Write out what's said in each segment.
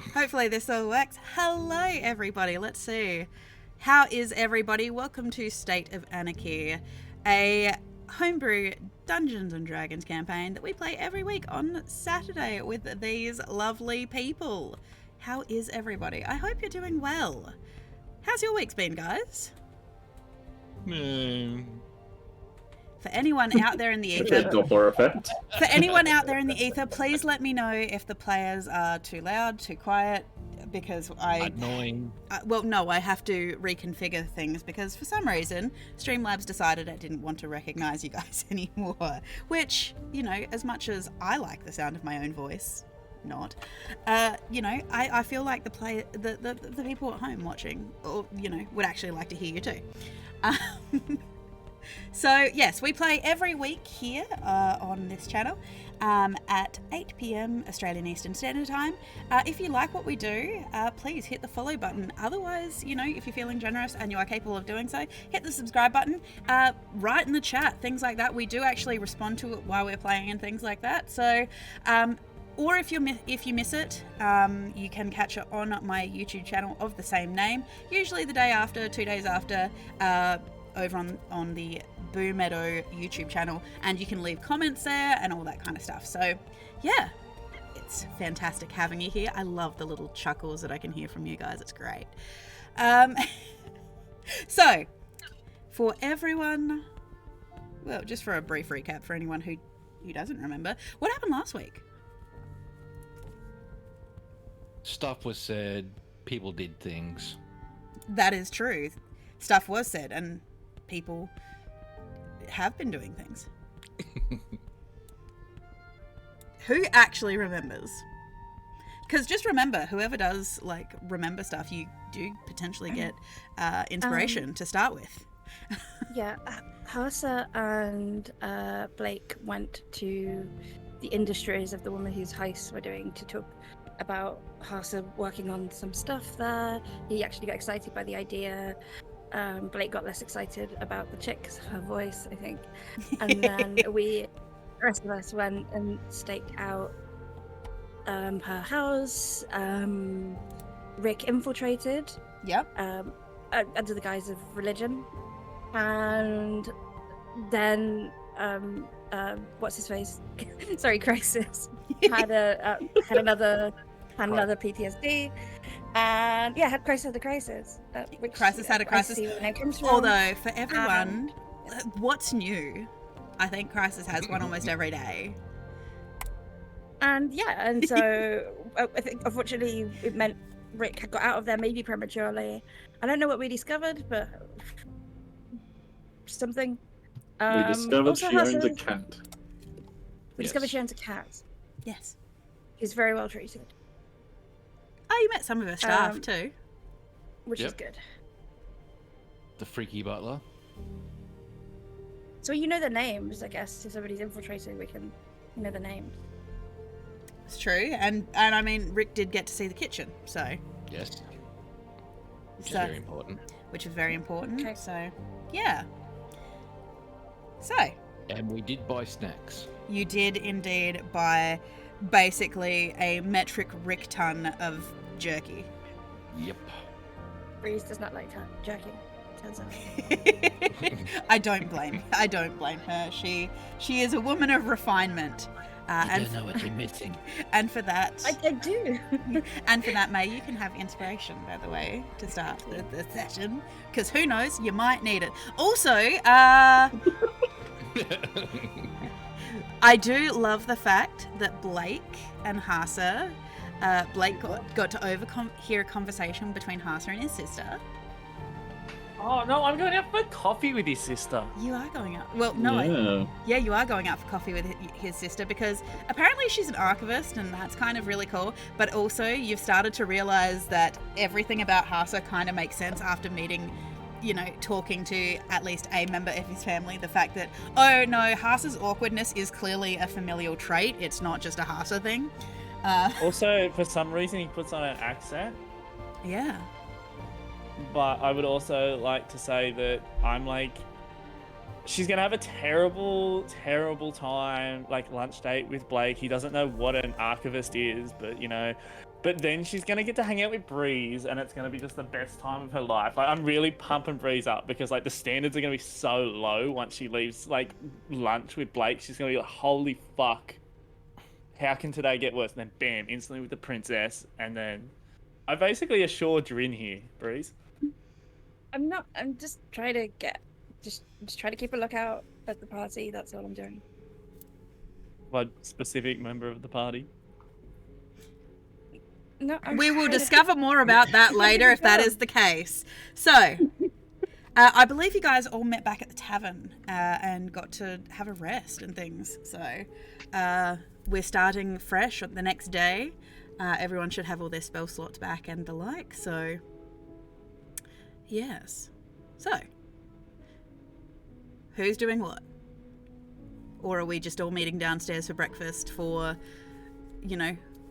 Hopefully this all works. Hello, everybody. Let's see. How is everybody? Welcome to State of Anarchy, a homebrew Dungeons and Dragons campaign that we play every week on Saturday with these lovely people. How is everybody? I hope you're doing well. How's your week's been, guys? For anyone out there in the ether, Doppler effect. For anyone out there in the ether, please let me know if the players are too loud, too quiet, because Annoying. I have to reconfigure things because for some reason Streamlabs decided it didn't want to recognize you guys anymore. Which, as much as I like the sound of my own voice, not, I feel like the people at home watching, or would actually like to hear you too. So, yes, we play every week here on this channel at 8 p.m. Australian Eastern Standard Time. If you like what we do, please hit the follow button. Otherwise, if you're feeling generous and you are capable of doing so, hit the subscribe button. Write in the chat, things like that. We do actually respond to it while we're playing and things like that. So, or if you miss it, you can catch it on my YouTube channel of the same name, usually the day after, 2 days after, over on the Boomeadow YouTube channel, and you can leave comments there and all that kind of stuff. So yeah, it's fantastic having you here. I love the little chuckles that I can hear from you guys. It's great. So for everyone, well, just for a brief recap for anyone who doesn't remember, what happened last week? Stuff was said, people did things. That is true. Stuff was said and people have been doing things. Who actually remembers? Because just remember, whoever does remember stuff, you do potentially get inspiration to start with. Yeah, Hasa and Blake went to the industries of the woman whose heist we're doing to talk about Hasa working on some stuff there. He actually got excited by the idea. Blake got less excited about the chick because of her voice, I think. And then the rest of us went and staked out her house. Rick infiltrated. Yep. Under the guise of religion. And then, what's his face? Sorry, Crisis. had another PTSD. And yeah, had Crisis had a crisis. Crisis had a crisis. Although for everyone, what's new? I think Crisis has one almost every day. And so I think unfortunately it meant Rick had got out of there maybe prematurely. I don't know what we discovered, but something. We discovered she owns a cat. We discovered she owns a cat. Yes. He's very well treated. Oh, you met some of her staff too. Which is good. The freaky butler. So you know the names, I guess. If somebody's infiltrating, we can know the names. It's true, and I mean, Rick did get to see the kitchen, so. Yes. Which is very important. Which is very important. Okay. So, yeah. So. And we did buy snacks. You did indeed buy basically a metric Rick ton of jerky. Yep. Breeze does not like jerky. Turns out. I don't blame her. She is a woman of refinement. I don't know what you're missing. And for that, I do. And for that, May, you can have inspiration, by the way, to start the session, because who knows, you might need it. Also, I do love the fact that Blake and Hasa, Blake got to overhear a conversation between Hasa and his sister. Oh, no, I'm going out for coffee with his sister. You are going out. Well, no. Yeah, you are going out for coffee with his sister because apparently she's an archivist and that's kind of really cool. But also you've started to realize that everything about Hasa kind of makes sense after meeting, talking to at least a member of his family. The fact that, oh no, Hasa's awkwardness is clearly a familial trait. It's not just a Hasa thing. Also, for some reason, he puts on an accent. Yeah. But I would also like to say that I'm she's going to have a terrible, terrible time, lunch date with Blake. He doesn't know what an archivist is, but, But then she's gonna get to hang out with Breeze, and it's gonna be just the best time of her life. Like, I'm really pumping Breeze up because like the standards are gonna be so low once she leaves like lunch with Blake. She's gonna be like, holy fuck, how can today get worse? And then bam, instantly with the princess, and then I basically assured you're in here, Breeze. I'm not. I'm just trying to just try to keep a lookout at the party. That's all I'm doing. What specific member of the party? No, We will discover more about that later if that is the case. So, I believe you guys all met back at the tavern and got to have a rest and things. So, we're starting fresh the next day. Everyone should have all their spell slots back and the like. So, yes. So, who's doing what? Or are we just all meeting downstairs for breakfast for,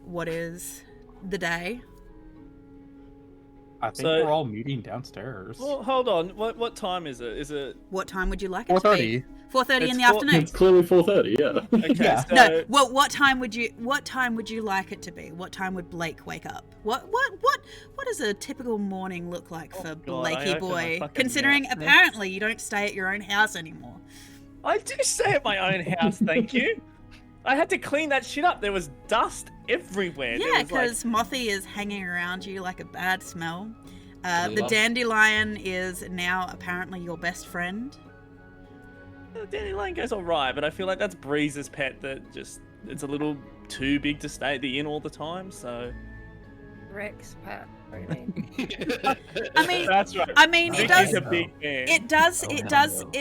what is the day? I think we're all meeting downstairs. Well, hold on. What time is it? Is it? What time would you like it to 4:30. be? 4:30 in the afternoon. It's clearly 4:30. Yeah. Okay. Yeah. So... No. Well, what time would you like it to be? What time would Blake wake up? What does a typical morning look like for Blakey boy? Considering apparently you don't stay at your own house anymore. I do stay at my own house, thank you. I had to clean that shit up. There was dust everywhere. Yeah, because Mothy is hanging around you like a bad smell. The love- dandelion is now apparently your best friend. The dandelion goes alright, but I feel like that's Breeze's pet that just it's a little too big to stay at the inn all the time. So Rick's pet, really. I mean, that's right. I mean, it Rick does. is a big man. It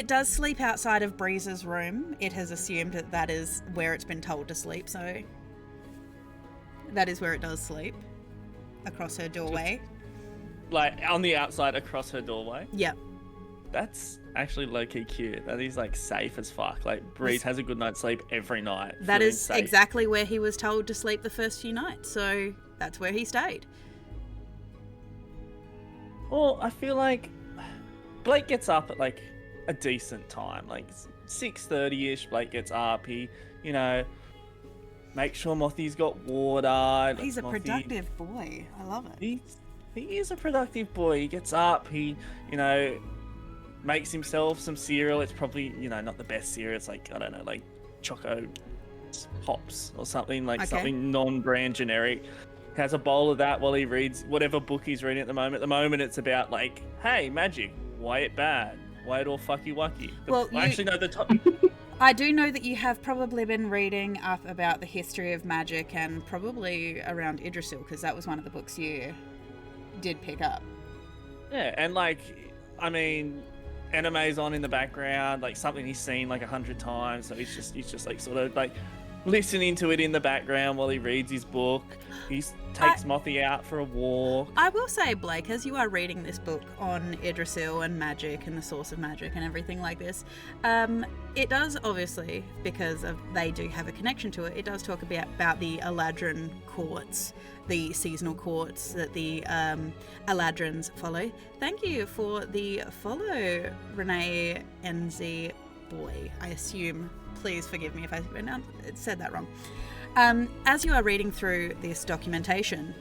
does sleep outside of Breeze's room. It has assumed that is where it's been told to sleep, so that is where it does sleep, across her doorway. Like on the outside across her doorway. Yep. That's actually low-key cute. That is like safe as fuck. Like Breeze has a good night's sleep every night. That is safe. exactly where he was told to sleep the first few nights, so that's where he stayed. Well, I feel like Blake gets up at like a decent time, like 6:30ish. Blake gets up. He, makes sure Mothy's got water. He's a productive boy. I love it. He is a productive boy. He gets up. He, makes himself some cereal. It's probably, not the best cereal. It's like, I don't know, like Choco Pops or something, like something non-brand generic. Has a bowl of that while he reads whatever book he's reading at the moment. At the moment, it's about like, hey, magic, why it bad? Why it all fucky wucky? Well, actually, no, the top. I do know that you have probably been reading up about the history of magic and probably around Idrisil, because that was one of the books you did pick up. Yeah, and like, I mean, anime's on in the background, like something he's seen like 100 times. So he's just like sort of like listening to it in the background while he reads his book. He takes Mothy out for a walk. I will say, Blake, as you are reading this book on Idrisil and magic and the source of magic and everything like this, it does obviously, because they do have a connection to it, it does talk about the Eladrin courts, the seasonal courts that the Eladrins follow. Thank you for the follow, Renee NZ Boy, I assume. Please forgive me if I said that wrong. As you are reading through this documentation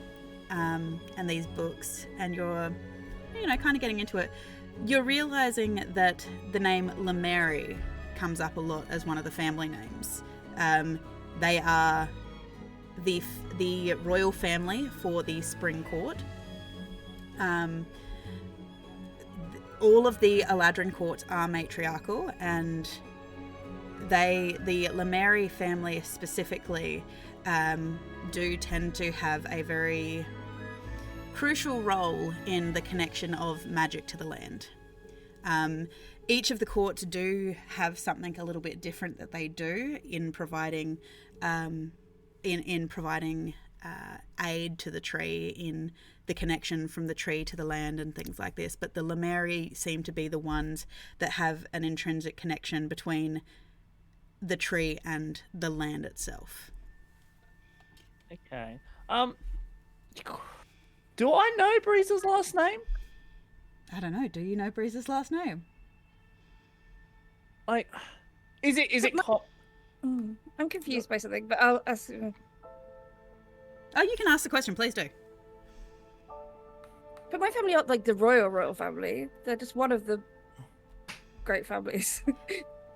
and these books, and you're, kind of getting into it, you're realizing that the name Lemeri comes up a lot as one of the family names. They are the royal family for the Spring Court. All of the Eladrin courts are matriarchal, and the Lemeri family specifically do tend to have a very crucial role in the connection of magic to the land. Each of the courts do have something a little bit different that they do in providing aid to the tree, in the connection from the tree to the land and things like this. But the Lemeri seem to be the ones that have an intrinsic connection between the tree and the land itself. Okay. Do I know Breeze's last name? I don't know. Do you know Breeze's last name? Like, is it? I'm confused by something, but I'll assume. Oh, you can ask the question, please do. But my family aren't like the royal family. They're just one of the great families,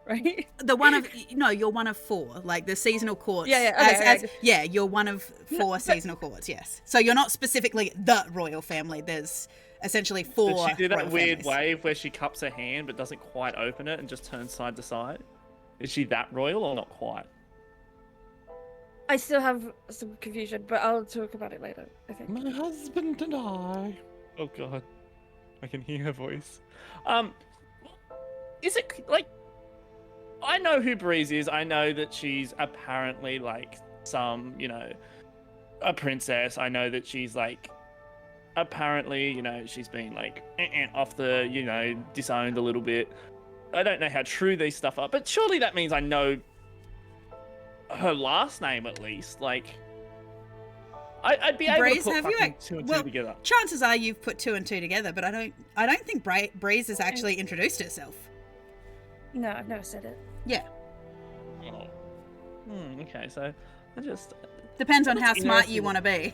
right? You're one of 4, like the seasonal courts. Yeah. You're one of 4 seasonal courts. Yes. So you're not specifically the royal family. There's essentially 4. Does she do that royal weird families. wave where she cups her hand but doesn't quite open it and just turns side to side? Is she that royal or not quite? I still have some confusion, but I'll talk about it later, I think. My husband and I. Oh god, I can hear her voice. Is it like, I know who Breeze is. I know that she's apparently like some, a princess. I know that she's like, apparently, she's been like off the, disowned a little bit. I don't know how true these stuff are, but surely that means I know her last name at least. Like, I'd be able Breeze, to put have you fucking 2 and 2 together. Chances are you've put 2 and 2 together, but I don't think Breeze has actually introduced herself. No, I've never said it. Yeah. Oh. Okay, so I just... Depends on how smart you want to be.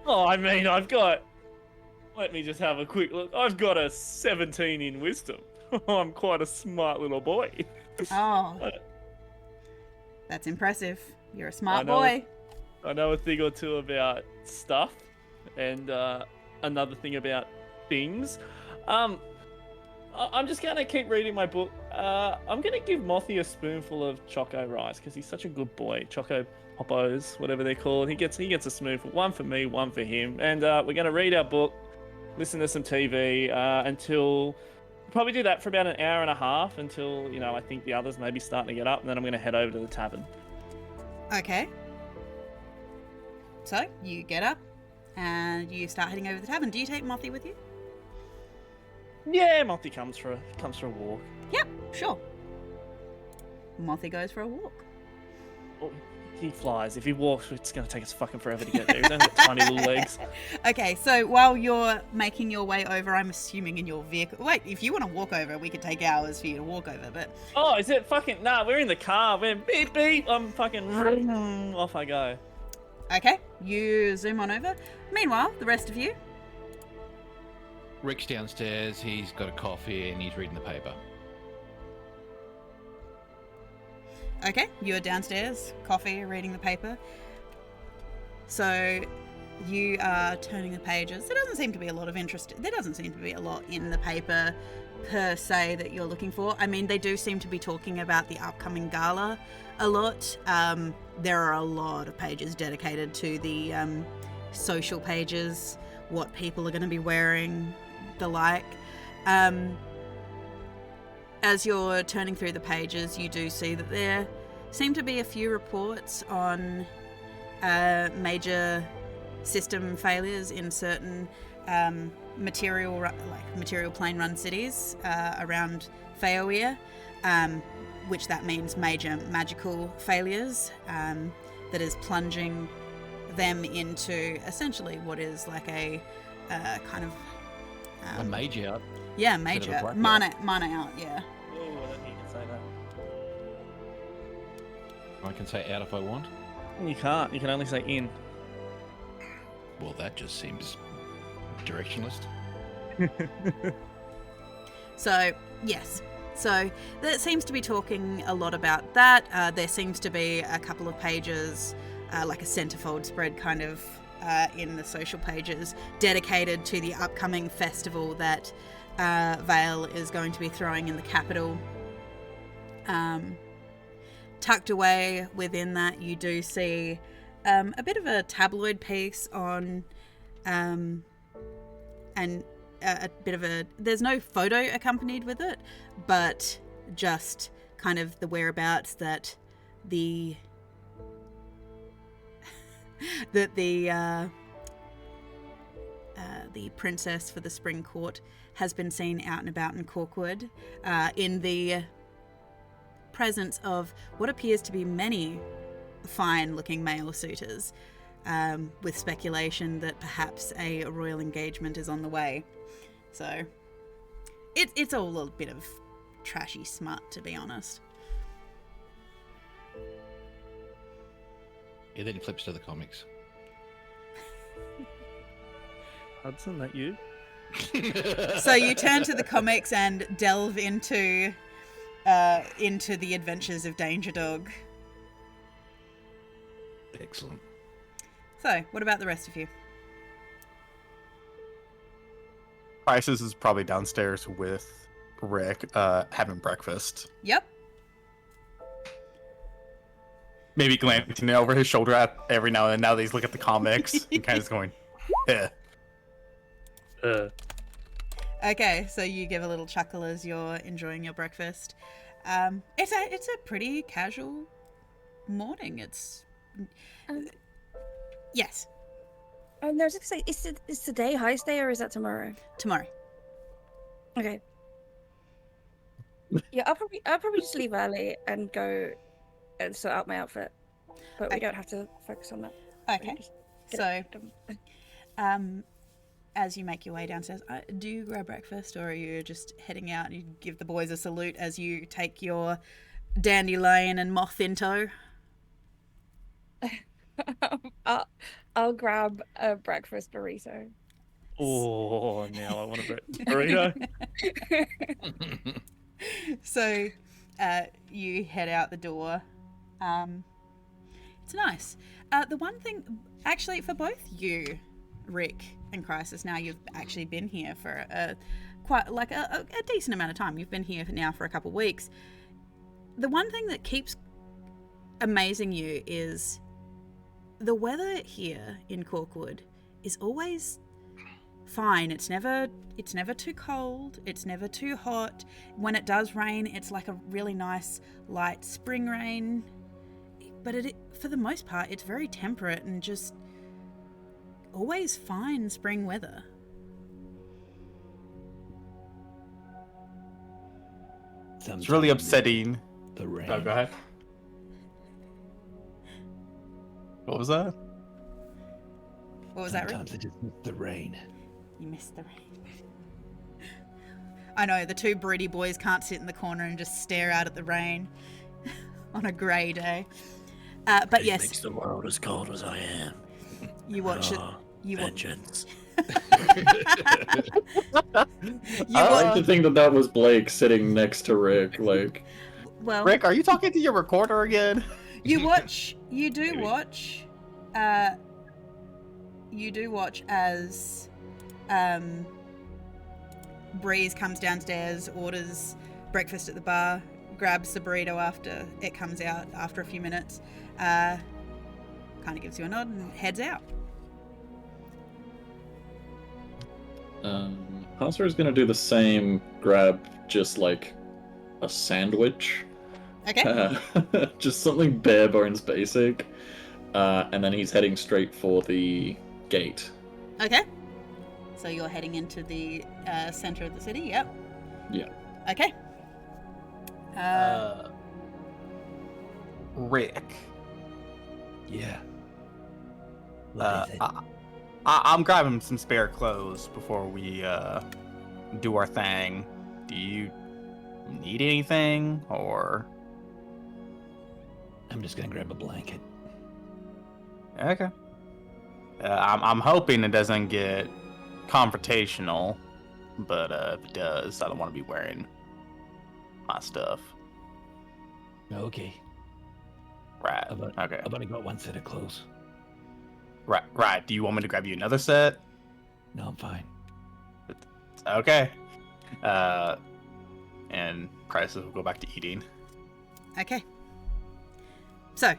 Oh, I mean, let me just have a quick look. I've got a 17 in wisdom. I'm quite a smart little boy. Oh. That's impressive. You're a smart boy. I know a thing or two about stuff, and another thing about things. I'm just going to keep reading my book. I'm going to give Mothy a spoonful of Choco Rice, because he's such a good boy. Choco Poppos, whatever they're called. He gets a spoonful. 1 for me, 1 for him. And we're going to read our book, listen to some TV, until... Probably do that for about an hour and a half, until, I think the others may be starting to get up, and then I'm going to head over to the tavern. Okay. So, you get up, and you start heading over to the tavern. Do you take Mothy with you? Yeah, Mothy comes for a walk. Yep, sure. Mothy goes for a walk. Oh, he flies. If he walks, it's going to take us fucking forever to get there. He's only got tiny little legs. Okay, so while you're making your way over, I'm assuming in your vehicle... Wait, if you want to walk over, we could take hours for you to walk over, but... Oh, is it fucking... Nah, we're in the car. We're beep, beep. I'm fucking... Off I go. Okay, you zoom on over. Meanwhile, the rest of you... Rick's downstairs, he's got a coffee and he's reading the paper. Okay, you're downstairs, coffee, reading the paper. So you are turning the pages. There doesn't seem to be a lot of interest. There doesn't seem to be a lot in the paper per se that you're looking for. I mean, they do seem to be talking about the upcoming gala a lot. There are a lot of pages dedicated to the social pages, what people are going to be wearing, the like. As you're turning through the pages, you do see that there seem to be a few reports on major system failures in certain material plane run cities around Faoir, which that means major magical failures that is plunging them into essentially what is like a kind of A mage out. yeah, major mana out, yeah. Oh, I don't think you can say that. I can say out if I want. You can't. You can only say in. Well, that just seems directionless. So, yes. So, that seems to be talking a lot about that. There seems to be a couple of pages, like a centerfold spread kind of in the social pages, dedicated to the upcoming festival that Vale is going to be throwing in the capital. Tucked away within that, you do see a bit of a tabloid piece on, and a bit of a... There's no photo accompanied with it, but just kind of the whereabouts that the princess for the Spring Court has been seen out and about in Corkwood, in the presence of what appears to be many fine-looking male suitors, with speculation that perhaps a royal engagement is on the way. So it's all a bit of trashy smut, to be honest. Yeah, then he flips to the comics. Hudson, that you? So you turn to the comics and delve into the adventures of Danger Dog. Excellent. So, what about the rest of you? Crisis is probably downstairs with Rick, having breakfast. Yep. Maybe glancing over his shoulder at every now and then. Now that he's looking at the comics and kind of going, yeah. Okay, so you give a little chuckle as you're enjoying your breakfast. It's a pretty casual morning. It's yes. Oh no, I was gonna say, is today Heist Day or is that tomorrow? Tomorrow. Okay. Yeah, I'll probably just leave early and go and sort out my outfit, but we don't have to focus on that. Okay. So, as you make your way downstairs, do you grab breakfast, or are you just heading out? You give the boys a salute as you take your dandelion and moth in tow. I'll grab a breakfast burrito. Oh, now I want a burrito. So, you head out the door. It's nice. The one thing, actually, for both you, Rick and Crisis, now you've actually been here for quite a decent amount of time. You've been here now for a couple of weeks. The one thing that keeps amazing you is the weather here in Corkwood is always fine. It's never too cold. It's never too hot. When it does rain, it's like a really nice light spring rain. But for the most part, it's very temperate and just always fine spring weather. It's really upsetting. The rain. Oh, go ahead. What was that? What was that, Rick? Sometimes I just miss the rain. You missed the rain. I know, the two broody boys can't sit in the corner and just stare out at the rain on a grey day. But it yes, makes the world as cold as I am. you watch it. You Vengeance. I like to think that was Blake sitting next to Rick. Like, well, Rick, are you talking to your recorder again? You do watch as Breeze comes downstairs, orders breakfast at the bar, grabs the burrito after it comes out after a few minutes, kind of gives you a nod and heads out. Hauser is gonna do the same, grab just like a sandwich. Okay. Just something bare bones basic. And then he's heading straight for the gate. Okay. So you're heading into the center of the city, yep. Yeah. Okay. Rick. Yeah. What is it? I'm grabbing some spare clothes before we do our thing. Do you need anything, or? I'm just gonna grab a blanket. Okay. I'm hoping it doesn't get confrontational, but if it does, I don't want to be wearing my stuff. Okay. Right. I've only got one set of clothes. Right. Do you want me to grab you another set? No, I'm fine. Okay. And Crisis will go back to eating. Okay. So,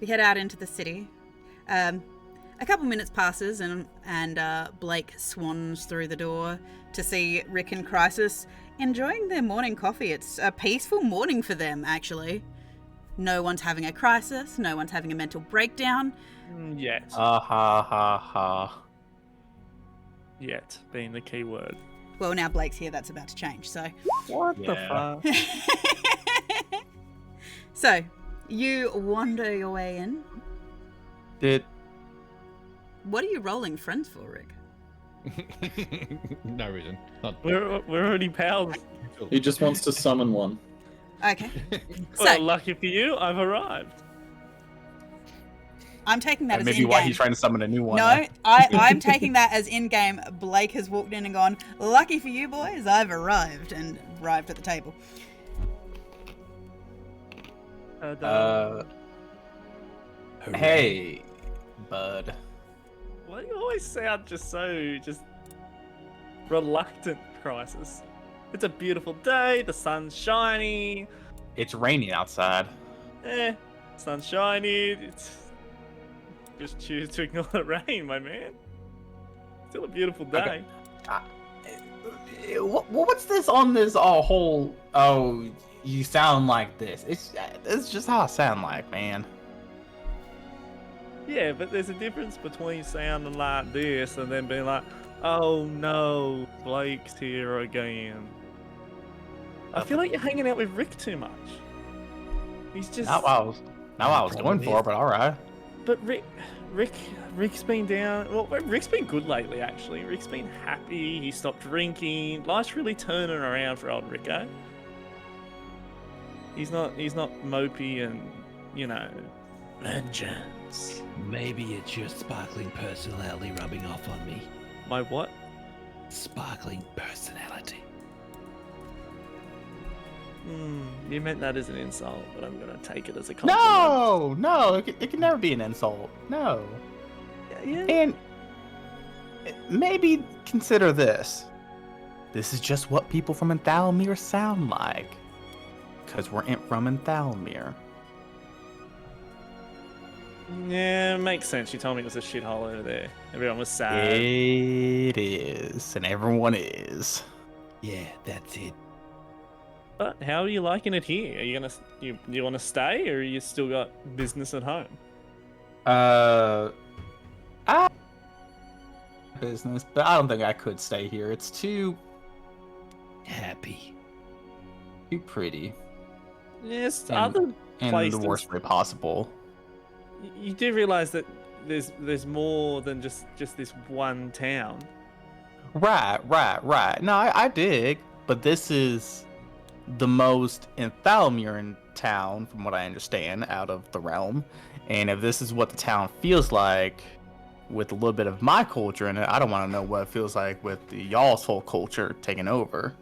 we head out into the city. A couple minutes passes and Blake swans through the door to see Rick and Crisis enjoying their morning coffee. It's a peaceful morning for them, actually. No one's having a crisis. No one's having a mental breakdown. Yet. Ha. Yet being the key word. Well, now Blake's here. That's about to change, so... What the fuck? So, you wander your way in. What are you rolling friends for, Rick? No reason. We're already pals. He just wants to summon one. Okay. Well, So, lucky for you, I've arrived. I'm taking that as maybe in-game. why he's trying to summon a new one. No, I'm taking that as in-game. Blake has walked in and gone, lucky for you boys, I've arrived, and arrived at the table. Hey, bud. Why do you always sound just reluctant, Crisis? It's a beautiful day, the sun's shining. It's raining outside. Sun's shining. Just choose to ignore the rain, my man. Still a beautiful day. What's this on this whole? Oh, you sound like this. It's just how I sound like, man. Yeah, but there's a difference between sounding like this and then being like, oh no, Blake's here again. I feel like you're hanging out with Rick too much. He's just Not what I was going for, but all right. But Rick's been down. Well, Rick's been good lately, actually. Rick's been happy. He stopped drinking. Life's really turning around for old Rico. He's not mopey and, Vengeance. Maybe it's your sparkling personality rubbing off on me. My what? Sparkling personality. You meant that as an insult, but I'm gonna take it as a compliment. No, it can never be an insult. No. Yeah. And maybe consider this. This is just what people from Enthalmere sound like. Because we're from Enthalmere. Yeah, makes sense. You told me it was a shithole over there. Everyone was sad. It is, and everyone is. Yeah, that's it. But how are you liking it here? Are you gonna you want to stay, or you still got business at home? Business, but I don't think I could stay here. It's too Happy. pretty. Yes, And- other In places. the worst way possible. You do realize that there's more than just this one town. Right. No, I dig, but this is the most Enthalmere town, from what I understand, out of the realm. And if this is what the town feels like, with a little bit of my culture in it, I don't want to know what it feels like with the y'all's whole culture taking over.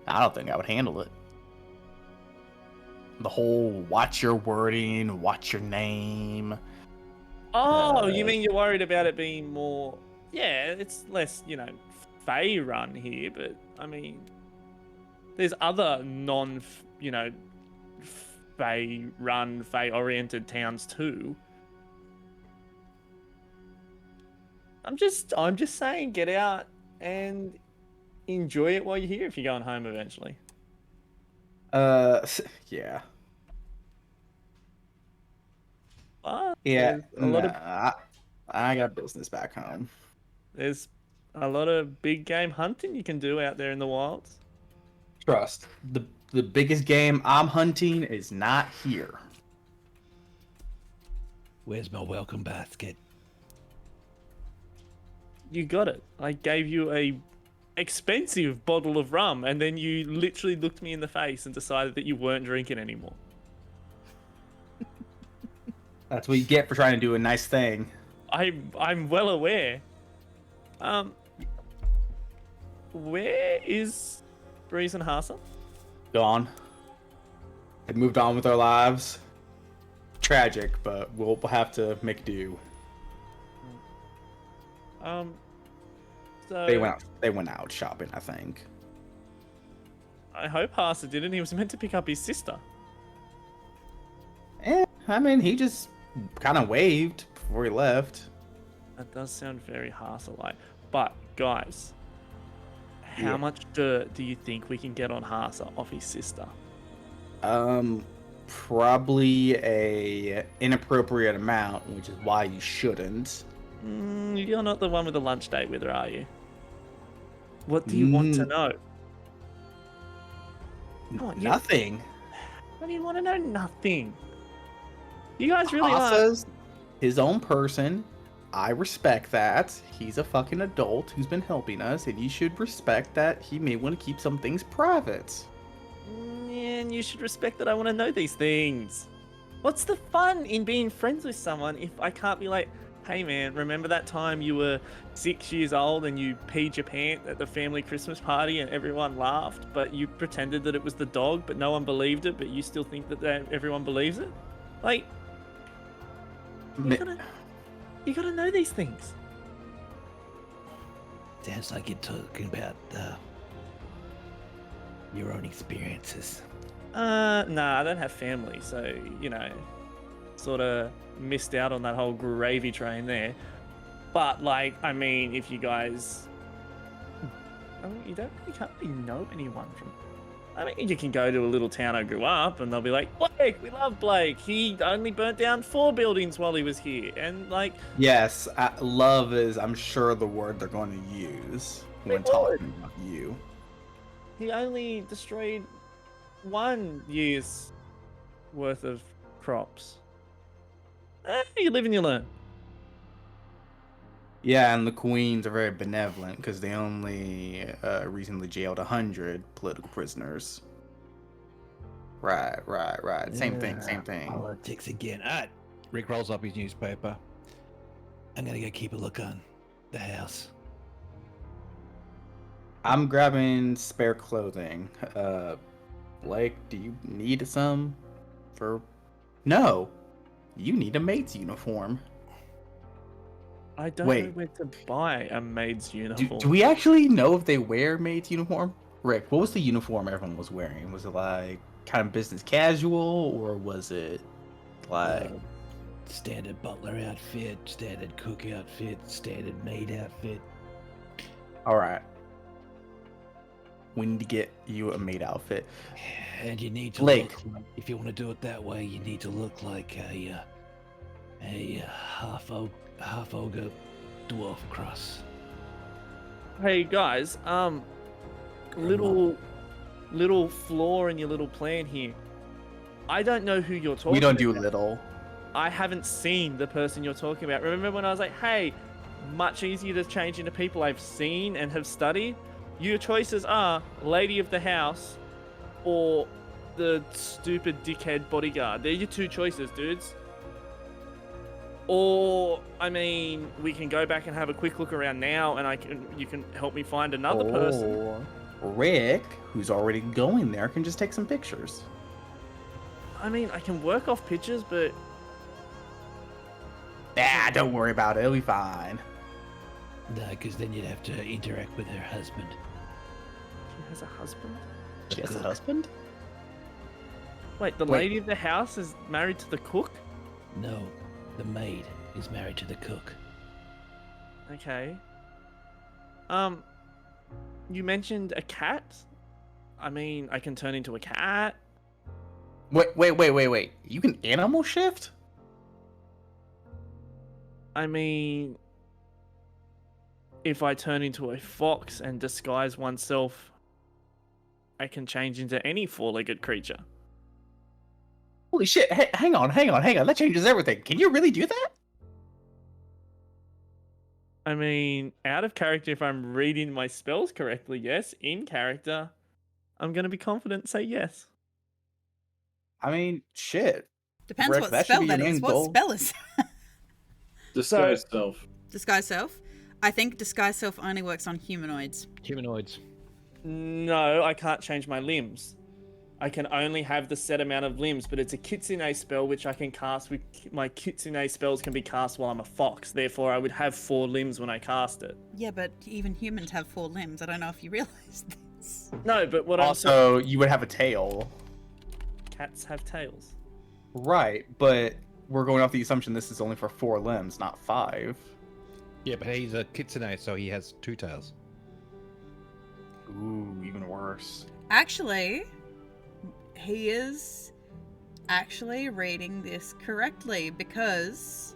I don't think I would handle it. The whole watch your wording, watch your name. Oh, you mean you're worried about it being more? Yeah, it's less, Fae run here, but I mean, there's other Fae run, Fae oriented towns too. I'm just saying, get out and enjoy it while you're here if you're going home eventually. Yeah. But Yeah, there's a lot of I got business back home. there's a lot of big game hunting you can do out there in the wilds. Trust. The biggest game I'm hunting is not here. Where's my welcome basket? You got it. I gave you a expensive bottle of rum, and then you literally looked me in the face and decided that you weren't drinking anymore. That's what you get for trying to do a nice thing. I'm well aware. Where is Breeze and Hasa? Gone. They moved on with their lives. Tragic, but we'll have to make do. So They went out shopping, I think. I hope Hasa didn't. He was meant to pick up his sister. I mean, he just kind of waved before he left. That does sound very Hasa-like. But guys, how Yeah. much dirt do you think we can get on Hasa off his sister? Probably a inappropriate amount, which is why you shouldn't. You're not the one with the lunch date with her, are you? What do you want to know? Come on, Nothing. What do you want to know? Nothing. You guys really are. Hasa's his own person. I respect that. He's a fucking adult who's been helping us, and you should respect that he may want to keep some things private. And you should respect that I want to know these things. What's the fun in being friends with someone if I can't be like, hey man, remember that time you were 6 years old and you peed your pants at the family Christmas party and everyone laughed, but you pretended that it was the dog, but no one believed it, but you still think that everyone believes it? Like, you gotta know these things. Sounds like you're talking about your own experiences. Nah, I don't have family, so, you know, sort of missed out on that whole gravy train there. But, like, I mean, if you guys... I mean, you can't really know anyone from... I mean, you can go to a little town I grew up, and they'll be like, Blake, we love Blake. He only burnt down 4 buildings while he was here. And, like... Yes, love is, I'm sure, the word they're going to use when talking about you. He only destroyed 1 year's worth of crops. You live and you learn. Yeah, and the Queens are very benevolent because they only recently jailed 100 political prisoners. Right. Same thing. Politics again. Alright. Rick rolls up his newspaper. I'm gonna go keep a look on the house. I'm grabbing spare clothing. Blake, do you need some for... No. You need a maid's uniform. I don't know where to buy a maid's uniform. Do we actually know if they wear maid's uniform? Rick, what was the uniform everyone was wearing? Was it like kind of business casual, or was it like... Standard butler outfit, standard cook outfit, standard maid outfit. Alright. We need to get you a maid outfit. And you need to Blake. look like, if you want to do it that way, you need to look like a half ogre dwarf cross. Hey guys, little flaw in your little plan here. I don't know who you're talking about. We don't do little. I haven't seen the person you're talking about. Remember when I was like, hey, much easier to change into people I've seen and have studied? Your choices are Lady of the House or the stupid dickhead bodyguard. They're your 2 choices, dudes. Or, I mean, we can go back and have a quick look around now and you can help me find another person. Rick, who's already going there, can just take some pictures. I mean, I can work off pictures, but... Don't worry about it. It'll be fine. No, because then you'd have to interact with her husband. She has a husband? She has a husband? Wait, the lady of the house is married to the cook? No, the maid is married to the cook. Okay. You mentioned a cat? I mean, I can turn into a cat. Wait. You can animal shift? I mean, if I turn into a fox and disguise oneself, I can change into any 4-legged creature. Holy shit, hang on. That changes everything. Can you really do that? I mean, out of character, if I'm reading my spells correctly, yes. In character, I'm going to be confident and say yes. I mean, shit. Depends Rick, what that should spell be your that is. main What goal. spell is Disguise self. Disguise self? I think disguise self only works on humanoids. Humanoids. No, I can't change my limbs. I can only have the set amount of limbs, but it's a kitsune spell which I can cast with... My kitsune spells can be cast while I'm a fox. Therefore, I would have 4 limbs when I cast it. Yeah, but even humans have 4 limbs. I don't know if you realize this. No, but what Also, you would have a tail. Cats have tails. Right, but we're going off the assumption this is only for 4 limbs, not 5. Yeah, but he's a kitsune, so he has 2 tails. Ooh, even worse. Actually, he is actually reading this correctly because...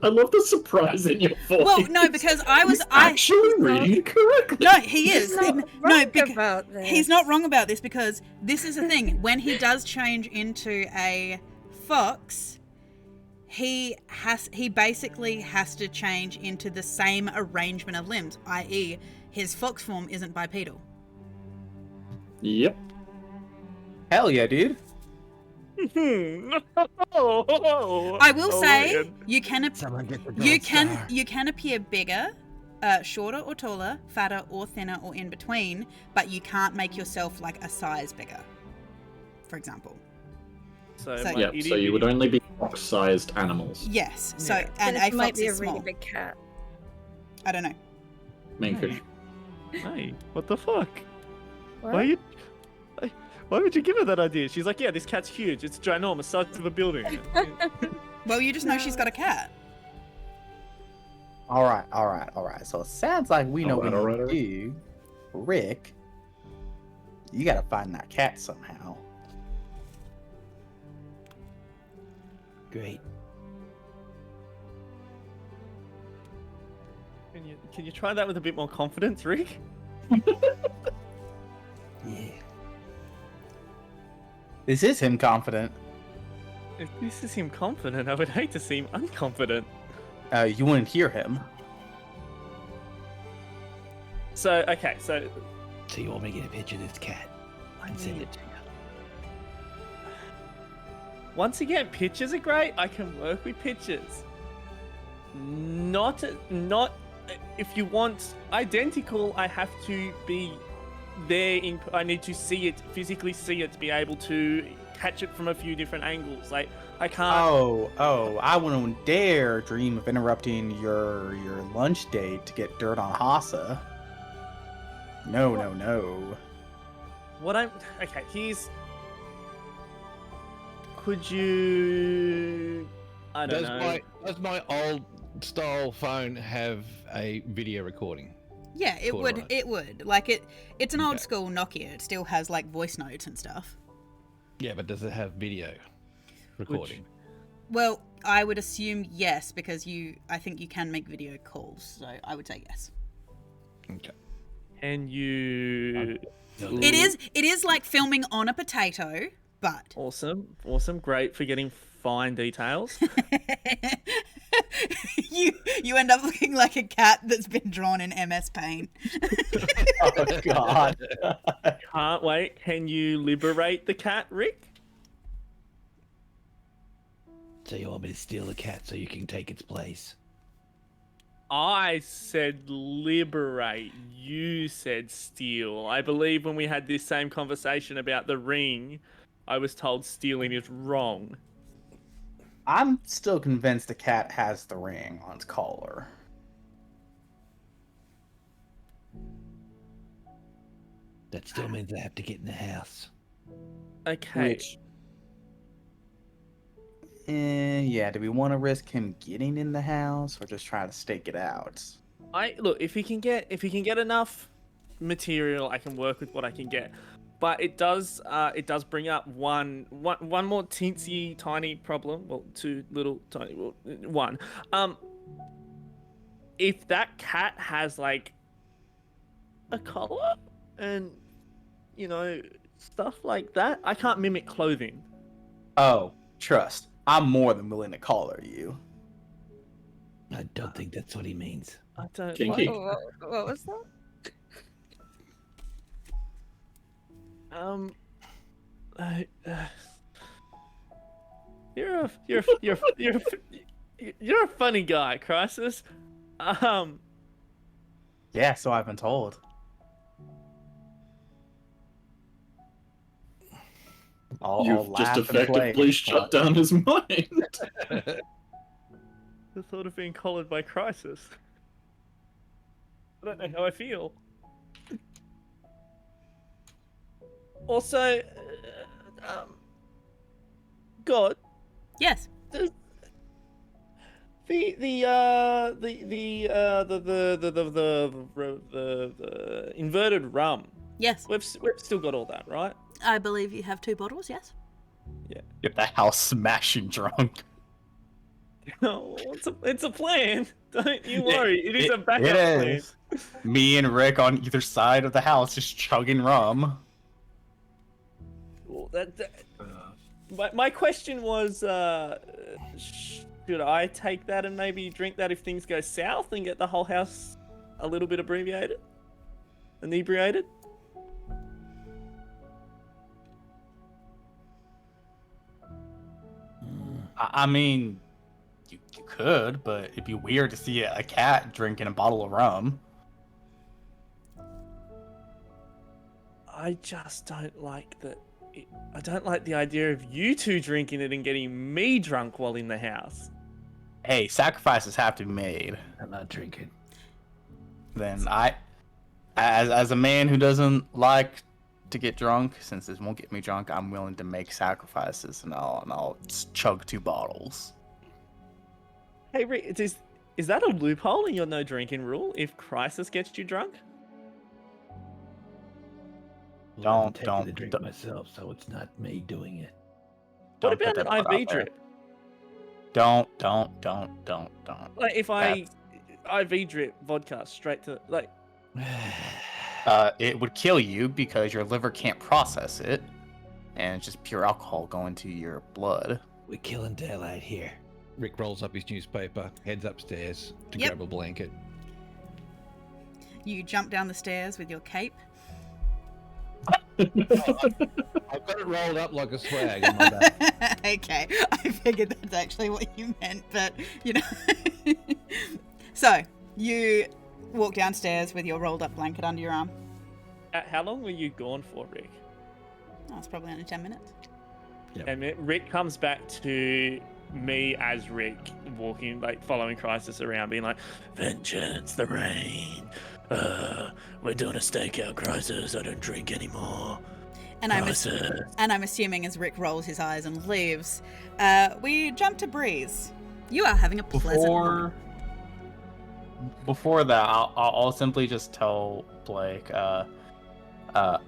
I love the surprise in your voice. Well, no, because He's actually reading it correctly. No, he is. About this. He's not wrong about this because this is the thing. When he does change into a fox, he basically has to change into the same arrangement of limbs, i.e. his fox form isn't bipedal. Yep. Hell yeah, dude. I will say Ian. you can Someone get the you gold can star. you can appear bigger, shorter or taller, fatter or thinner or in between, but you can't make yourself like a size bigger. For example. So, So- my Yep, so you would only be fox-sized animals. Yes. So Yeah. and This a might fox be a is really small. big cat. I don't know. Minkfish. Hey, what the fuck? What? Why you? Why would you give her that idea? She's like, yeah, this cat's huge. It's ginormous, size of a building. Well, you just know she's got a cat. All right. So it sounds like we know what All we right. need to do. Rick, you gotta find that cat somehow. Great. Can you try that with a bit more confidence, Rick? Yeah. This is him confident. If this is him confident, I would hate to see him unconfident. You wouldn't hear him. So, okay, so So you want me to get a picture of this cat and send it to you? once again, pictures are great. I can work with pictures. Not if you want identical, I have to be there. I need to see it, physically see it, to be able to catch it from a few different angles. Like I can't. Oh, I wouldn't dare dream of interrupting your lunch date to get dirt on Hassa. No. What I'm okay. Could you? I don't know. Does my old style phone have a video recording? Yeah, it Cool, would. right. It would. Like it's an old Okay. school Nokia. It still has like voice notes and stuff. Yeah, but does it have video recording? Well, I would assume yes, because I think you can make video calls. So I would say yes. Okay. Can you? It is like filming on a potato, but Awesome, great for getting fine details. you end up looking like a cat that's been drawn in MS Paint. Oh God. Can't wait. Can you liberate the cat, Rick? So you want me to steal the cat so you can take its place? I said liberate. You said steal. I believe when we had this same conversation about the ring, I was told stealing is wrong. I'm still convinced the cat has the ring on its collar. That still means I have to get in the house. Okay. Which, yeah. Do we want to risk him getting in the house, or just try to stake it out? Look, if he can get enough material, I can work with what I can get. But it does bring up one more teensy tiny problem. Well, two little tiny. Well, one. If that cat has like a collar and stuff like that, I can't mimic clothing. Oh, trust. I'm more than willing to collar you. I don't think that's what he means. I don't. Kinky. What was that? You're a funny guy, Crisis. Yeah, so I've been told. I'll You've laugh just and play. effectively shut down his mind. The thought of being collared by Crisis. I don't know how I feel. Also, God, Yes. the inverted rum. Yes. We've still got all that, right? I believe you have 2 bottles. Yes. Get the house smashing drunk. No, it's a plan. Don't you worry. It is a backup It plan. is. Me and Rick on either side of the house just chugging rum. Well, my question was, should I take that and maybe drink that if things go south and get the whole house a little bit inebriated? I mean, you could, but it'd be weird to see a cat drinking a bottle of rum. I just don't like that. I don't like the idea of you two drinking it and getting me drunk while in the house. Hey, sacrifices have to be made. I'm not drinking. Then as a man who doesn't like to get drunk, since this won't get me drunk, I'm willing to make sacrifices, and I'll chug 2 bottles. Hey, Rick, is that a loophole in your no drinking rule? If Crisis gets you drunk? Well, I'm taking Don't- the drink don't- myself, so it's not me doing it. What Don't put about that an out IV there. drip? Don't. Like if I IV drip vodka straight to like. It would kill you because your liver can't process it, and it's just pure alcohol going to your blood. We're killing daylight here. Rick rolls up his newspaper, heads upstairs to Yep. grab a blanket. You jump down the stairs with your cape. I've got it rolled up like a swag on my back. Okay, I figured that's actually what you meant, but you know. So you walk downstairs with your rolled up blanket under your arm. How long were you gone for, Rick? Oh, it's probably only 10 minutes. Yep. And Rick comes back to me as Rick, walking, like, following Crisis around, being like, "Vengeance, the rain. We're doing a stakeout, Crisis. I don't drink anymore. And I'm Crisis." assuming as Rick rolls his eyes and leaves, we jump to Breeze. You are having a pleasant morning. Before that, I'll simply just tell Blake, I'm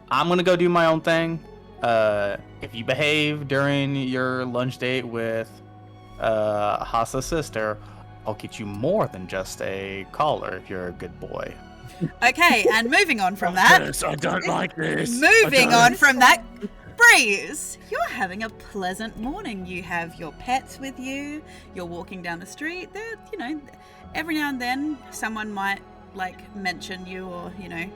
gonna go do my own thing. If you behave during your lunch date with Hasa's sister, I'll get you more than just a collar if you're a good boy. Okay, and moving on from that. Yes, I don't like this. Moving on from that, Breeze, you're having a pleasant morning. You have your pets with you. You're walking down the street. There, you know, every now and then someone might like mention you, or you know,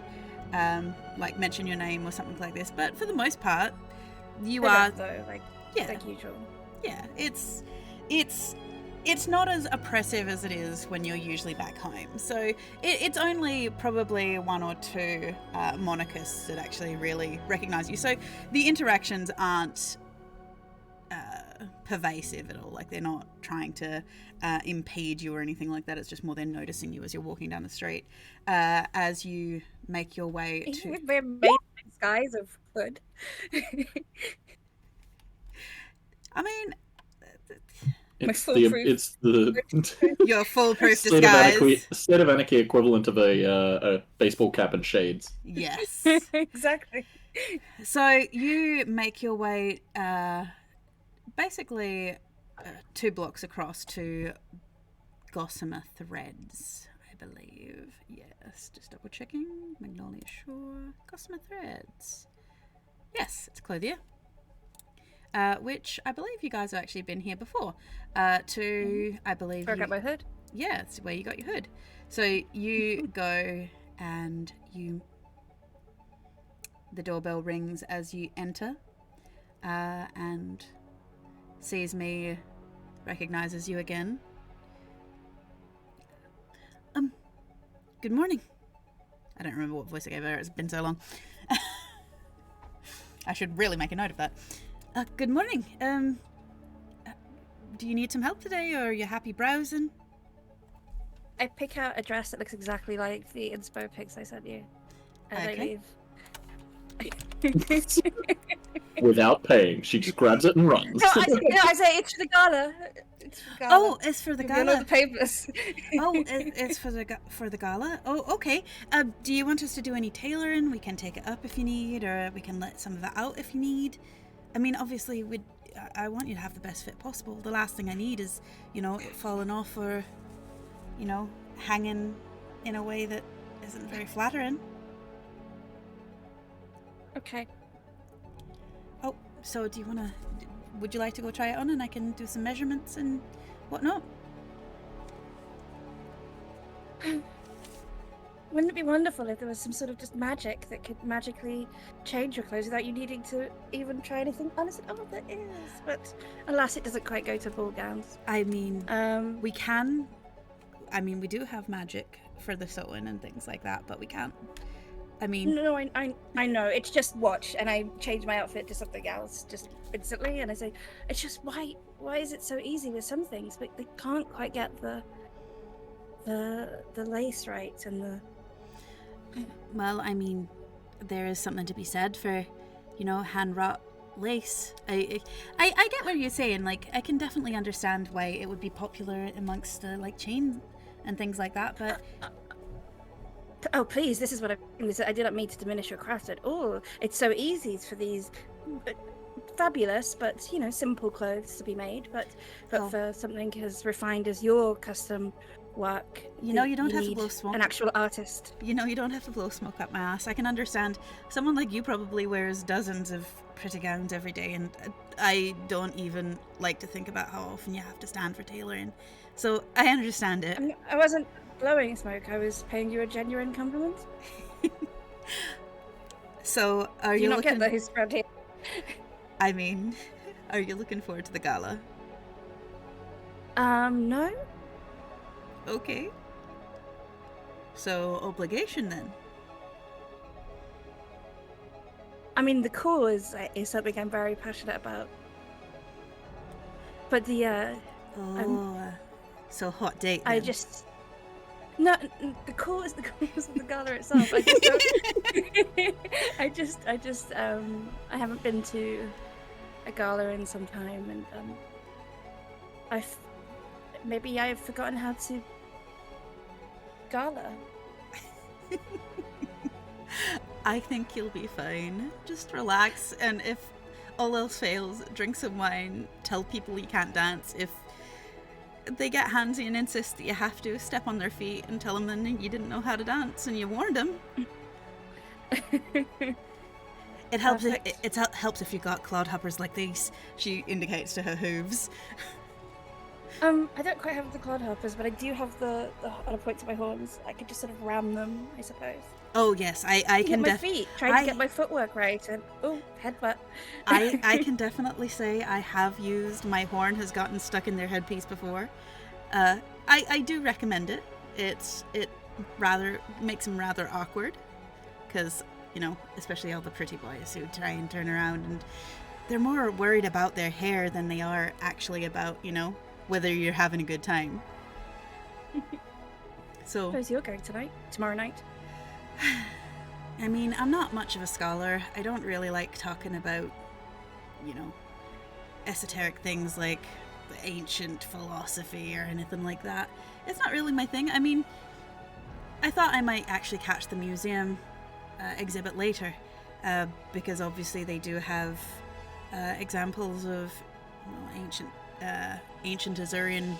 like mention your name or something like this. But for the most part, you are though, like usual. Yeah, it's not as oppressive as it is when you're usually back home. So it's only probably 1 or 2 monarchists that actually really recognize you. So the interactions aren't pervasive at all. Like they're not trying to impede you or anything like that. It's just more they're noticing you as you're walking down the street. As you make your way to... We're made in skies of hood. I mean... It's My the foolproof- Your foolproof State of disguise. State of Anarchy equivalent of a baseball cap and shades. Yes. Exactly. So you make your way basically 2 blocks across to Gossamer Threads, I believe. Yes, just double checking. Magnolia Shore, Gossamer Threads. Yes, it's Clothier. Which I believe you guys have actually been here before. I believe Broke up my hood. yeah, it's where you got your hood. So you go and the doorbell rings as you enter, and sees me, recognizes you again. Good morning. I don't remember what voice I gave her. It's been so long. I should really make a note of that. Good morning. Do you need some help today, or are you happy browsing? I pick out a dress that looks exactly like the inspo pics I sent you, and Okay. I leave. Without paying, she just grabs it and runs. No, I say it's for the gala. It's for the gala. Oh, it's for the If you know gala. the papers. Oh, it's for the gala. Oh, okay. Do you want us to do any tailoring? We can take it up if you need, or we can let some of it out if you need. I mean, obviously, I want you to have the best fit possible. The last thing I need is, it falling off or, hanging in a way that isn't very flattering. Okay. Oh, so would you like to go try it on, and I can do some measurements and whatnot? Wouldn't it be wonderful if there was some sort of just magic that could magically change your clothes without you needing to even try anything? Honestly, there is, but alas, it doesn't quite go to ball gowns. I mean, we can. I mean, we do have magic for the sewing and things like that, but we can't. I mean, No, I know. It's just watch, and I change my outfit to something else just instantly, and I say, it's just why is it so easy with some things, but they can't quite get the lace right and the. well, I mean, there is something to be said for, hand wrought lace. I get what you're saying. Like, I can definitely understand why it would be popular amongst the chain and things like that, but. Oh, please, this is what I did not mean to diminish your craft at all. It's so easy for these fabulous but, simple clothes to be made, but for something as refined as your custom work, you don't have to blow smoke. An actual artist. You don't have to blow smoke up my ass. I can understand. Someone like you probably wears dozens of pretty gowns every day, and I don't even like to think about how often you have to stand for tailoring. So I understand it. I wasn't blowing smoke. I was paying you a genuine compliment. So are Do you not looking... get those around here? I mean, are you looking forward to the gala? No. Okay. So obligation then. I mean, the cause is something I'm very passionate about. But the so hot date. I then. just. No, the cause of the gala itself. I haven't been to a gala in some time, and maybe I've forgotten how to gala. I think you'll be fine. Just relax, and if all else fails, drink some wine, tell people you can't dance. If they get handsy and insist that you have to, step on their feet and tell them that you didn't know how to dance and you warned them. It helps. It helps if you got clodhoppers like these. She indicates to her hooves. I don't quite have the clodhoppers, but I do have the other points of my horns. I could just sort of ram them, I suppose. Oh yes, I can. My feet, trying to get my footwork right, and headbutt. I can definitely say I have used my horn has gotten stuck in their headpiece before. I do recommend it. It rather makes them rather awkward, because especially all the pretty boys who try and turn around, and they're more worried about their hair than they are actually about whether you're having a good time. So. Suppose you're going tomorrow night. I mean, I'm not much of a scholar. I don't really like talking about, esoteric things like the ancient philosophy or anything like that. It's not really my thing. I mean, I thought I might actually catch the museum exhibit later, because obviously they do have examples of ancient Azurian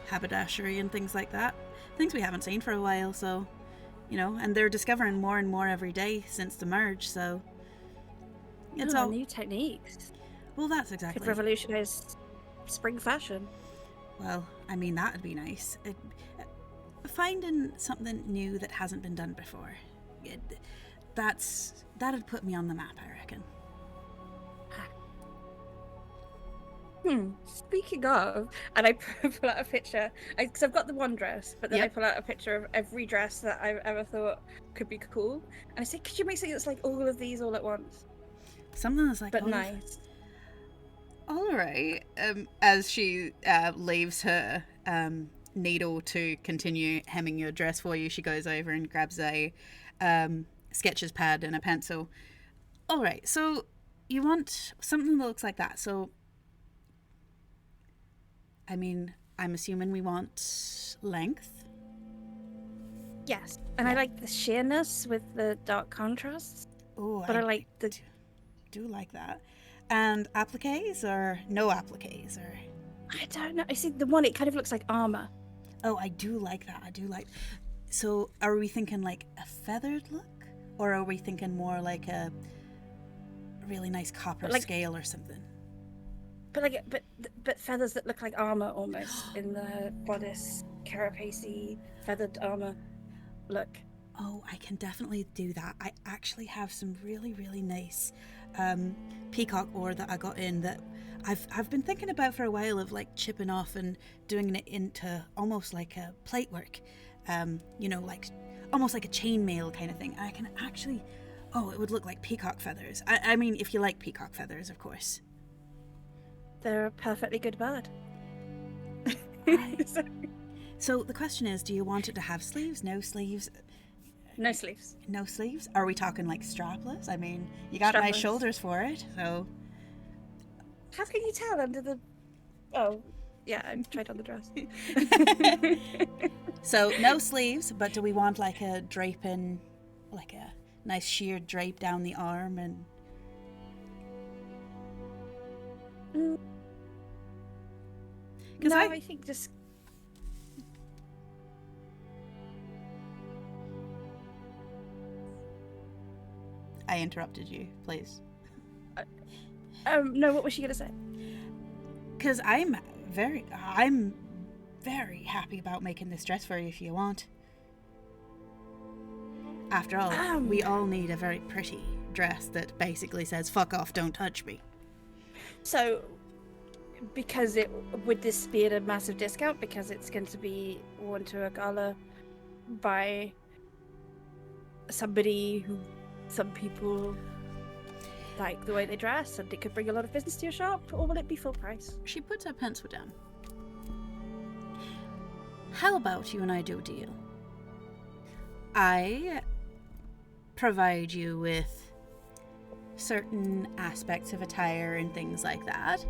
haberdashery and things like that. Things we haven't seen for a while, so... and they're discovering more and more every day since the merge, so it's all new techniques. Well, that's exactly. Could revolutionize spring fashion. Well, I mean, that'd be nice. Finding something new that hasn't been done before. That'd put me on the map, I reckon. Speaking of, and I pull out a picture, because I've got the one dress, but then I pull out a picture of every dress that I've ever thought could be cool, and I say, could you make something that's like all of these all at once? Something that's like, but nice. All right. As she leaves her needle to continue hemming your dress for you, she goes over and grabs a sketches pad and a pencil. All right. So you want something that looks like that. So. I mean, I'm assuming we want length. Yes, and I like the sheerness with the dark contrasts. Oh, but I like the. Do like that. And appliques or no appliques or? I don't know. I see the one. It kind of looks like armor. Oh, I do like that. So, are we thinking like a feathered look, or are we thinking more like a really nice copper scale or something? But feathers that look like armor almost in the bodice, carapace-y feathered armor. look. Oh, I can definitely do that. I actually have some really, really nice peacock ore that I got in that I've been thinking about for a while of like chipping off and doing it into almost like a plate work. Like almost like a chainmail kind of thing. I can actually, it would look like peacock feathers. I mean, if you like peacock feathers, of course. They're a perfectly good bird. So the question is, do you want it to have sleeves, no sleeves? No sleeves. No sleeves? Are we talking like strapless? I mean, you got nice shoulders for it, so... How can you tell under the... Oh, yeah, I tried on the dress. So, no sleeves, but do we want like a draping, like a nice sheer drape down the arm and... No, I think just... I interrupted you, please. No, what was she gonna say? Because I'm very happy about making this dress for you if you want. After all, we all need a very pretty dress that basically says, fuck off, don't touch me. So, because would this be at a massive discount because it's going to be worn to a gala by somebody who some people like the way they dress and it could bring a lot of business to your shop, or will it be full price? She puts her pencil down. How about you and I do a deal? I provide you with certain aspects of attire and things like that,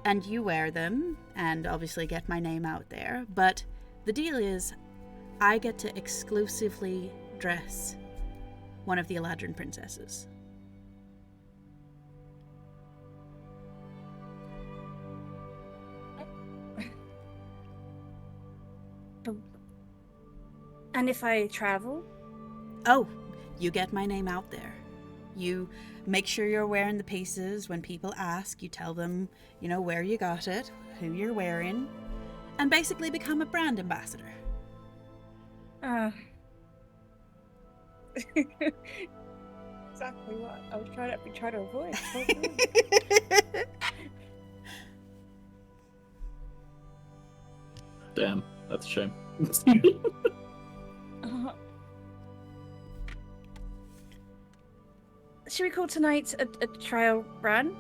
and you wear them and obviously get my name out there, but the deal is I get to exclusively dress one of the Eladrin princesses. And if I travel? Oh, you get my name out there. You make sure you're wearing the pieces. When people ask, you tell them, where you got it, who you're wearing, and basically become a brand ambassador. Exactly what I was trying to avoid. Damn, that's a shame. Should we call tonight a trial run?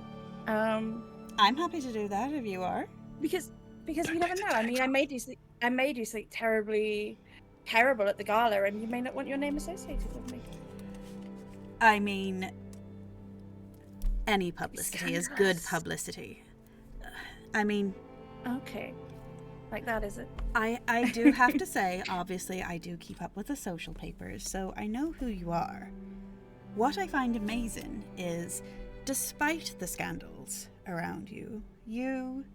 I'm happy to do that if you are. Because we never know. I mean, I may do something terribly terrible at the gala, and you may not want your name associated with me. I mean, any publicity is good publicity. I mean... Okay. Like that, is it? I do have to say, obviously, I do keep up with the social papers, so I know who you are. What I find amazing is, despite the scandals around you, you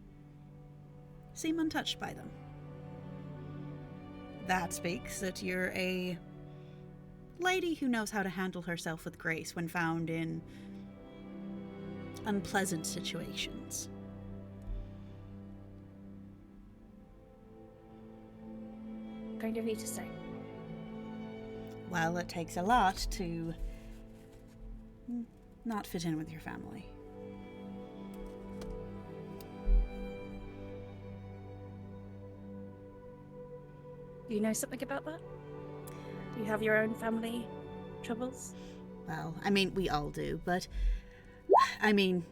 seem untouched by them. That speaks that you're a lady who knows how to handle herself with grace when found in unpleasant situations. Kind of need to say. Well, it takes a lot to not fit in with your family. Do you know something about that? Do you have your own family troubles? Well, I mean, we all do, but I mean,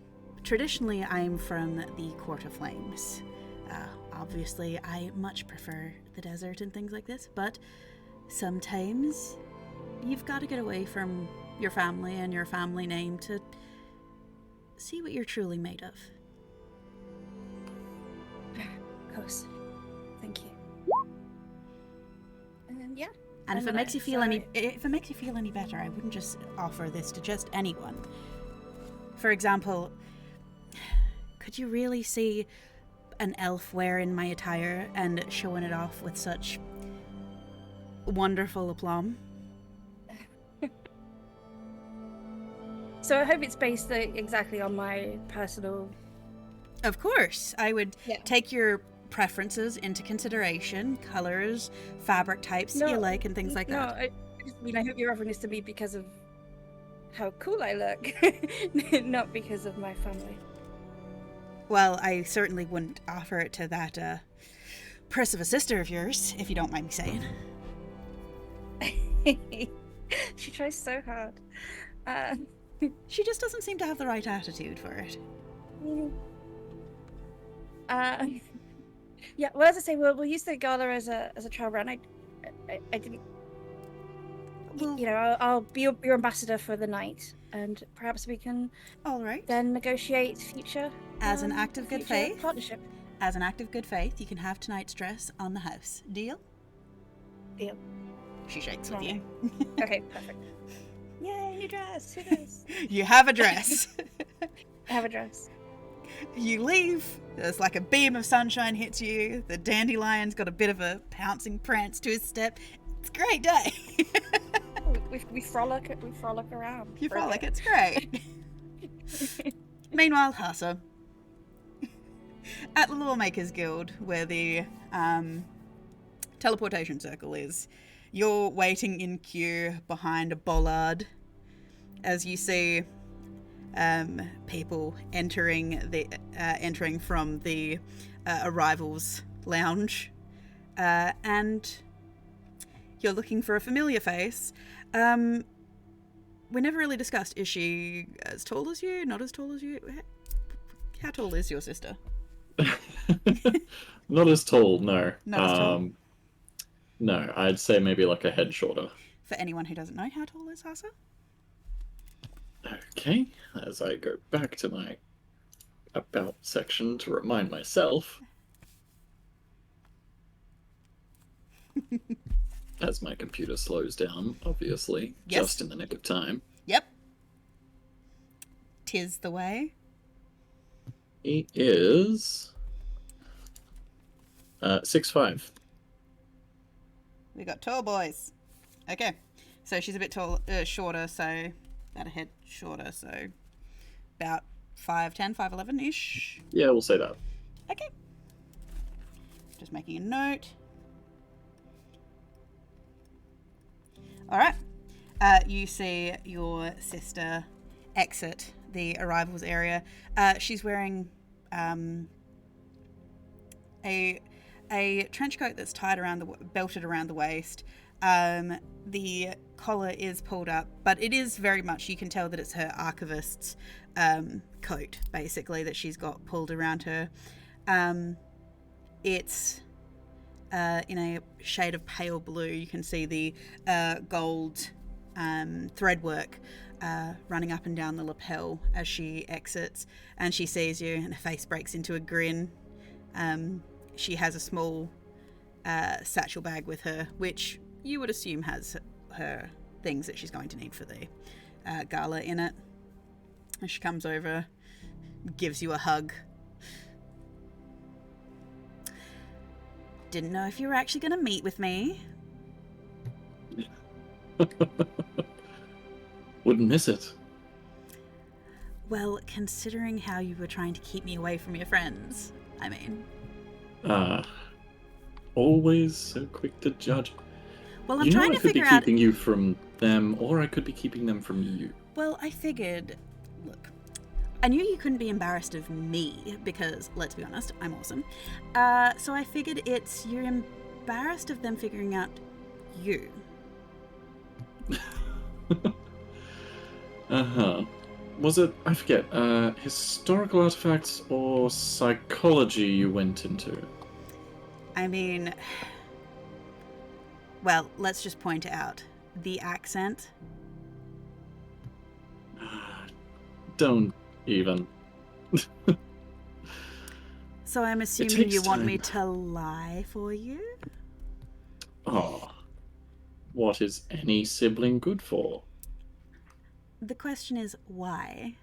traditionally I'm from the Court of Flames. Obviously, I much prefer the desert and things like this, but sometimes you've got to get away from your family and your family name to see what you're truly made of. Of course. Thank you. And yeah. And if it makes you feel any better, I wouldn't just offer this to just anyone. For example, could you really see an elf wearing my attire and showing it off with such wonderful aplomb? So I hope it's based exactly on my personal... Of course. I would take your preferences into consideration, colors, fabric types you like, and things like that. I mean, I hope you're offering this to me because of how cool I look, not because of my family. Well, I certainly wouldn't offer it to that press of a sister of yours, if you don't mind me saying. She tries so hard. She just doesn't seem to have the right attitude for it. Yeah, well, as I say, we'll use the gala as a trial run. I didn't. Well, You know, I'll be your ambassador for the night, and perhaps we can all right. then negotiate future. As an act of good future faith. partnership. As an act of good faith, you can have tonight's dress on the house. Deal? Deal. She shakes with you. Okay, perfect. Yay, new dress! Who knows? You have a dress. I have a dress. You leave. There's like a beam of sunshine hits you. The dandelion's got a bit of a pouncing prance to his step. It's a great day. We frolic around. You for a frolic. bit. It's great. Meanwhile, Hassa, at the Lawmakers Guild, where the teleportation circle is, you're waiting in queue behind a bollard as you see people entering from the arrivals lounge, and you're looking for a familiar face. We never really discussed, is she as tall as you, not as tall as you? How tall is your sister? Not as tall, no. Not as tall? No, I'd say maybe like a head shorter. For anyone who doesn't know, how tall is Hassa? Okay, as I go back to my about section to remind myself. As my computer slows down, obviously, Yes. just in the nick of time. Yep. 'Tis the way. He is 6'5". We got tall boys. Okay. So she's a bit shorter, so about a head shorter, so about 5'10", 5'11"-ish. Yeah, we'll say that. Okay. Just making a note. Alright. You see your sister exit the arrivals area. She's wearing a trench coat that's tied around belted around the waist. The collar is pulled up, but it is very much, you can tell that it's her archivist's coat, basically, that she's got pulled around her. It's in a shade of pale blue. You can see the gold threadwork running up and down the lapel as she exits, and she sees you, and her face breaks into a grin. She has a small satchel bag with her, which you would assume has her things that she's going to need for the gala in it. And she comes over, gives you a hug. Didn't know if you were actually going to meet with me. Wouldn't miss it. Well, considering how you were trying to keep me away from your friends, I mean... Always so quick to judge. Well, I'm trying to figure out... I could be keeping you from them, or I could be keeping them from you. Well, I figured... Look, I knew you couldn't be embarrassed of me, because, let's be honest, I'm awesome. So I figured you're embarrassed of them figuring out you. Uh-huh. Was it, I forget, historical artifacts or psychology you went into? I mean... Well, let's just point out. The accent. Don't even. So I'm assuming takes you want me time. to lie for you? Oh. What is any sibling good for? The question is, why?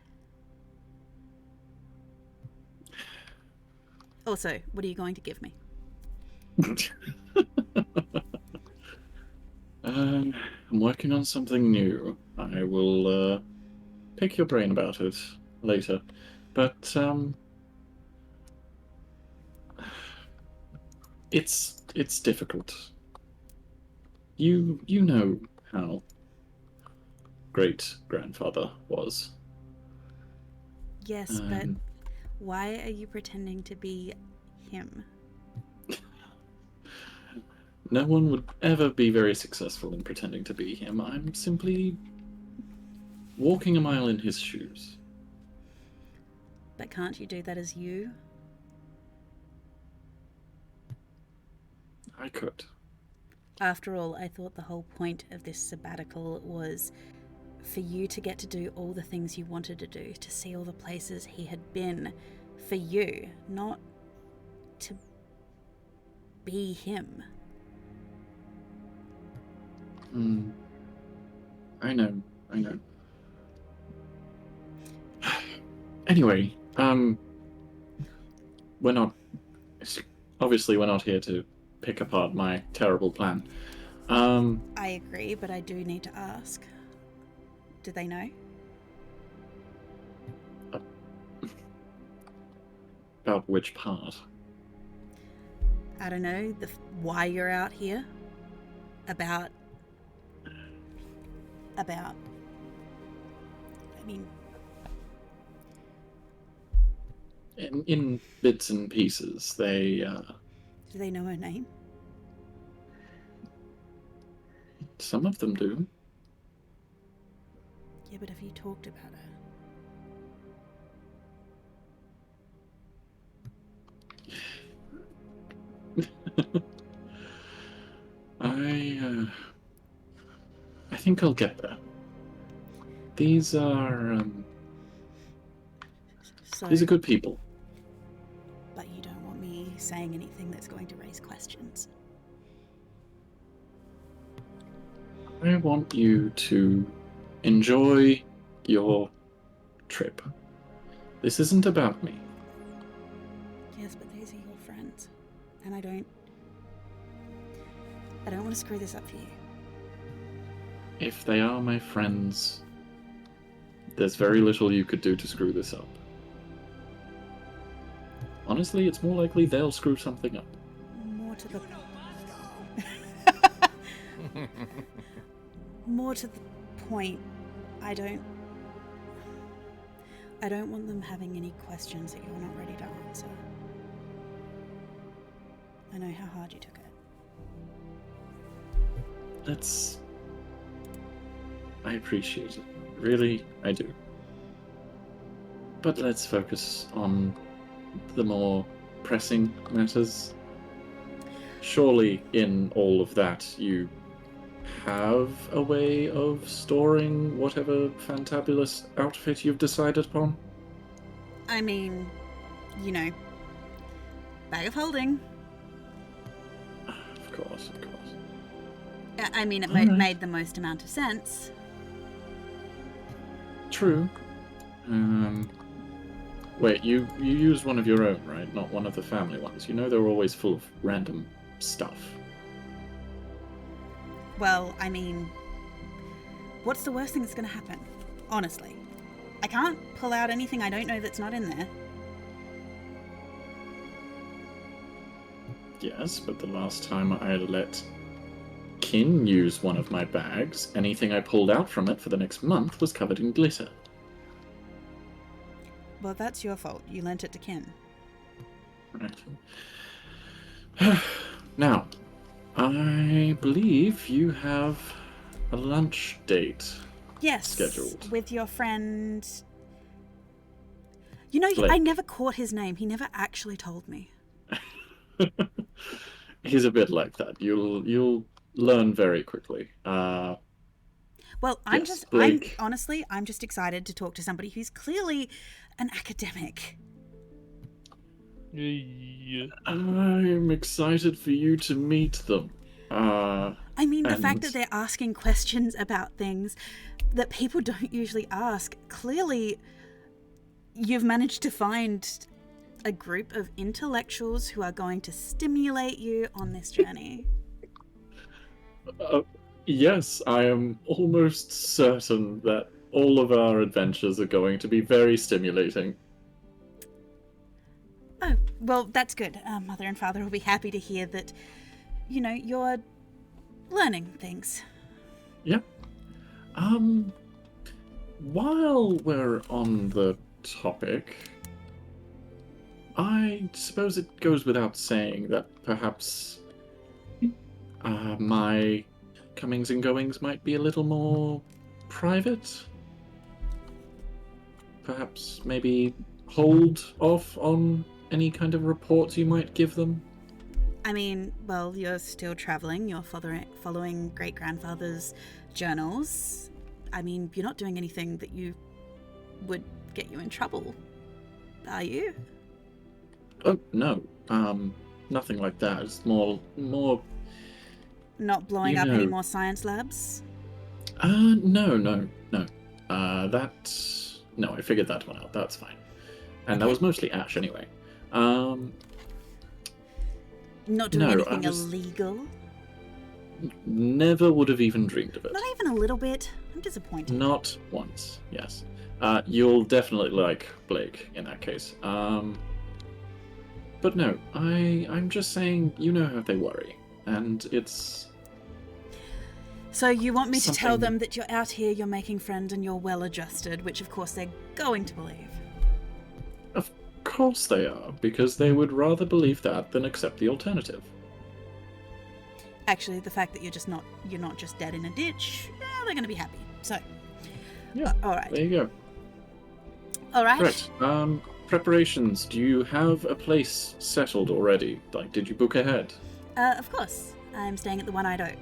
Also, what are you going to give me? I'm working on something new. I will pick your brain about it later. But It's difficult. You know how great grandfather was. Yes, but why are you pretending to be him? No one would ever be very successful in pretending to be him. I'm simply walking a mile in his shoes. But can't you do that as you? I could. After all, I thought the whole point of this sabbatical was for you to get to do all the things you wanted to do, to see all the places he had been for you, not to be him. I know. Anyway, we're not here to pick apart my terrible plan. I agree, but I do need to ask. Do they know? About which part? I don't know, why you're out here. About, I mean... In bits and pieces, they, Do they know her name? some of them do. Yeah, but have you talked about her? I think I'll get there. These are good people. But you don't want me saying anything that's going to raise questions. I want you to enjoy your trip. This isn't about me. Yes, but these are your friends. And I don't want to screw this up for you. If they are my friends, there's very little you could do to screw this up. Honestly, it's more likely they'll screw something up. More to the point, I don't want them having any questions that you're not ready to answer. I know how hard you took it. I appreciate it. Really, I do. But let's focus on the more pressing matters. Surely in all of that you have a way of storing whatever fantabulous outfit you've decided upon? I mean, bag of holding. Of course. I mean, it Alright. made the most amount of sense. True. Wait, you used one of your own, right? Not one of the family ones. You know they're always full of random stuff. Well, I mean, what's the worst thing that's going to happen? Honestly. I can't pull out anything I don't know that's not in there. Yes, but the last time I let Kin use one of my bags, anything I pulled out from it for the next month was covered in glitter. Well, that's your fault. You lent it to Ken. Right. Now, I believe you have a lunch date. Yes. Scheduled. With your friend... Blake. I never caught his name. He never actually told me. He's a bit like that. You'll learn very quickly. Well, Blake. I'm just excited to talk to somebody who's clearly an academic. I'm excited for you to meet them. I mean, the fact and- that they're asking questions about things that people don't usually ask. Clearly, you've managed to find a group of intellectuals who are going to stimulate you on this journey. Yes, I am almost certain that all of our adventures are going to be very stimulating. Oh, well, that's good. Mother and Father will be happy to hear that, you're learning things. Yeah. While we're on the topic, I suppose it goes without saying that perhaps my comings and goings might be a little more private. Perhaps maybe hold off on any kind of reports you might give them. I mean, well, you're still traveling. You're following great-grandfather's journals. I mean, you're not doing anything that you would get you in trouble, are you? Oh, no. Nothing like that. It's more... Not blowing up any more science labs? No. No, I figured that one out. That's fine. And that was mostly Ash anyway. Not doing anything illegal? Never would have even dreamed of it. Not even a little bit? I'm disappointed. Not once, yes. You'll definitely like Blake in that case. But no, I'm just saying, how they worry. And it's... So you want me to tell them that you're out here, you're making friends, and you're well-adjusted, which of course they're going to believe. Of course they are, because they would rather believe that than accept the alternative. Actually, the fact that you're not just dead in a ditch, they're going to be happy. So, yeah, all right. There you go. All right. Right. Preparations. Do you have a place settled already? Like, did you book ahead? Of course. I'm staying at the One-Eyed Oak.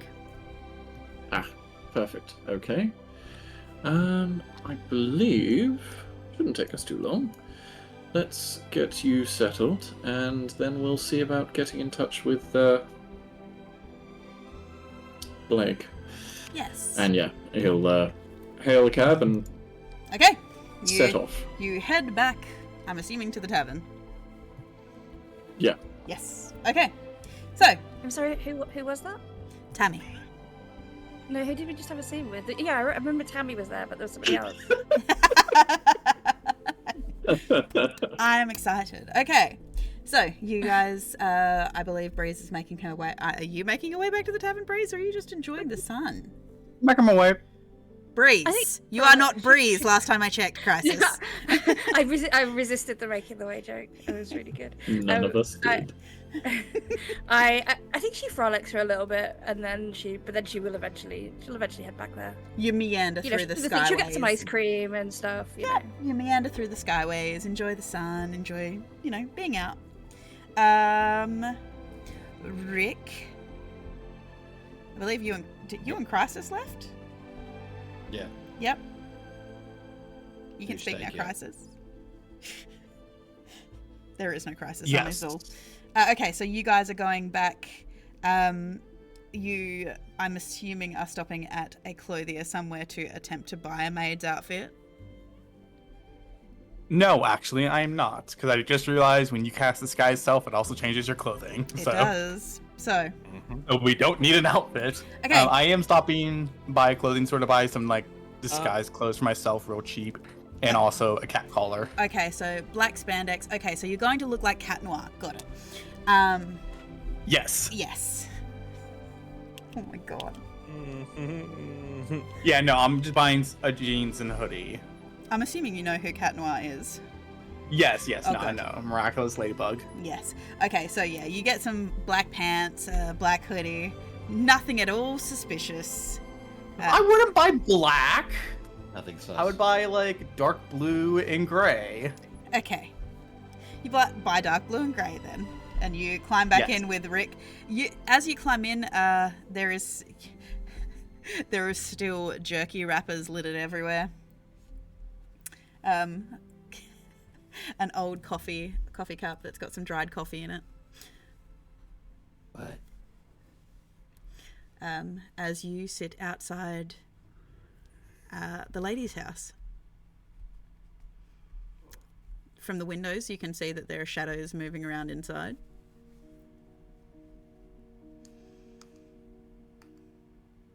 Ah, perfect. Okay. I believe shouldn't take us too long. Let's get you settled, and then we'll see about getting in touch with Blake. Yes. And yeah, he'll hail a cab and set off. You head back, I'm assuming, to the tavern. Yeah. Yes. Okay. So. I'm sorry, who was that? Tammy. No, who did we just have a scene with? Yeah, I remember Tammy was there, but there was somebody else. I'm excited. Okay. So, you guys, I believe Breeze is making her way. Are you making your way back to the tavern, Breeze, or are you just enjoying the sun? Making my way. Breeze. You are not Breeze, last time I checked, Crisis. I resisted the making the way joke. It was really good. None of us did. I think she frolics for a little bit, and then she will eventually head back there. You meander through the skyways. She'll get some ice cream and stuff. You meander through the skyways, enjoy the sun, enjoy, being out. Rick, I believe you and Crisis left? Yeah. Yep. You can Huge speak now, stake, yeah. Crisis. There is no Crisis on Yes. this all. Okay, so you guys are going back. I'm assuming, are stopping at a clothier somewhere to attempt to buy a maid's outfit. No, actually, I am not, because I just realized when you cast Disguise Self, it also changes your clothing. It does. So. So we don't need an outfit. Okay. I am stopping by a clothing store to buy some disguise clothes for myself, real cheap, and also a cat collar. Okay, so black spandex. Okay, so you're going to look like Cat Noir. Got it. Yes. Yes. Oh my god. Yeah, no, I'm just buying a jeans and a hoodie. I'm assuming you know who Cat Noir is. Yes, Oh, no, I good. know. Miraculous Ladybug. Yes. Okay, so yeah, you get some black pants, black hoodie. Nothing at all suspicious. I wouldn't buy black. Nothing sus. I would buy dark blue and gray. Okay. You buy dark blue and grey then, and you climb back Yes. in with Rick. As you climb in, there is still jerky wrappers littered everywhere. An old coffee cup that's got some dried coffee in it. What? As you sit outside the lady's house. From the windows, you can see that there are shadows moving around inside.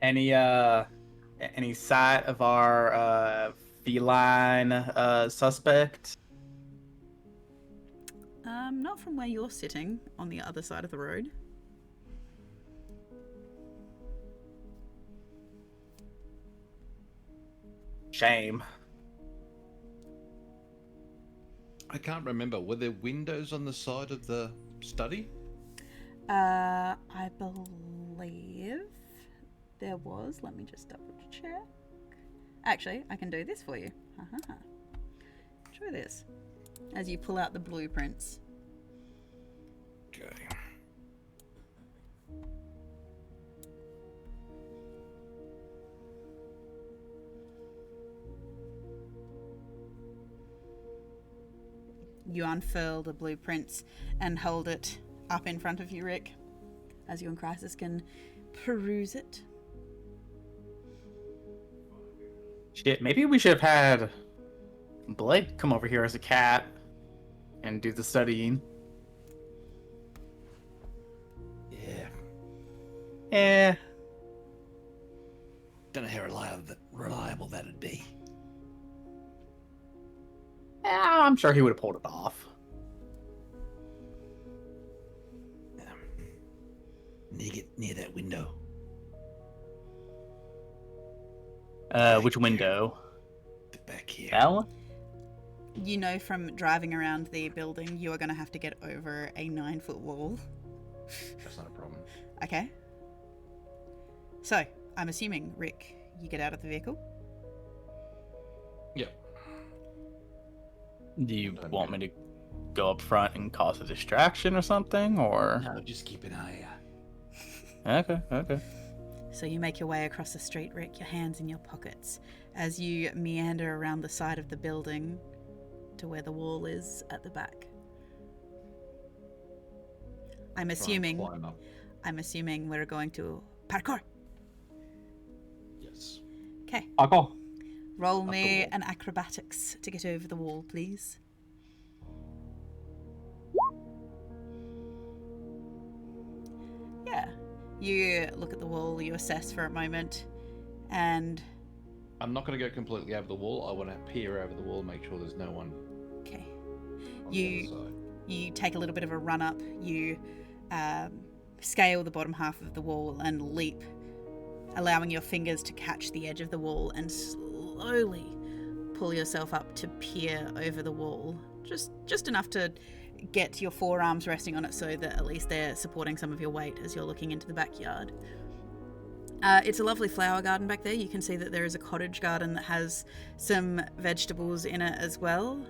Any sight of our feline suspect? Not from where you're sitting, on the other side of the road. Shame. I can't remember. Were there windows on the side of the study? I believe there was. Let me just double check. Actually, I can do this for you. Haha. Try this. As you pull out the blueprints. Okay. You unfurl the blueprints and hold it up in front of you, Rick, as you and Crisis can peruse it. Shit, maybe we should have had Blake come over here as a cat and do the studying. Yeah. Eh. Don't know how reliable that'd be. I'm sure he would have pulled it off. Need to get near that window. Which window? Back here. That one? You know from driving around the building, you are going to have to get over a 9-foot wall. That's not a problem. Okay. So, I'm assuming, Rick, you get out of the vehicle? Yep. Do you want me to go up front and cause a distraction or something, or? No, just keep an eye out. Okay. So you make your way across the street, Rick, your hands in your pockets, as you meander around the side of the building to where the wall is at the back. I'm assuming we're going to parkour. Yes. Okay. I'll go. Roll Up the me wall. an acrobatics to get over the wall, please. Yeah. You look at the wall, you assess for a moment, and... I'm not going to go completely over the wall. I want to peer over the wall, make sure there's no one Okay. on the other side. You take a little bit of a run up, you scale the bottom half of the wall and leap, allowing your fingers to catch the edge of the wall and slowly pull yourself up to peer over the wall. Just enough to get your forearms resting on it so that at least they're supporting some of your weight as you're looking into the backyard. It's a lovely flower garden back there. You can see that there is a cottage garden that has some vegetables in it as well.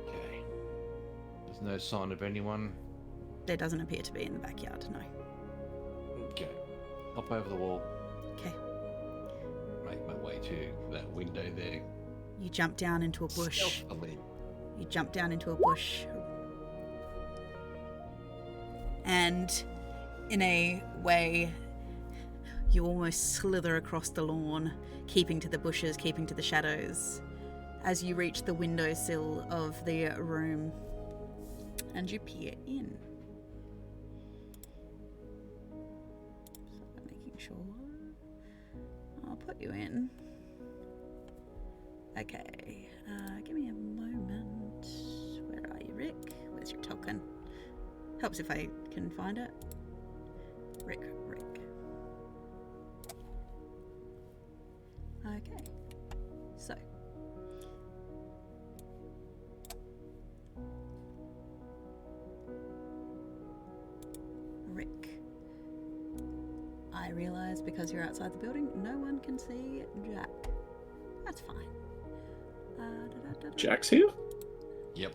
Okay. There's no sign of anyone. There doesn't appear to be in the backyard, no. Okay. Hop over the wall. Okay. Make my way to that window there. You jump down into a bush. Stealthily. You jump down into a bush. And in a way, you almost slither across the lawn, keeping to the bushes, keeping to the shadows, as you reach the windowsill of the room and you peer in. So making sure I'll put you in. Okay, give me a moment. Where are you, Rick? Where's your token? Helps if I can find it. Rick. Okay, so. Rick. I realise because you're outside the building, no one can see Jack. That's fine. Jack's here? Yep.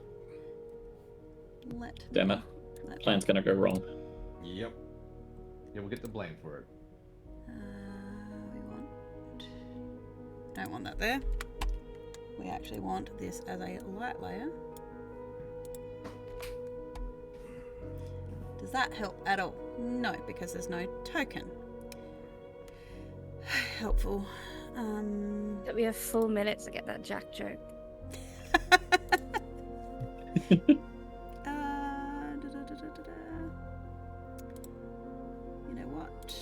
Damn it. Plan's gonna go wrong. Yep. Yeah, we'll get the blame for it. Don't want that there. We actually want this as a light layer. Does that help at all? No, because there's no token. Helpful. We have 4 minutes to get that Jack joke. You know what?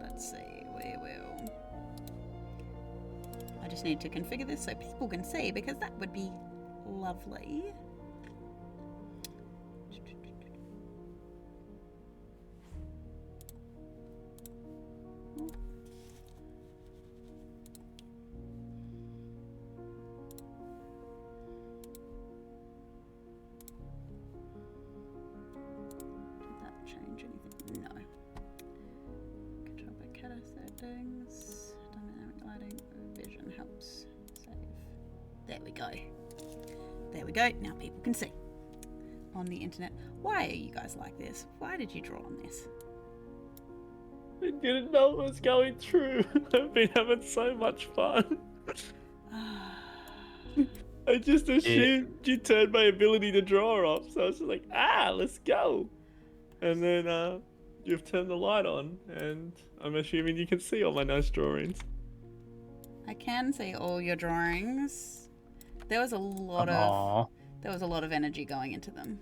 Let's see. We will. I just just need to configure this so people can see, because that would be lovely. Did that change anything? No. Control by cat settings. Dynamic lighting. Vision helps. Save. There we go. There we go. Now people can see on the internet. Why are you guys like this? Why did you draw on this? I didn't know it was going through. I've been having so much fun. I just assumed you turned my ability to draw off, so I was just like, let's go. And then you've turned the light on, and I'm assuming you can see all my nice drawings. I can see all your drawings. There was a lot of energy going into them.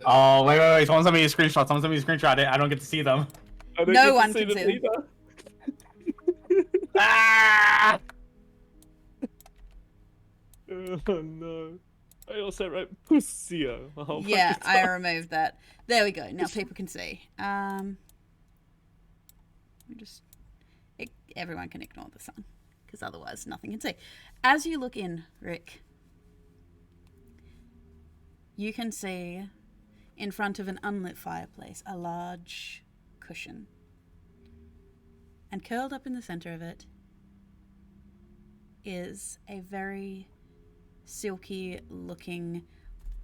Oh, wait. Someone send me a screenshot. I don't get to see them. No one can see them. Either. Ah! Oh no. I also wrote Pussio. Yeah, I removed that. There we go. Now people can see. Everyone can ignore the sun, because otherwise nothing can see. As you look in, Rick, you can see in front of an unlit fireplace a large cushion. And curled up in the center of it is a very silky looking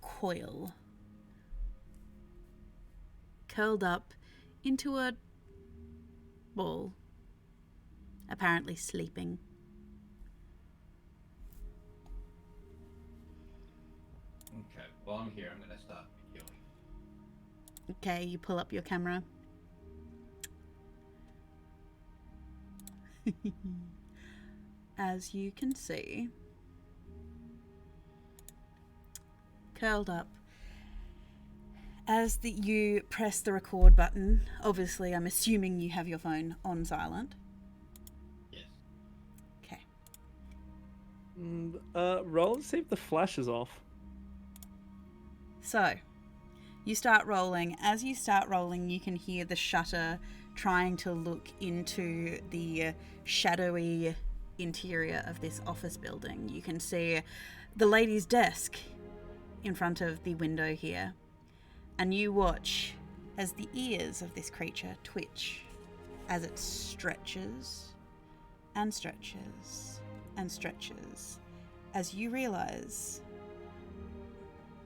coil, curled up into a ball, apparently sleeping. Okay, while I'm here, I'm going to start healing. Okay, you pull up your camera. As you can see, curled up, as you press the record button, obviously I'm assuming you have your phone on silent. Yes. Okay. Roll and see if the flash is off. So, you start rolling. As you start rolling, you can hear the shutter trying to look into the shadowy interior of this office building. You can see the lady's desk in front of the window here, and you watch as the ears of this creature twitch as it stretches and stretches and stretches, as you realize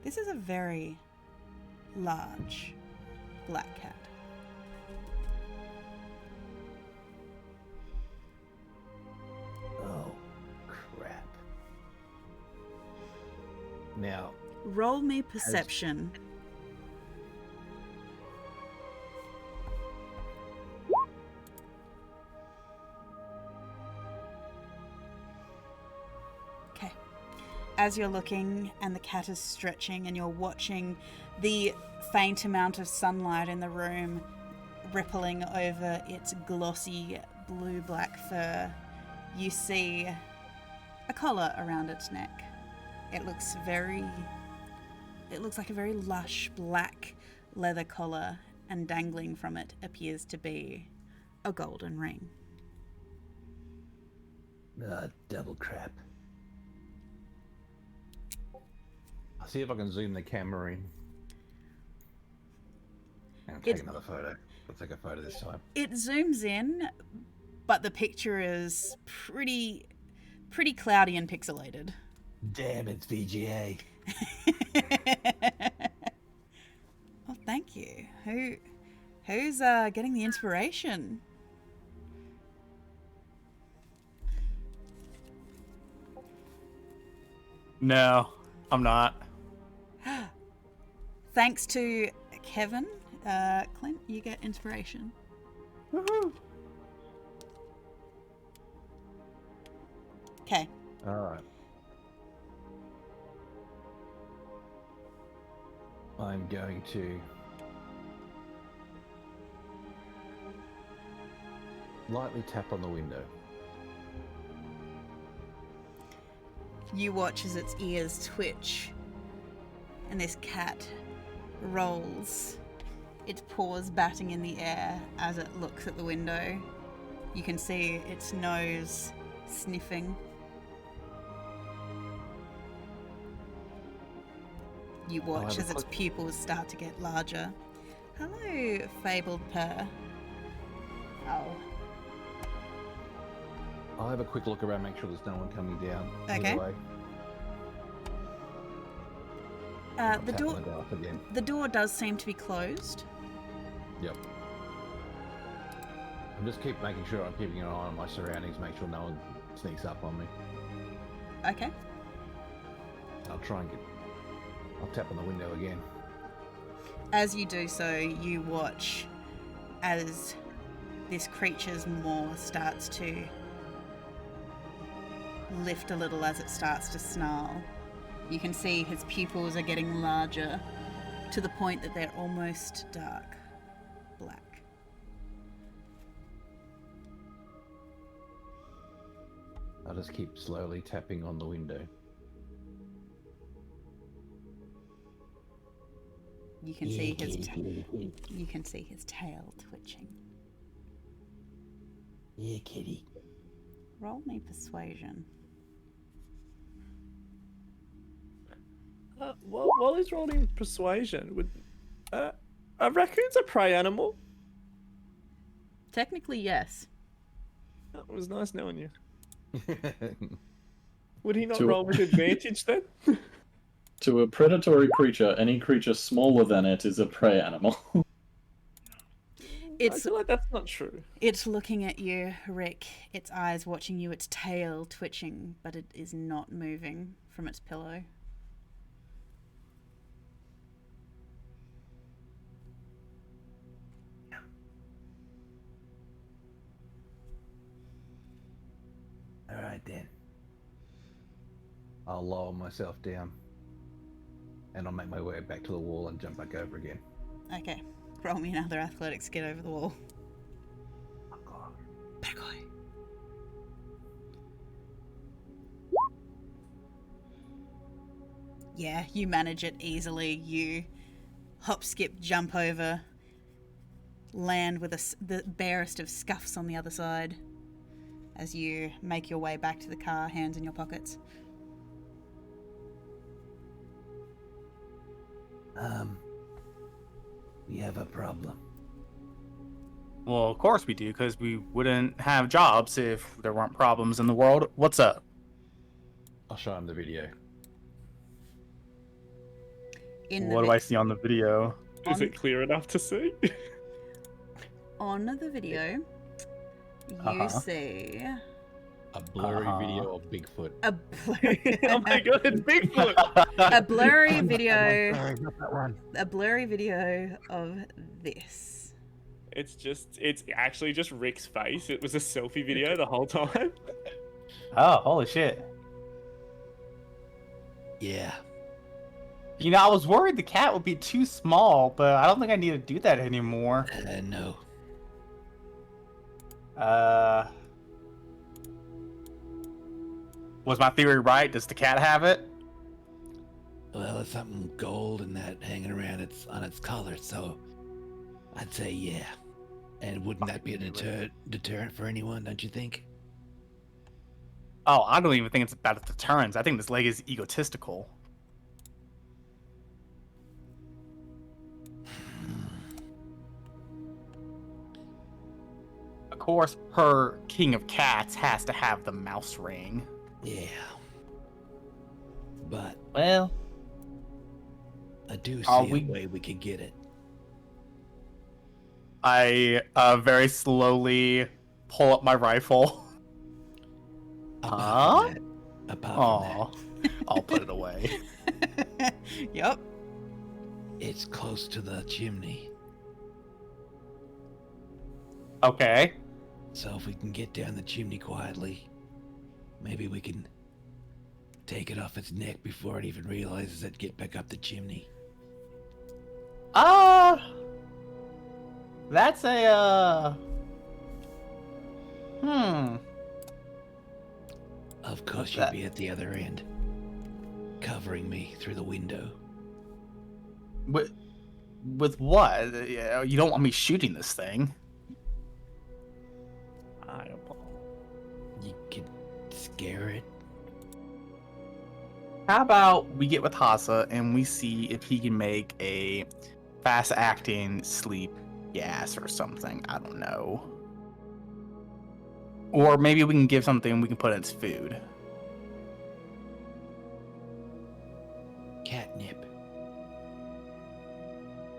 this is a very large black cat. Oh, crap. Now, Roll me perception. Okay. As you're looking and the cat is stretching and you're watching the faint amount of sunlight in the room rippling over its glossy blue-black fur, you see a collar around its neck. It looks like a very lush black leather collar, and dangling from it appears to be a golden ring. Double crap. I'll see if I can zoom the camera in. And take another photo. I'll take a photo this time. It zooms in, but the picture is pretty cloudy and pixelated. Damn, it's VGA. Well, thank you. Who's getting the inspiration? No, I'm not. Thanks to Kevin, Clint, you get inspiration. Woohoo! Okay. Alright. I'm going to lightly tap on the window. You watch as its ears twitch, and this cat rolls, its paws batting in the air as it looks at the window. You can see its nose sniffing. You watch as its pupils start to get larger. Hello, fabled purr. Oh. I'll have a quick look around, make sure there's no one coming down. Okay. The door does seem to be closed. Yep. I'm just making sure I'm keeping an eye on my surroundings, make sure no one sneaks up on me. Okay. I'll tap on the window again. As you do so, you watch as this creature's maw starts to lift a little as it starts to snarl. You can see his pupils are getting larger to the point that they're almost dark black. I'll just keep slowly tapping on the window. You can see his tail twitching. Yeah, kitty. Roll me persuasion. While he's rolling persuasion, are raccoons a prey animal? Technically, yes. That was nice knowing you. Would he not roll with advantage then? To a predatory creature, any creature smaller than it is a prey animal. I feel like that's not true. It's looking at you, Rick. Its eyes watching you, its tail twitching, but it is not moving from its pillow. Alright then. I'll lower myself down. And I'll make my way back to the wall and jump back over again. Okay. Roll me another athletics to get over the wall. Back away. Yeah, you manage it easily. You hop, skip, jump over, land with the barest of scuffs on the other side as you make your way back to the car, hands in your pockets. We have a problem. Well, of course we do, because we wouldn't have jobs if there weren't problems in the world. What's up? I'll show him the video. What do I see on the video? Is it clear enough to see? On the video, you see a blurry video of Bigfoot. a blurry. Oh my god, it's Bigfoot! A blurry video. Sorry, not that one. A blurry video of this. It's actually just Rick's face. It was a selfie video the whole time. Oh, holy shit. Yeah. You know, I was worried the cat would be too small, but I don't think I need to do that anymore. No. Was my theory right? Does the cat have it? Well, it's something gold and that hanging around on its collar, so I'd say yeah. And wouldn't that be a deterrent for anyone, don't you think? Oh, I don't even think it's about the deterrence. I think this lady is egotistical. Of course, her king of cats has to have the mouse ring. Yeah. But Well, I do see Are a we- way we could get it. I very slowly pull up my rifle. Apart from Aw, I'll put it away. Yup. that, it's close to the chimney. Okay. So if we can get down the chimney quietly, maybe we can take it off its neck before it even realizes it, get back up the chimney. That's a, Of course, What's you'll that? be at the other end. covering me through the window. With what? You don't want me shooting this thing? You could scare it. How about we get with Hasa and we see if he can make a fast-acting sleep gas or something. I don't know. Or maybe we can give something we can put in its food. Catnip.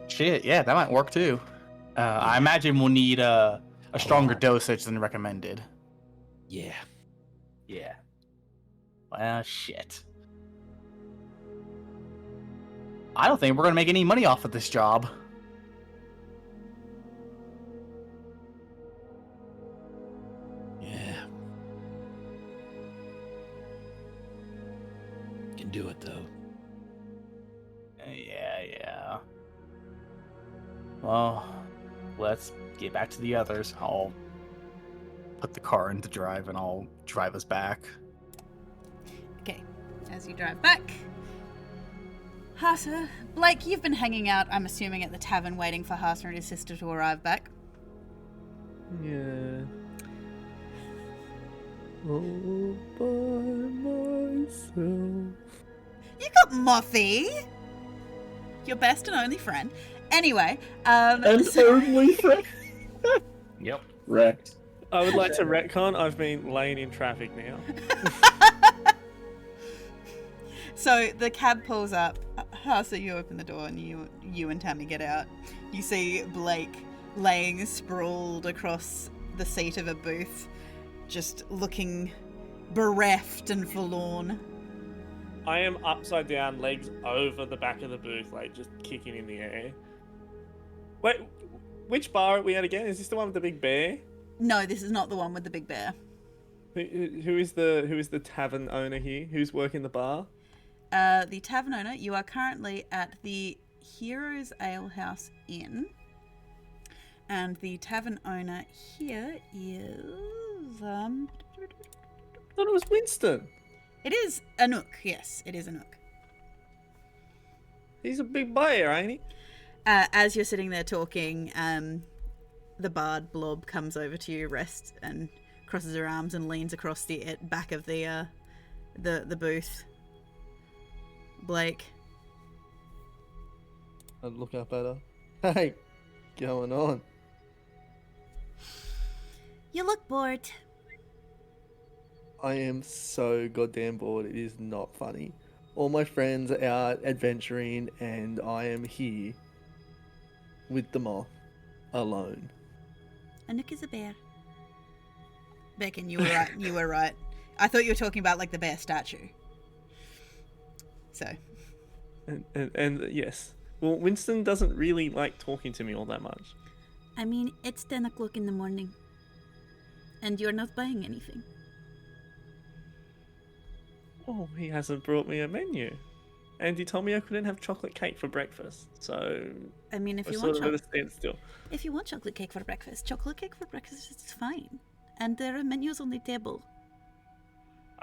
Shit, yeah, that might work too. I imagine we'll need a stronger dosage than recommended. Yeah. Yeah. Well, shit. I don't think we're gonna make any money off of this job. Yeah. Can do it though. Yeah. Well, let's get back to the others. I'll put the car into drive and I'll drive us back. Okay, as you drive back. Hasa, Blake, you've been hanging out, I'm assuming, at the tavern waiting for Hasa and his sister to arrive back. Yeah. All by myself. You got Mouthy! Your best and only friend. Anyway, Only friend. Yep. Wrecked. I would like to retcon. I've been laying in traffic now. So the cab pulls up. So you open the door and you and Tammy get out. You see Blake laying sprawled across the seat of a booth, just looking bereft and forlorn. I am upside down, legs over the back of the booth, like just kicking in the air. Wait, which bar are we at again? Is this the one with the big bear? No, this is not the one with the big bear. Who is the tavern owner here? Who's working the bar? The tavern owner, you are currently at the Heroes Alehouse Inn. And the tavern owner here is... I thought it was Winston. It is Anouk, yes, it is Anouk. He's a big buyer, ain't he? As you're sitting there talking, the bard Blob comes over to you, rests, and crosses her arms and leans across the back of the booth. Blake. I'd look up at her. Hey, going on? You look bored. I am so goddamn bored. It is not funny. All my friends are out adventuring, and I am here with the moth, alone. Anouk is a bear. Beacon, you were right. You were right. I thought you were talking about like the bear statue. So. And yes. Well, Winston doesn't really like talking to me all that much. I mean, it's 10 o'clock in the morning. And you're not buying anything. Oh, he hasn't brought me a menu. And he told me I couldn't have chocolate cake for breakfast. So I mean, if I you sort want of at a standstill. If you want chocolate cake for breakfast is fine. And there are menus on the table.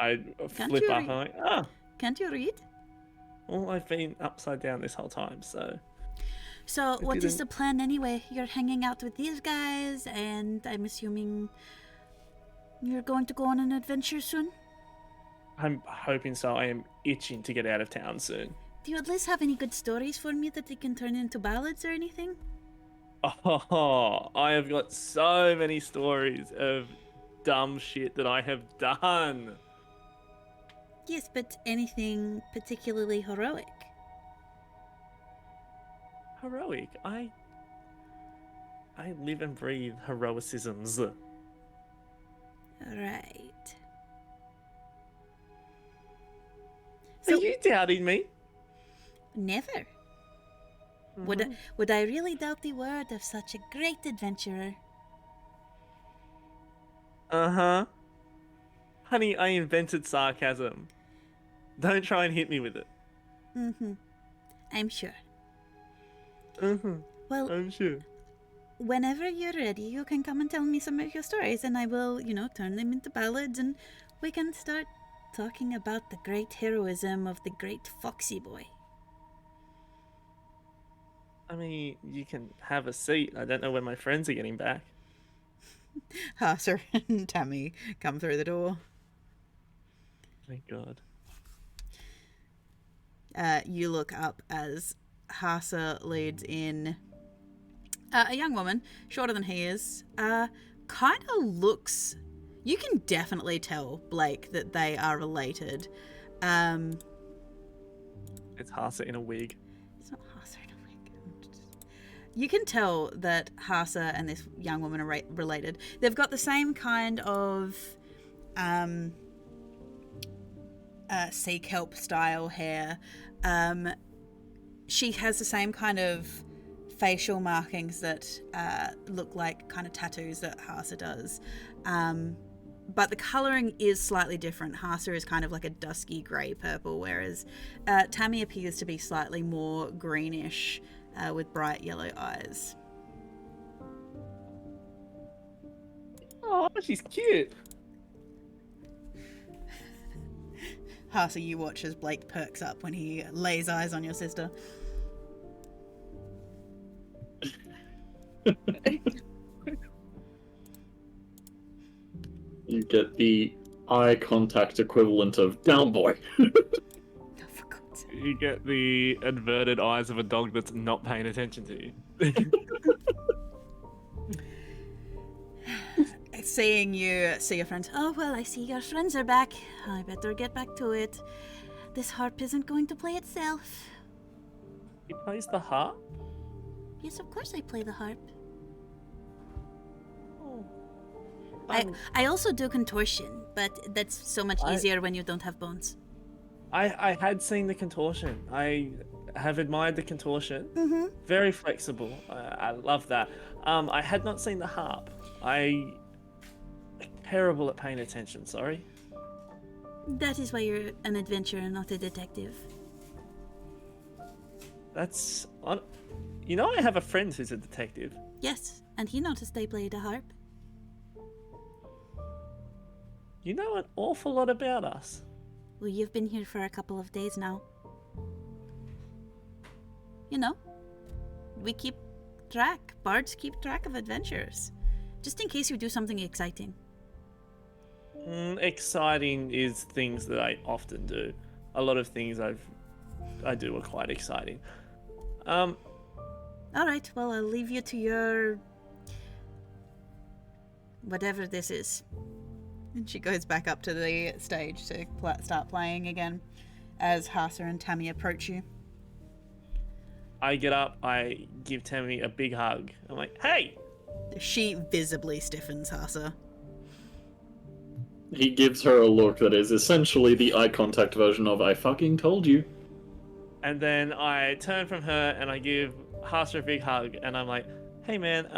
I Can't flip you up read? and I'm like, ah. Can't you read? Well, I've been upside down this whole time, so... So, what is didn't- the plan anyway? You're hanging out with these guys, and I'm assuming you're going to go on an adventure soon? I'm hoping so. I am itching to get out of town soon. Do you at least have any good stories for me that they can turn into ballads or anything? Oh, I have got so many stories of dumb shit that I have done. Yes, but anything particularly heroic? Heroic? I live and breathe heroicisms. Right. Are you doubting me? Never. Would I really doubt the word of such a great adventurer? Uh-huh. Honey, I invented sarcasm. Don't try and hit me with it. Mm-hmm. I'm sure. Mm-hmm. Well, I'm sure. whenever you're ready, you can come and tell me some of your stories, and I will, turn them into ballads, and we can start talking about the great heroism of the great Foxy Boy. I mean, you can have a seat. I don't know when my friends are getting back. Harser and Tammy come through the door. Thank God. You look up as Harser leads in a young woman, shorter than he is. Kind of looks... You can definitely tell, Blake, that they are related. It's Harsa in a wig. It's not Harser in a wig. You can tell that Harsa and this young woman are related. They've got the same kind of sea kelp style hair. She has the same kind of facial markings that look like kind of tattoos that Harsa does. But the colouring is slightly different. Harsa is kind of like a dusky grey purple, whereas Tammy appears to be slightly more greenish with bright yellow eyes. Oh, she's cute. Harsa, you watch as Blake perks up when he lays eyes on your sister. You get the eye contact equivalent of down boy. You get the inverted eyes of a dog that's not paying attention to you. Seeing you see your friends. Oh, well, I see your friends are back. I better get back to it. This harp isn't going to play itself. He plays the harp? Yes, of course I play the harp. Oh. I also do contortion, but that's so much easier when you don't have bones. I had seen the contortion. I have admired the contortion. Mm-hmm. Very flexible. I love that. I had not seen the harp. I'm terrible at paying attention, sorry. That is why you're an adventurer, not a detective. That's... You know, I have a friend who's a detective. Yes, and he noticed I played a harp. You know an awful lot about us. Well, you've been here for a couple of days now. You know, we keep track. Bards keep track of adventures. Just in case you do something exciting. Exciting is things that I often do. A lot of things I do are quite exciting. Alright, well, I'll leave you to your... whatever this is. And she goes back up to the stage to start playing again as Harsa and Tammy approach you. I get up, I give Tammy a big hug. I'm like, hey! She visibly stiffens Harsa. He gives her a look that is essentially the eye contact version of I fucking told you. And then I turn from her and I give Harsa a big hug and I'm like, hey man,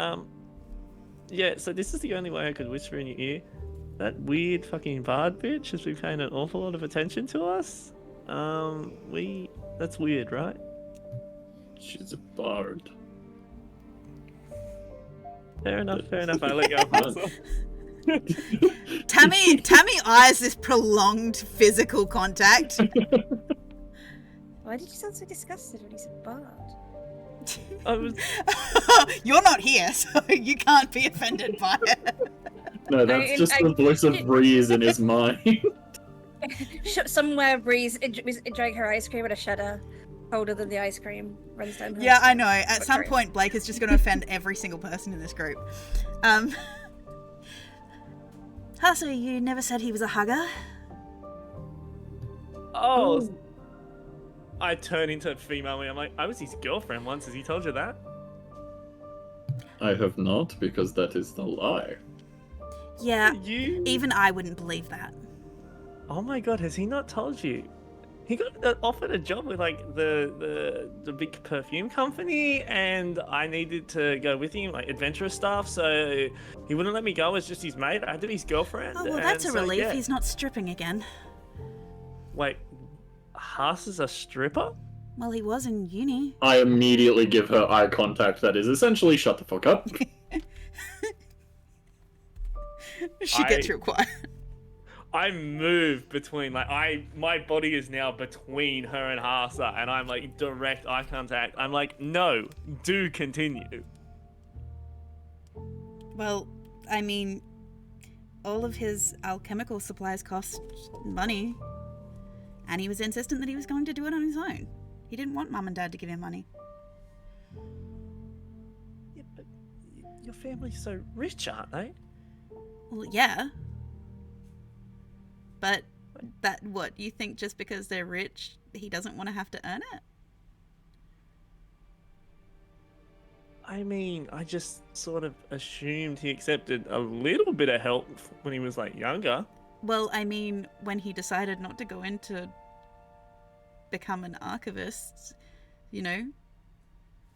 yeah, so this is the only way I could whisper in your ear. That weird fucking bard bitch has been paying an awful lot of attention to us. That's weird, right? She's a bard. Fair enough. I let go of myself. Tammy eyes this prolonged physical contact. Why did you sound so disgusted when he said bard? You're not here, so you can't be offended by it. No, that's just the voice of Breeze in his mind. Somewhere Breeze enjoying her ice cream and a shudder colder than the ice cream runs down her. Yeah, I know. At some point, Blake is just going to offend every single person in this group. Harsa, you never said he was a hugger? Oh. Ooh. I turn into female and I'm like, I was his girlfriend once. Has he told you that? I have not, because that is the lie. Yeah, You? even I wouldn't believe that. Oh my god, has he not told you? He got offered a job with like the big perfume company, and I needed to go with him, like adventurous stuff. So he wouldn't let me go as just his mate. I had to be his girlfriend. Oh well, that's a so, relief. yeah. He's not stripping again. Wait, Haas is a stripper? Well, he was in uni. I immediately give her eye contact that is essentially shut the fuck up. She gets real quiet. I move between my body is now between her and Hasa, and I'm like direct eye contact. I'm like, no, do continue. Well, I mean, all of his alchemical supplies cost money, and he was insistent that he was going to do it on his own. He didn't want Mum and Dad to give him money. Yeah, but your family's so rich, aren't they? Well, yeah. But that what, you think just because they're rich, he doesn't want to have to earn it? I mean, I just sort of assumed he accepted a little bit of help when he was like younger. Well, I mean, when he decided not to go in to become an archivist, you know,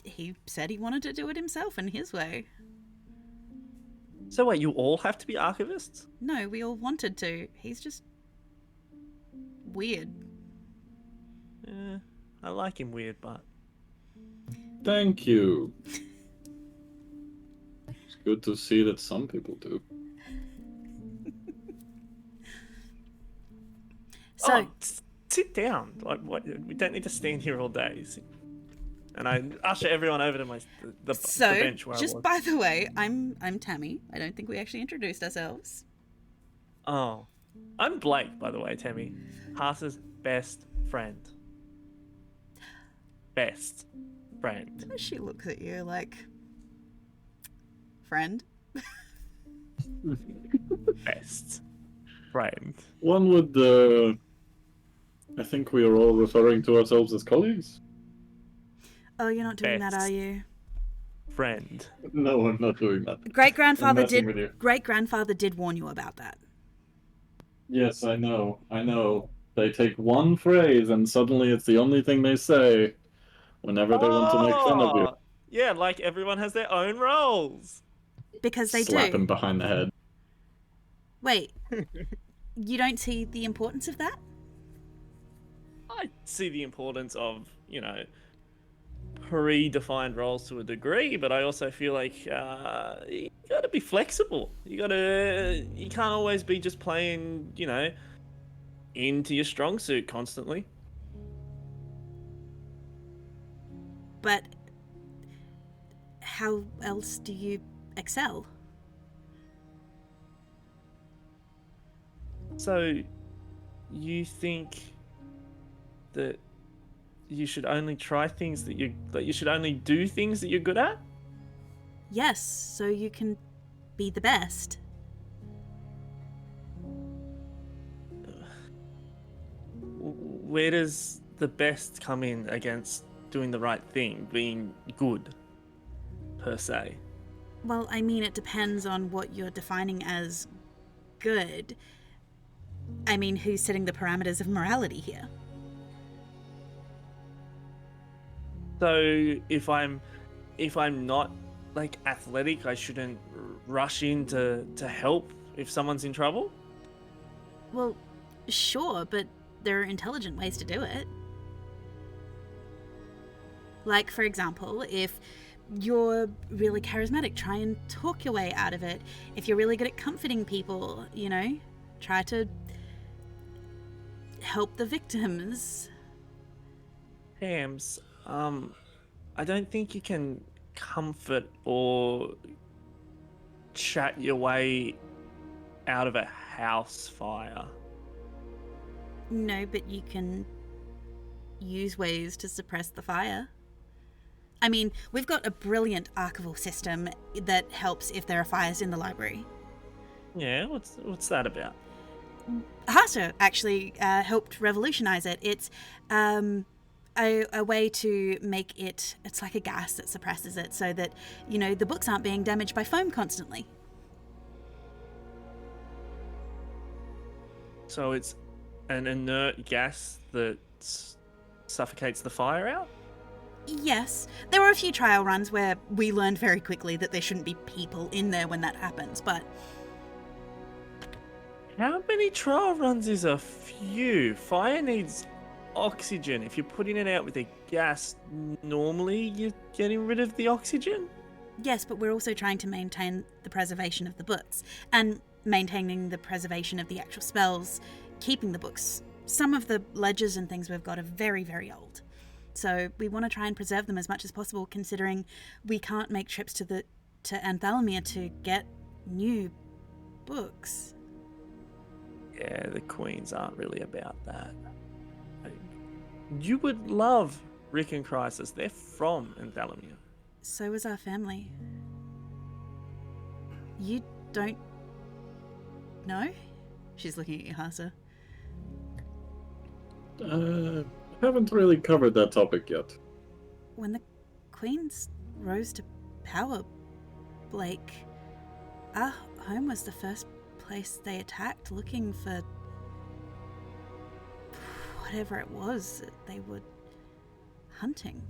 he said he wanted to do it himself in his way. So wait, you all have to be archivists? No, we all wanted to. He's just weird. Yeah, I like him weird, but... Thank you. It's good to see that some people do. So, Oh, sit down. Like, what? We don't need to stand here all day. And I usher everyone over to the bench where I was. just by the way, I'm Tammy. I don't think we actually introduced ourselves. Oh, I'm Blake, by the way, Tammy. Hasa's best friend. Best friend. She looks at you like, friend. Best friend. One would, I think we are all referring to ourselves as colleagues. Oh, you're not doing that, Best. are you? Friend. No, I'm not doing that. Great-grandfather I'm messing with you. Great-grandfather did warn you about that. Yes, I know. I know. They take one phrase and suddenly it's the only thing they say whenever they want to make fun of you. Yeah, like everyone has their own roles. Because they Slap do. him behind the head. Wait, you don't see the importance of that? I see the importance of, predefined roles to a degree, but I also feel like you gotta be flexible. You can't always be just playing, into your strong suit constantly. But how else do you excel? So, you think that you should only try things that you should only do things that you're good at? Yes, so you can be the best. Where does the best come in against doing the right thing, being good, per se? Well, I mean, it depends on what you're defining as good. I mean, who's setting the parameters of morality here? So if I'm not like athletic, I shouldn't rush in to help if someone's in trouble? Well, sure, but there are intelligent ways to do it. Like, for example, if you're really charismatic, try and talk your way out of it. If you're really good at comforting people, try to help the victims. Hams, I don't think you can comfort or chat your way out of a house fire. No, but you can use ways to suppress the fire. I mean, we've got a brilliant archival system that helps if there are fires in the library. Yeah, what's that about? Hasa actually helped revolutionize it. It's a way to make it, it's like a gas that suppresses it so that, the books aren't being damaged by foam constantly. So it's an inert gas that suffocates the fire out? Yes, there were a few trial runs where we learned very quickly that there shouldn't be people in there when that happens, but... How many trial runs is a few? Fire needs oxygen. If you're putting it out with a gas, normally you're getting rid of the oxygen? Yes, but we're also trying to maintain the preservation of the books. And maintaining the preservation of the actual spells, keeping the books. Some of the ledgers and things we've got are very, very old. So we want to try and preserve them as much as possible, considering we can't make trips to Anthalamia to get new books. Yeah, the Queens aren't really about that. You would love Rick and Crisis. They're from Anthalamia. So is our family. You don't know? She's looking at you, Hasa. Haven't really covered that topic yet. When the Queens rose to power, Blake, our home was the first place they attacked, looking for whatever it was that they were hunting.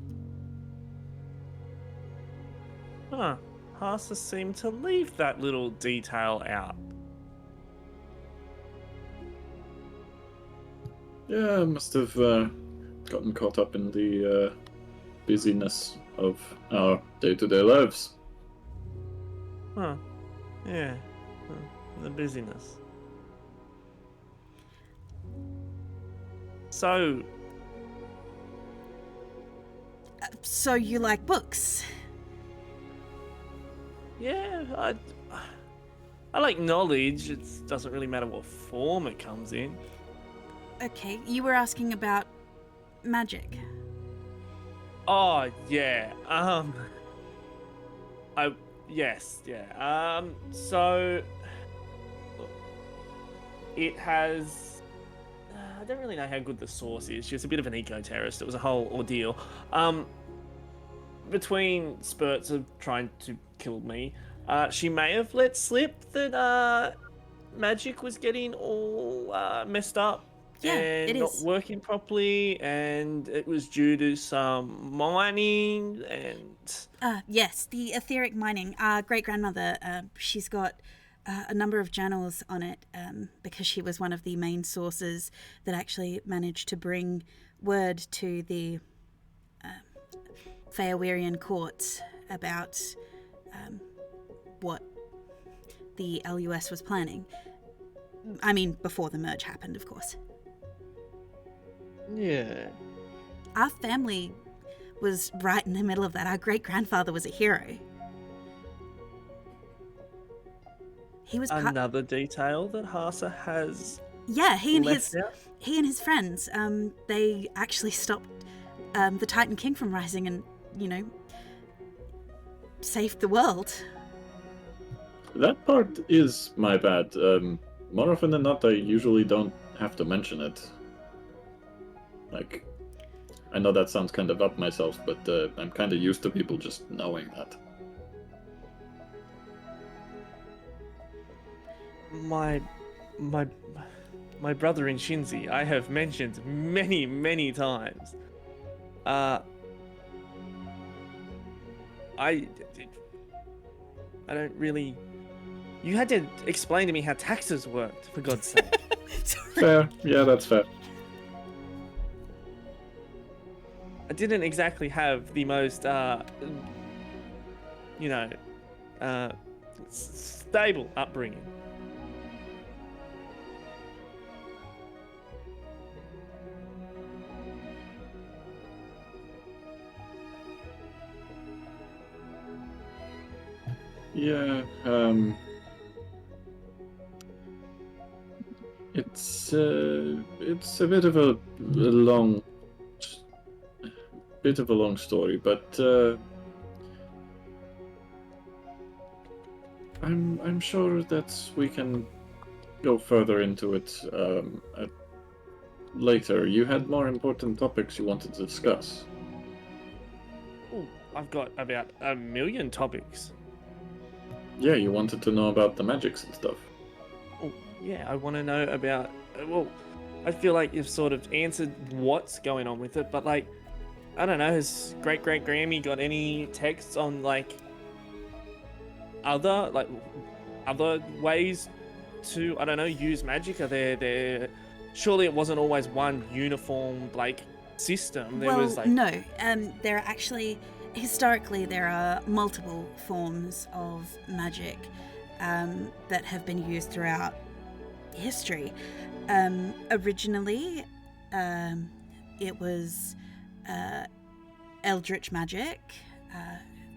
Huh. Hasa seemed to leave that little detail out. Yeah, I must have gotten caught up in the busyness of our day-to-day lives. Huh. Yeah. The busyness. So you like books? yeah, I like knowledge. It doesn't really matter what form it comes in. Okay, you were asking about magic. Oh yeah. So it has. I don't really know how good the source is. She was a bit of an eco-terrorist. It was a whole ordeal. Between spurts of trying to kill me, she may have let slip that magic was getting all messed up. Yeah, and it not is. working properly, and it was due to some mining and... Yes, the etheric mining. Our great-grandmother, she's got a number of journals on it because she was one of the main sources that actually managed to bring word to the Feawerian courts about what the LUS was planning. I mean, before the merge happened, of course. Yeah. Our family was right in the middle of that. Our great-grandfather was a hero. He was Another detail that Hasa has Yeah, he and left out. his friends, they actually stopped the Titan King from rising and, saved the world. That part is my bad. More often than not, I usually don't have to mention it. Like, I know that sounds kind of up myself, but I'm kind of used to people just knowing that. My brother in Shinzi, I have mentioned many, many times. I don't really... You had to explain to me how taxes worked, for God's sake. Fair. Yeah, that's fair. I didn't exactly have the most, stable upbringing. Yeah, it's a bit of a long story, but I'm sure that we can go further into it later. You had more important topics you wanted to discuss. Ooh, I've got about 1 million topics. Yeah, you wanted to know about the magics and stuff. Oh, yeah, I want to know about... Well, I feel like you've sort of answered what's going on with it, but, like, I don't know, has Great-Great-Grammy got any texts on, like, other ways to, I don't know, use magic? Are there... Surely it wasn't always one uniform, like, system. There was, like... no. There are actually... Historically, there are multiple forms of magic. that have been used throughout history. Originally, it was eldritch magic,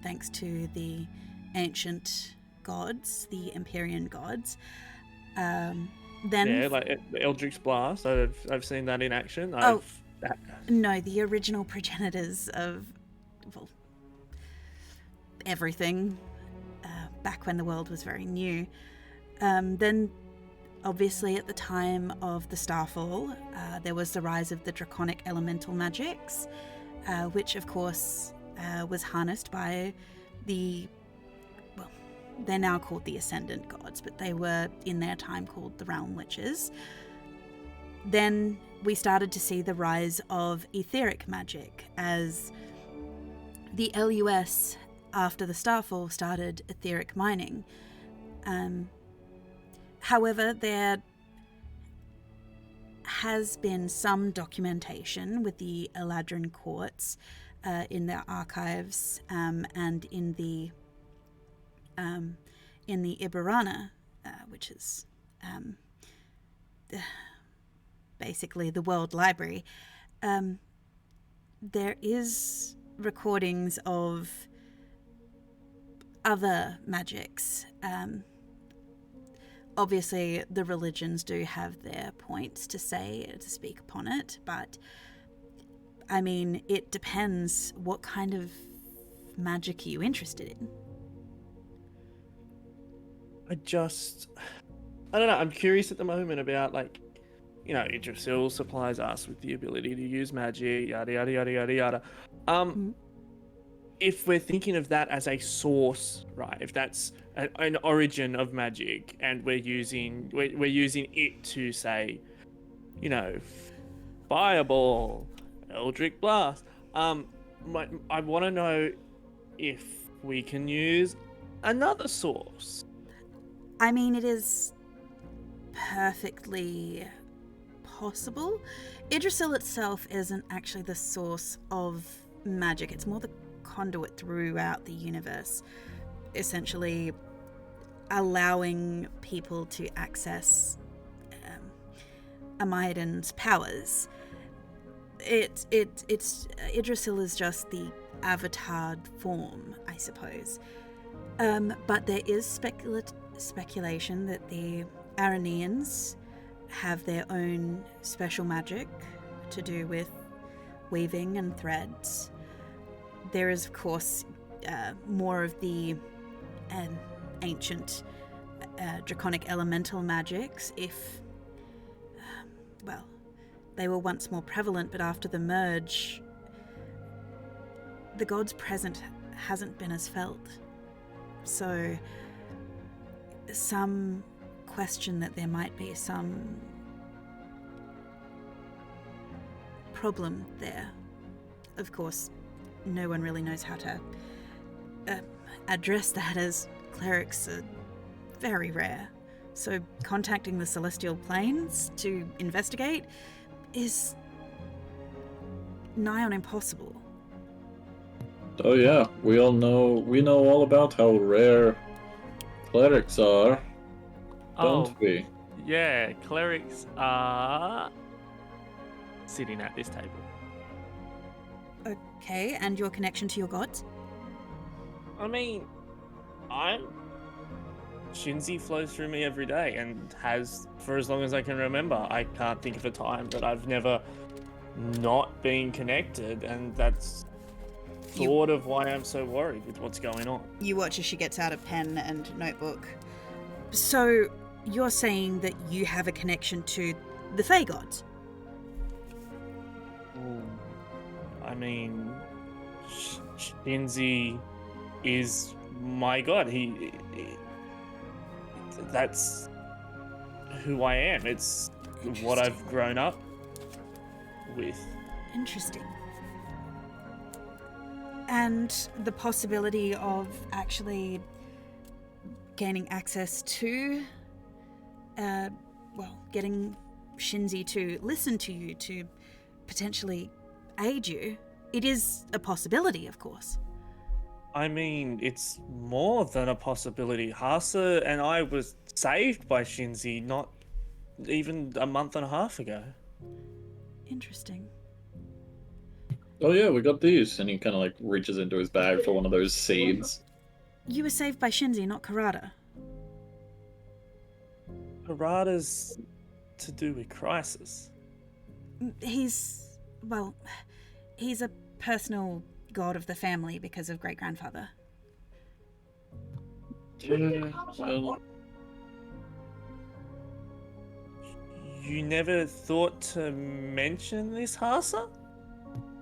thanks to the ancient gods, the Empyrean gods. Then like Eldritch Blast. I've seen that in action. No, the original progenitors of everything, back when the world was very new. Then, obviously, at the time of the Starfall, there was the rise of the draconic elemental magics, which, of course, was harnessed by they're now called the Ascendant Gods, but they were, in their time, called the Realm Witches. Then we started to see the rise of etheric magic, as the LUS, after the Starfall, started etheric mining. However, there has been some documentation with the Eladrin Courts in their archives and in the Ibarana, which is basically the World Library. There is recordings of other magics. Obviously, the religions do have their points to speak upon it, but I mean, it depends what kind of magic are you interested in. I don't know, I'm curious at the moment about, like, you know, Idrisil supplies us with the ability to use magic, yada yada yada yada yada. If we're thinking of that as a source, right, if that's an origin of magic, and we're using it to, say, you know, Fireball, Eldritch Blast, I want to know if we can use another source. I mean, it is perfectly possible. Idrisil itself isn't actually the source of magic. It's more the conduit throughout the universe, essentially allowing people to access Amaidan's powers. It's Idrisil is just the avatared form, I suppose. But there is speculation that the Araneans have their own special magic to do with weaving and threads. There is, of course, more of the ancient draconic elemental magics, they were once more prevalent, but after the merge, the gods present hasn't been as felt. So some question that there might be some problem there. Of course, no one really knows how to address that, as clerics are very rare. So contacting the celestial planes to investigate is nigh on impossible. Oh yeah, we know all about how rare clerics are, don't we? Yeah, clerics are sitting at this table. Okay, and your connection to your gods? I mean, Shinzi flows through me every day, and has for as long as I can remember. I can't think of a time that I've never not been connected, and that's sort of why I'm so worried with what's going on. You watch as she gets out a pen and notebook. So you're saying that you have a connection to the Fae gods? I mean, Shinzi is my god. That's who I am. It's what I've grown up with. Interesting. And the possibility of actually gaining access to, getting Shinzi to listen to you, to potentially aid you, it is a possibility, of course. I mean, it's more than a possibility. Hasa and I was saved by Shinzi not even a month and a half ago. Interesting. Oh yeah, we got these. And he kind of like reaches into his bag for one of those seeds. You were saved by Shinzi, not Karada. Harada's to do with Crisis. He's a personal god of the family because of great-grandfather. Yeah, well, You never thought to mention this, Hasa?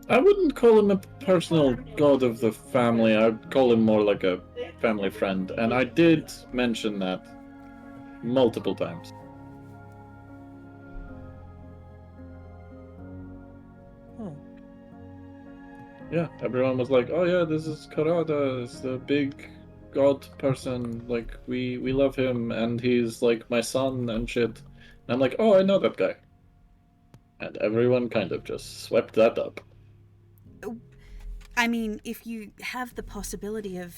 I wouldn't call him a personal god of the family. I'd call him more like a family friend. And I did mention that multiple times. Oh. Yeah, everyone was like, "Oh yeah, this is Karada. It's the big god person. Like we love him, and he's like my son and shit." And I'm like, "Oh, I know that guy." And everyone kind of just swept that up. I mean, if you have the possibility of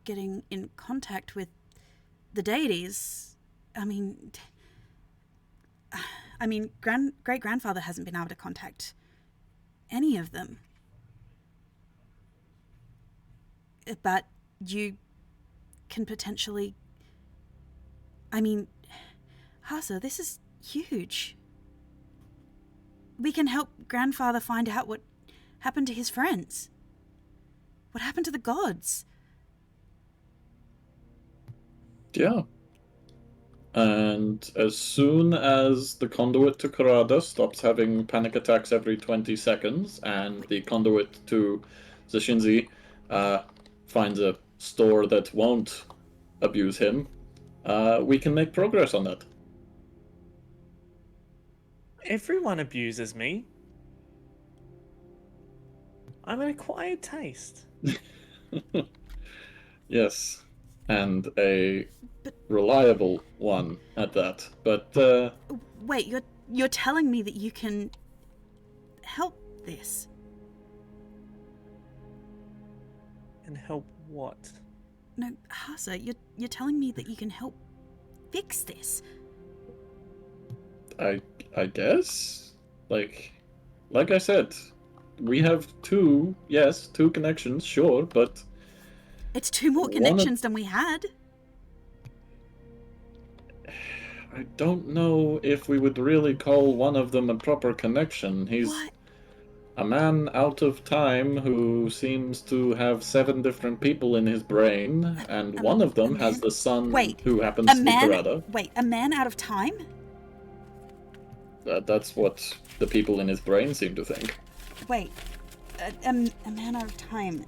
getting in contact with the deities, I mean, great-grandfather hasn't been able to contact any of them. But you can potentially... I mean, Hasa, this is huge. We can help grandfather find out what happened to his friends. What happened to the gods? Yeah. And as soon as the conduit to Karada stops having panic attacks every 20 seconds, and the conduit to Zashinzi finds a store that won't abuse him, we can make progress on that. Everyone abuses me. I'm an acquired taste. Yes, and a reliable one at that. But Wait, you're telling me that you can help this? And help what? No, Hasa, you're telling me that you can help fix this? I guess, like I said, we have two connections, sure, but It's 2 more connections than we had. I don't know if we would really call one of them a proper connection. He's What? a man out of time who seems to have 7 different people in his brain, and one of them has the son who happens to be Karada. Wait, a man out of time? That's what the people in his brain seem to think. Wait, a man out of time.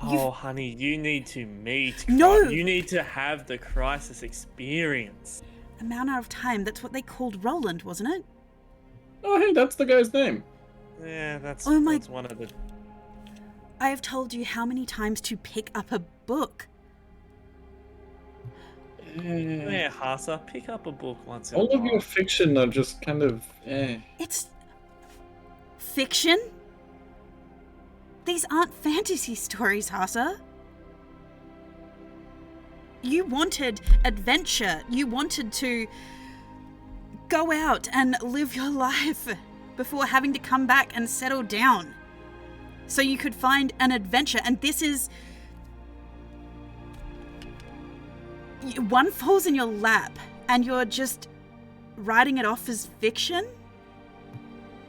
Oh, honey, you need to meet. No! You need to have the Crisis experience. A man out of time, that's what they called Roland, wasn't it? Oh, hey, that's the guy's name. Yeah, that's Oh my- that's one of the... I have told you how many times to pick up a book. Yeah, Hasa, pick up a book once in a All while. of your fiction are just kind of It's fiction? These aren't fantasy stories, Hasa. You wanted adventure. You wanted to go out and live your life before having to come back and settle down. So you could find an adventure, and this is... One falls in your lap, and you're just writing it off as fiction?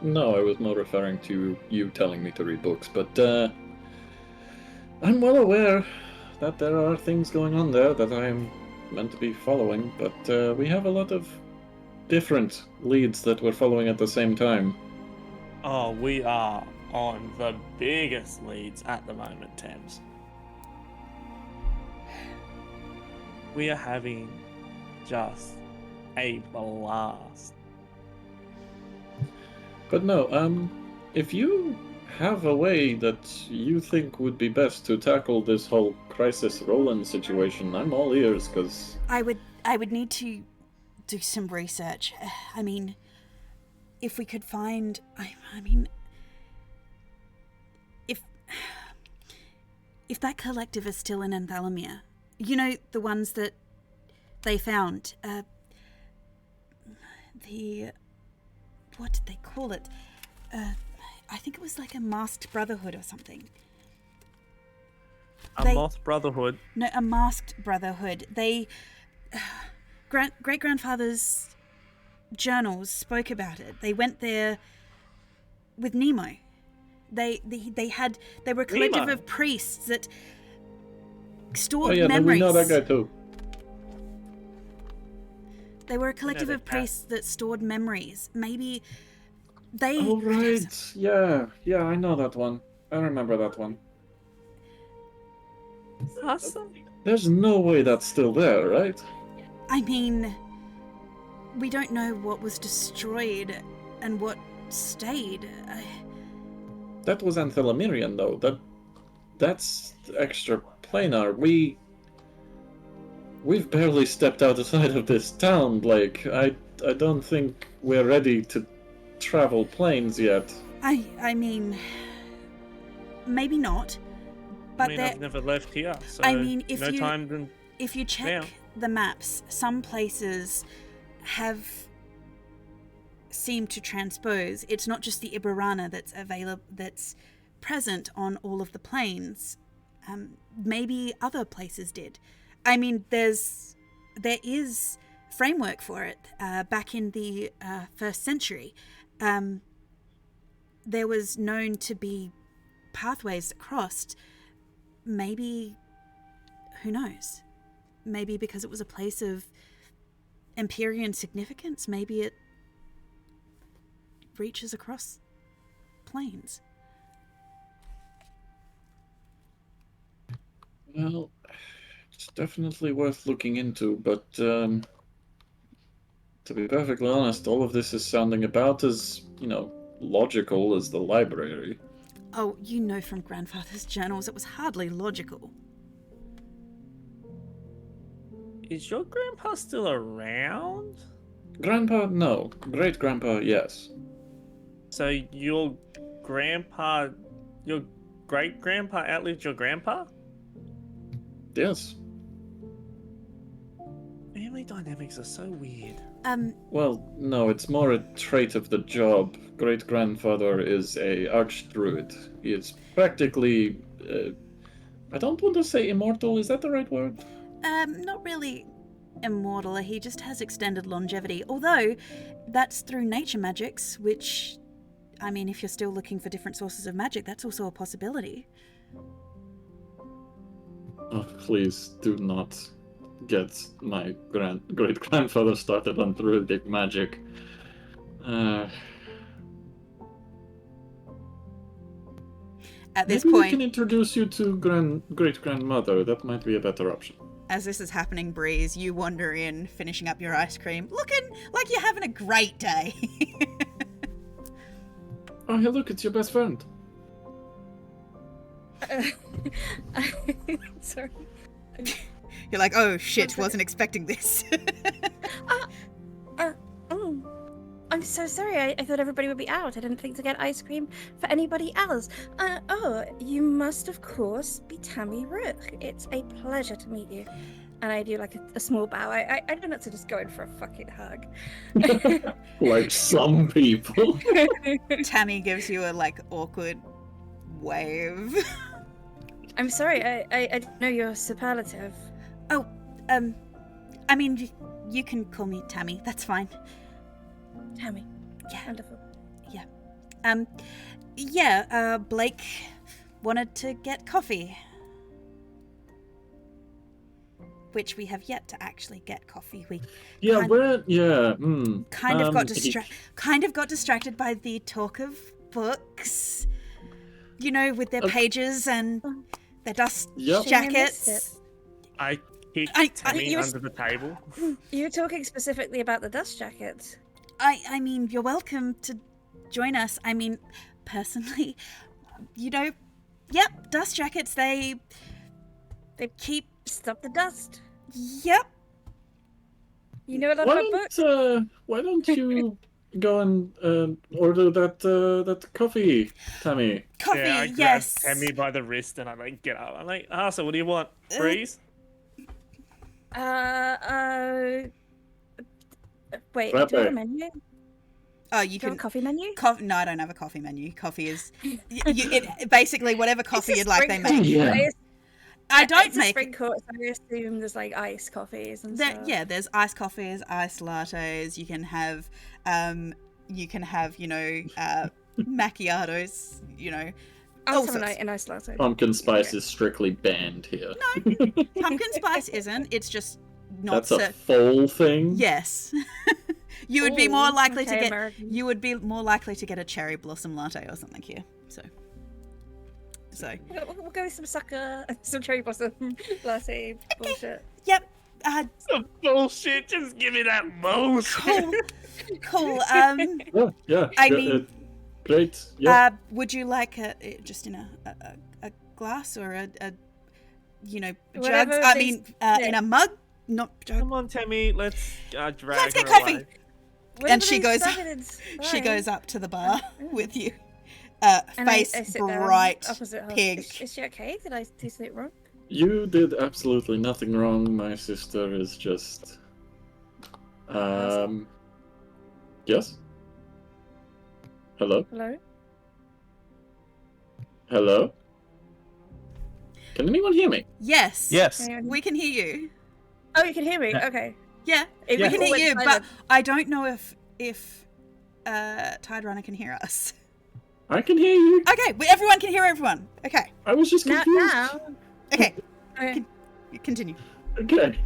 No, I was more referring to you telling me to read books, but I'm well aware that there are things going on there that I'm meant to be following, but we have a lot of different leads that we're following at the same time. Oh, we are on the biggest leads at the moment, Thames. We are having just a blast. But no, if you have a way that you think would be best to tackle this whole Crisis Roland situation, I'm all ears, because... I would need to do some research. I mean, if we could find... I mean... if that collective is still in Anthalamia, you know, the ones that they found, what did they call it? I think it was like a masked brotherhood or something. Moth Brotherhood. No, a masked brotherhood. They, great-grandfather's journals spoke about it. They went there with Nemo. They were a collective Nemo? of priests that stored Oh yeah, memories. we know that guy too. They were a collective that of guy. priests that stored memories. Maybe they. Oh right, yeah, I know that one. I remember that one. Awesome. There's no way that's still there, right? I mean, we don't know what was destroyed and what stayed. That was Anthalamirian, though. That's extra planar. We've barely stepped outside of this town, Blake. I don't think we're ready to travel planes yet. I mean, maybe not. But I've never left here, so I mean, if you check now. the maps, some places have seemed to transpose. It's not just the Ibarana that's present on all of the planes. Maybe other places did. I mean, there is framework for it. Back in the 1st century, there was known to be pathways that crossed. Maybe, who knows? Maybe because it was a place of Empyrean significance, maybe it reaches across planes. Well, it's definitely worth looking into, but to be perfectly honest, all of this is sounding about as, logical as the library. Oh, you know from grandfather's journals, it was hardly logical. Is your grandpa still around? Grandpa, no. Great-grandpa, yes. So your great-grandpa outlived your grandpa? Yes. Family dynamics are so weird. Well, no, it's more a trait of the job. Great-grandfather is a archdruid. He is practically, I don't want to say immortal, is that the right word? Not really immortal, he just has extended longevity. Although, that's through nature magics, which, I mean, if you're still looking for different sources of magic, that's also a possibility. Oh, please do not get my great-grandfather started on druidic magic. At this Maybe we point, can introduce you to great-grandmother. That might be a better option. as this is happening, Breeze, you wander in, finishing up your ice cream, looking like you're having a great day. Oh, hey, look, it's your best friend. Sorry. You're like, oh shit, wasn't expecting this. I'm so sorry. I thought everybody would be out. I didn't think to get ice cream for anybody else. You must, of course, be Tammy Rook. It's a pleasure to meet you. And I do like a small bow. I don't know to just go in for a fucking hug. Like some people. Tammy gives you a awkward wave. I'm sorry. I didn't know your superlative. Oh, I mean, you can call me Tammy. That's fine. Tammy. Yeah. Wonderful. Blake wanted to get coffee. Which we have yet to actually get coffee. We kind of got distracted by the talk of books. You know, with their pages and their dust jackets. I kicked Tammy under the table. You're talking specifically about the dust jackets. I mean, you're welcome to join us. I mean, personally, dust jackets, they keep... Stop the dust. Yep. You know a lot about books? Why don't you go and order that coffee, Tammy? Coffee, Yeah, I grab yes. Tammy by the wrist and I like get up. I'm like, so what do you want? Freeze? Wait, do you have Frappe. a menu? Oh, Do you you have can. a coffee menu? No, I don't have a coffee menu. Coffee is basically whatever coffee you'd like they make. Yeah. I don't It's a make. spring court, so I assume there's like iced coffees and stuff. Yeah, there's iced coffees, iced lattes. You can have, macchiatos. I'll all have sorts. a nice latte. Pumpkin spice is strictly banned here. Pumpkin spice isn't. It's just not. That's a full thing. Yes. You would be more likely to okay, get. American. You would be more likely to get a cherry blossom latte or something here. So. We'll go with some cherry blossom latte bullshit. Yep. Some bullshit. Just give me that bullshit. Cool. Yeah. I mean, great. Yeah. would you like just in a glass or a jug? Whatever I they- mean, in a mug, not jug. Come on, Tammy. Let's drag Let's get her coffee. away. Whatever she they goes- serve it is She fine. goes up to the bar with you. And Face I sit down bright opposite her. pink. Is she okay? Did I do something wrong? You did absolutely nothing wrong. My sister is just. Yes? Hello? Hello? Hello? Can anyone hear me? Yes. Yes. Anyone- We can hear you. Oh, you can hear me? Yeah. Okay. Yeah, It we was can all hear you, went but silent. I don't know if Tide Runner can hear us. I can hear you. Okay, everyone can hear everyone. Okay, I was just Now, confused. okay, okay. continue. Okay.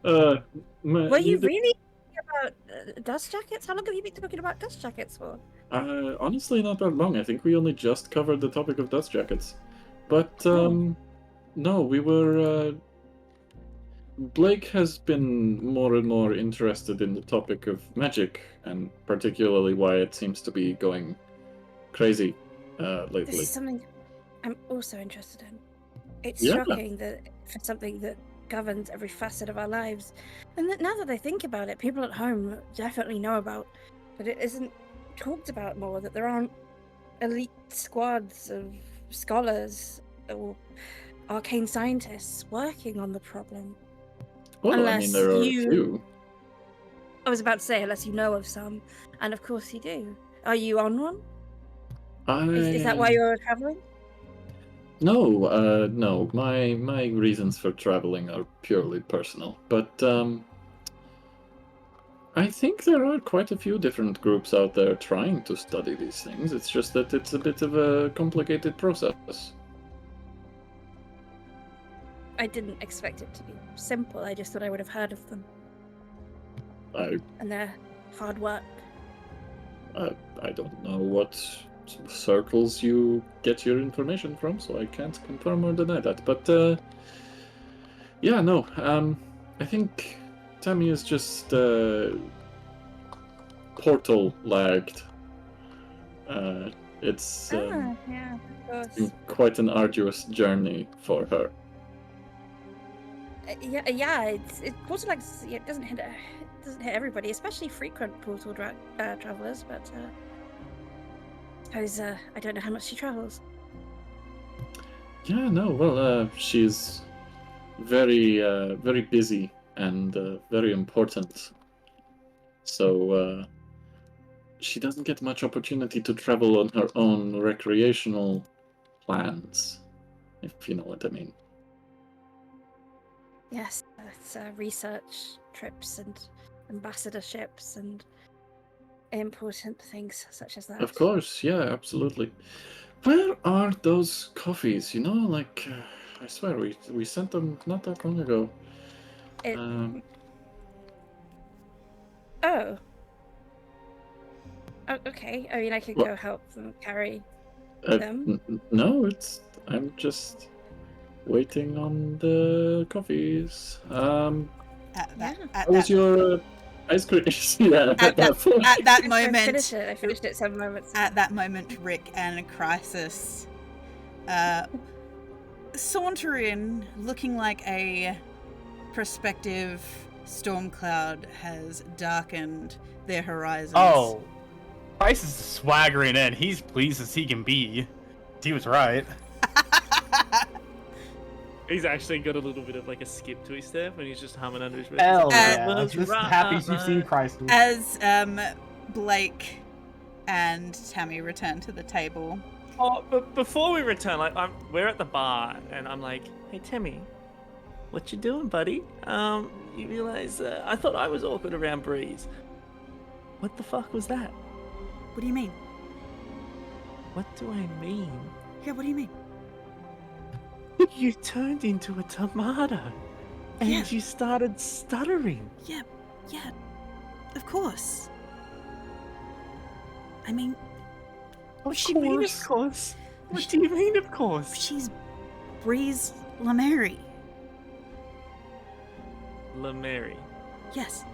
Were you really talking about dust jackets? How long have you been talking about dust jackets for? Honestly, not that long. I think we only just covered the topic of dust jackets. But, no, we were, Blake has been more and more interested in the topic of magic, and particularly why it seems to be going crazy, This lately. is something I'm also interested in. It's Yeah. shocking that for something that governs every facet of our lives, and that now that I think about it, people at home definitely know about, but it isn't talked about more. That there aren't elite squads of scholars or arcane scientists working on the problem. Well, I mean, unless there are you- a few. I was about to say, unless you know of some, and of course you do. Are you on one? Is that why you're traveling? No, no. My reasons for traveling are purely personal, but I think there are quite a few different groups out there trying to study these things. It's just that it's a bit of a complicated process. I didn't expect it to be simple. I just thought I would have heard of them and their hard work. I don't know what circles you get your information from, so I can't confirm or deny that. But yeah, no. I think Tammy is just portal lagged. It's Yeah, of course. been quite an arduous journey for her. Yeah. It's portal lag. It doesn't hit everybody, especially frequent portal travelers. But I suppose I don't know how much she travels. Yeah, no. Well, she's very, very busy and very important. So she doesn't get much opportunity to travel on her own recreational plans, if you know what I mean. Yes, it's research trips and ambassadorships and important things such as that. Of course, yeah, absolutely. Where are those coffees? You know, like I swear we sent them not that long ago. It- Um, Oh, okay. I mean, I could What? go help them carry. uh, them? no, I'm just waiting on the coffees. At How was your ice cream? Yeah, At that I moment, finished it some moments. at that moment, Rick and Crisis saunter in, looking like a prospective storm cloud has darkened their horizons. Oh, Price is swaggering in. He's pleased as he can be. He was right. He's actually got a little bit of like a skip to his step, and he's just humming under his breath. Hell yeah. yeah. Just happy you've seen Christ. As Blake and Tammy return to the table. Oh, but before we return, like we're at the bar, and I'm like, "Hey, Tammy, what you doing, buddy? You realize I thought I was awkward around Breeze. What the fuck was that? What do you mean? What do I mean? Yeah, what do you mean? You turned into a tomato, and Yeah. you started stuttering. Yeah, of course. I mean, What do you mean, of course? What do you mean, of course? she's Breeze Lamary. LaMary. Yes.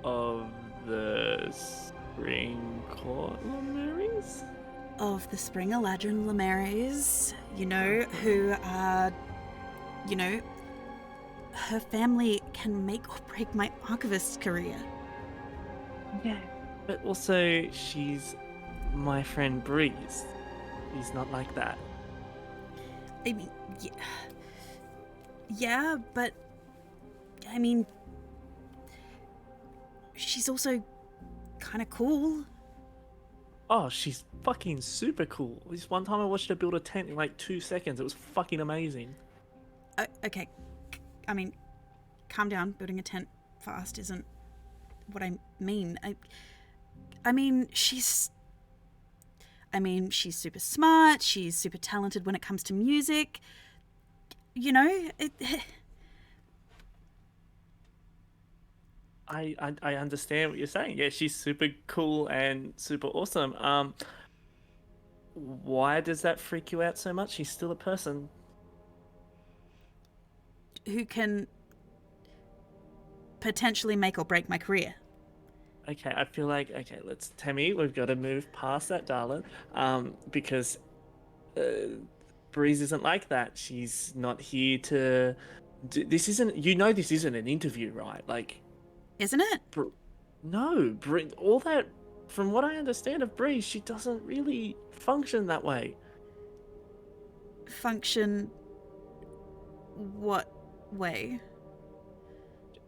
Of the Spring Court LaMarys? Of the Spring Eladrin Lamares, who are, her family can make or break my archivist career. Yeah. But also, she's my friend Breeze. He's not like that. I mean, yeah, but, I mean, she's also kind of cool. Oh, she's fucking super cool. This one time I watched her build a tent in like 2 seconds. It was fucking amazing. Okay, I mean, calm down. Building a tent fast isn't what I mean. I mean, she's super smart. She's super talented when it comes to music. I understand what you're saying. Yeah, she's super cool and super awesome. Why does that freak you out so much? She's still a person. Who can potentially make or break my career. Okay, I feel like, Tammy, we've got to move past that, darling. Because Breeze isn't like that. She's not here to... This isn't an interview, right? Like... Isn't it? No, all that... From what I understand of Breeze, she doesn't really function that way. Function... what way?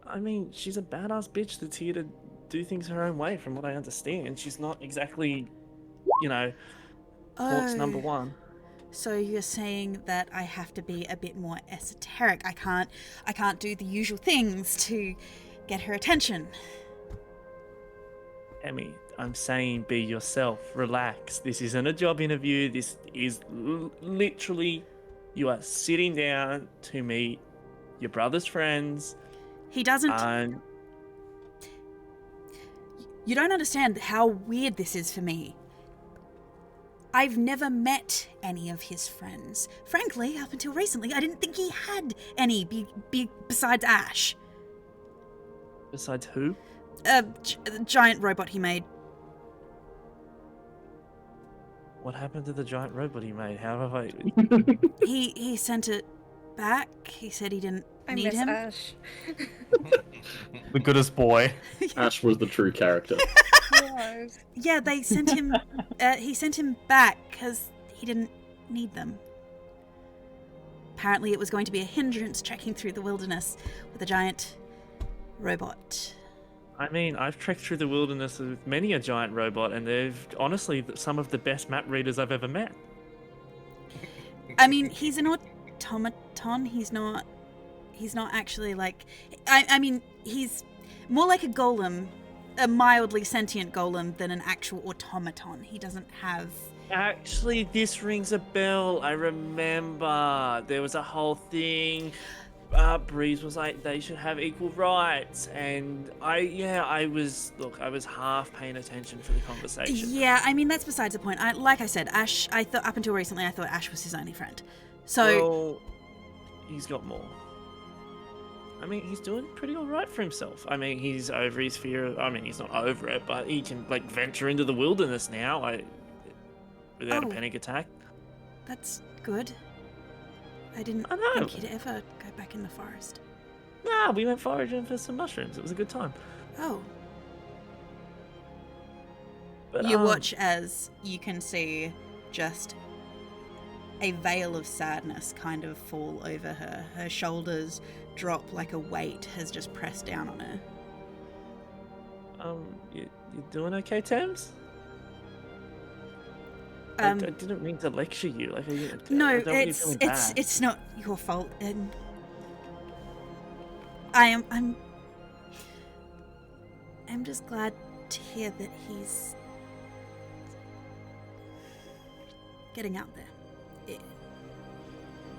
I mean, she's a badass bitch that's here to do things her own way, from what I understand. She's not exactly, Port's number one. So you're saying that I have to be a bit more esoteric. I can't do the usual things to get her attention. Emmy, I'm saying be yourself. Relax. This isn't a job interview. This is literally, you are sitting down to meet your brother's friends. He doesn't... You don't understand how weird this is for me. I've never met any of his friends. Frankly, up until recently, I didn't think he had any besides Ash. Besides who? A giant robot he made. What happened to the giant robot he made? How have I... He sent it back. He said he didn't need him. Ash. The goodest boy. Ash was the true character. Yeah, they sent him... he sent him back because he didn't need them. Apparently it was going to be a hindrance trekking through the wilderness with a giant robot. I mean, I've trekked through the wilderness with many a giant robot, and they're honestly some of the best map readers I've ever met. I mean, he's an automaton. He's not actually like... I mean, he's more like a golem, a mildly sentient golem, than an actual automaton. He doesn't have... Actually, this rings a bell. I remember there was a whole thing. Breeze was like, they should have equal rights, and I was half paying attention for the conversation. Yeah, I mean, that's besides the point. Like I said, Ash, I thought up until recently, I thought Ash was his only friend. So... Well, he's got more. I mean, he's doing pretty all right for himself. I mean, he's over his fear. I mean, he's not over it, but he can venture into the wilderness now, without a panic attack. That's good. I didn't I know. think you'd ever go back in the forest. Nah, we went foraging for some mushrooms. It was a good time. Oh. But, You watch as you can see just a veil of sadness kind of fall over her. Her shoulders drop like a weight has just pressed down on her. You doing okay, Thames? I didn't mean to lecture you. Like, No, I don't want you feeling bad. it's not your fault. I'm just glad to hear that he's getting out there.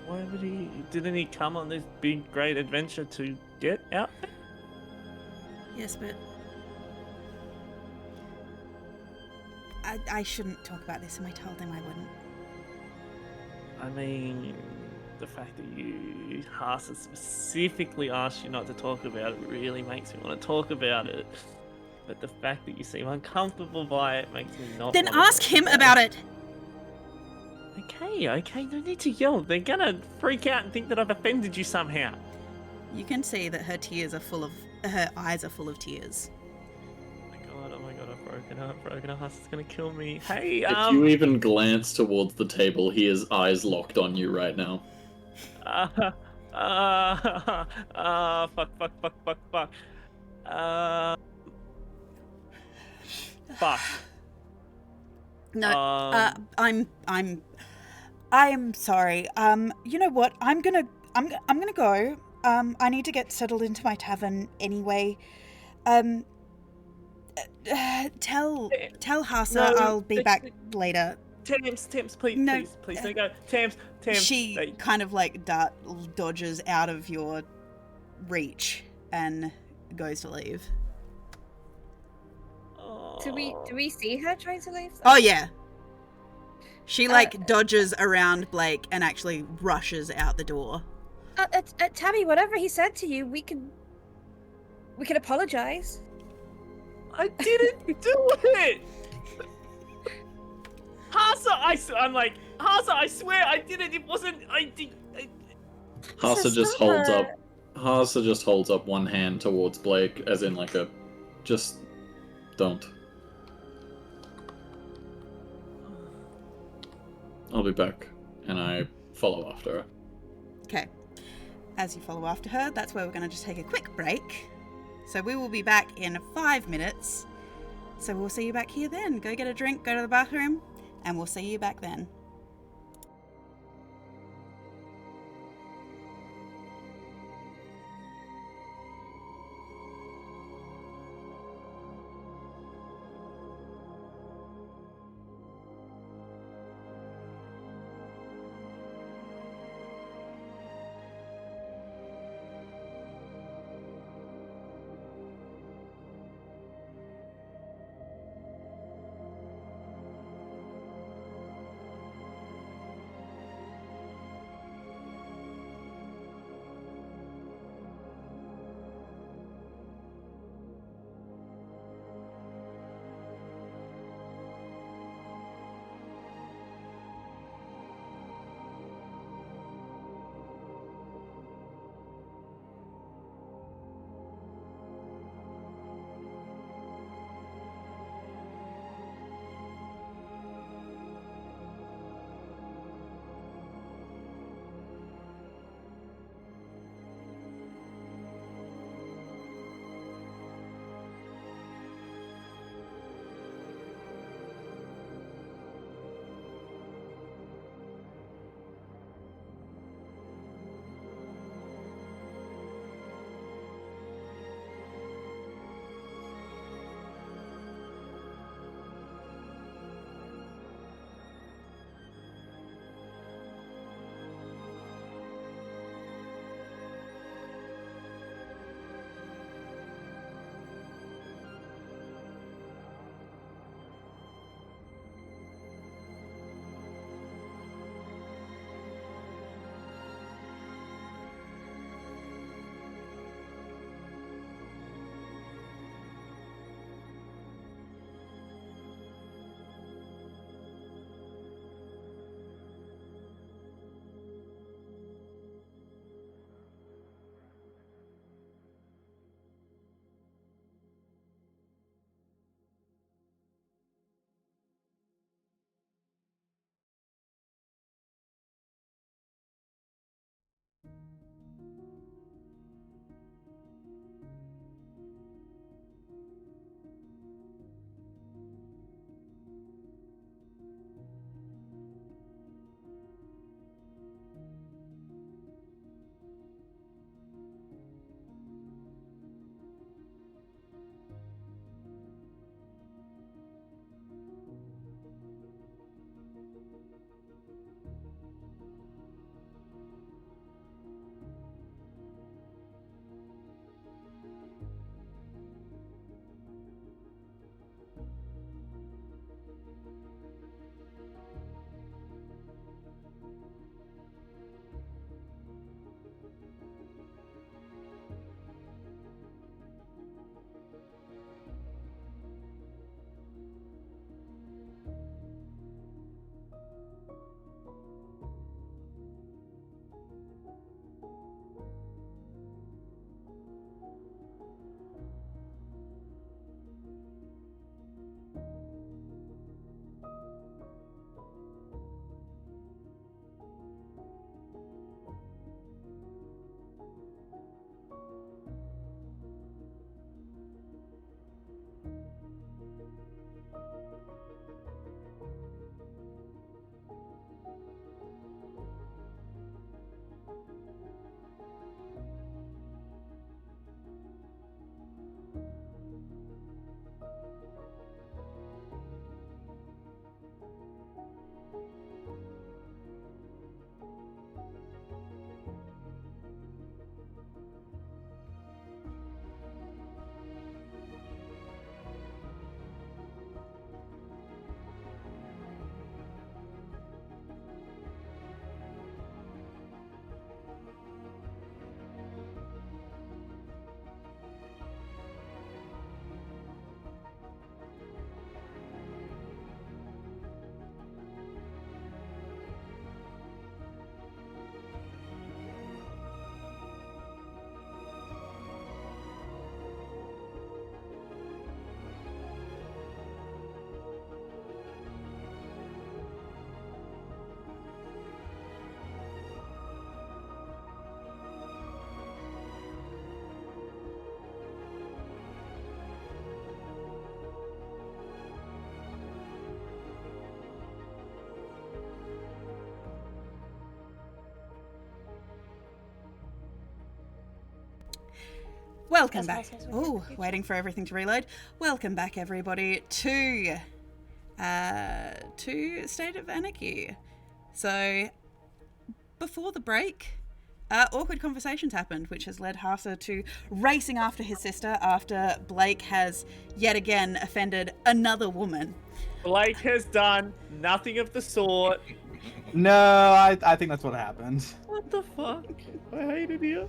Why would he? Didn't he come on this big, great adventure to get out there? Yes, but I shouldn't talk about this, and I told him I wouldn't. I mean, the fact that Hasa specifically asked you not to talk about it really makes me want to talk about it. But the fact that you seem uncomfortable by it makes me not. Then want to ask talk him about it. Okay, no need to yell. They're gonna freak out and think that I've offended you somehow. You can see that her eyes are full of tears. Oh my god, I've broken her. Hasa's gonna kill me. Hey, If you even glance towards the table, he has eyes locked on you right now. Fuck. Fuck. No, I'm sorry. You know what? I'm gonna go. I need to get settled into my tavern anyway. Tell Hasa I'll be back later. Thames, please, No, please don't go. Thames. She kind of like dodges out of your reach and goes to leave. Do we see her trying to leave? Oh yeah. She dodges around Blake and actually rushes out the door. Tabby, whatever he said to you, we can apologize. I didn't do it. Hasa, I'm like, Hasa, I swear I didn't. It wasn't. Hasa just holds up. Hasa just holds up one hand towards Blake, as in like a, just don't. I'll be back, and I follow after her. Okay. As you follow after her, that's where we're going to just take a quick break. So we will be back in 5 minutes. So we'll see you back here then. Go get a drink, go to the bathroom, and we'll see you back then. Welcome Yes, back. yes, yes, Oh, yes. waiting for everything to reload. Welcome back, everybody, to State of Anarchy. So, before the break, awkward conversations happened, which has led Hasa to racing after his sister after Blake has yet again offended another woman. Blake has done nothing of the sort. No, I think that's what happened. What the fuck? I hate it here.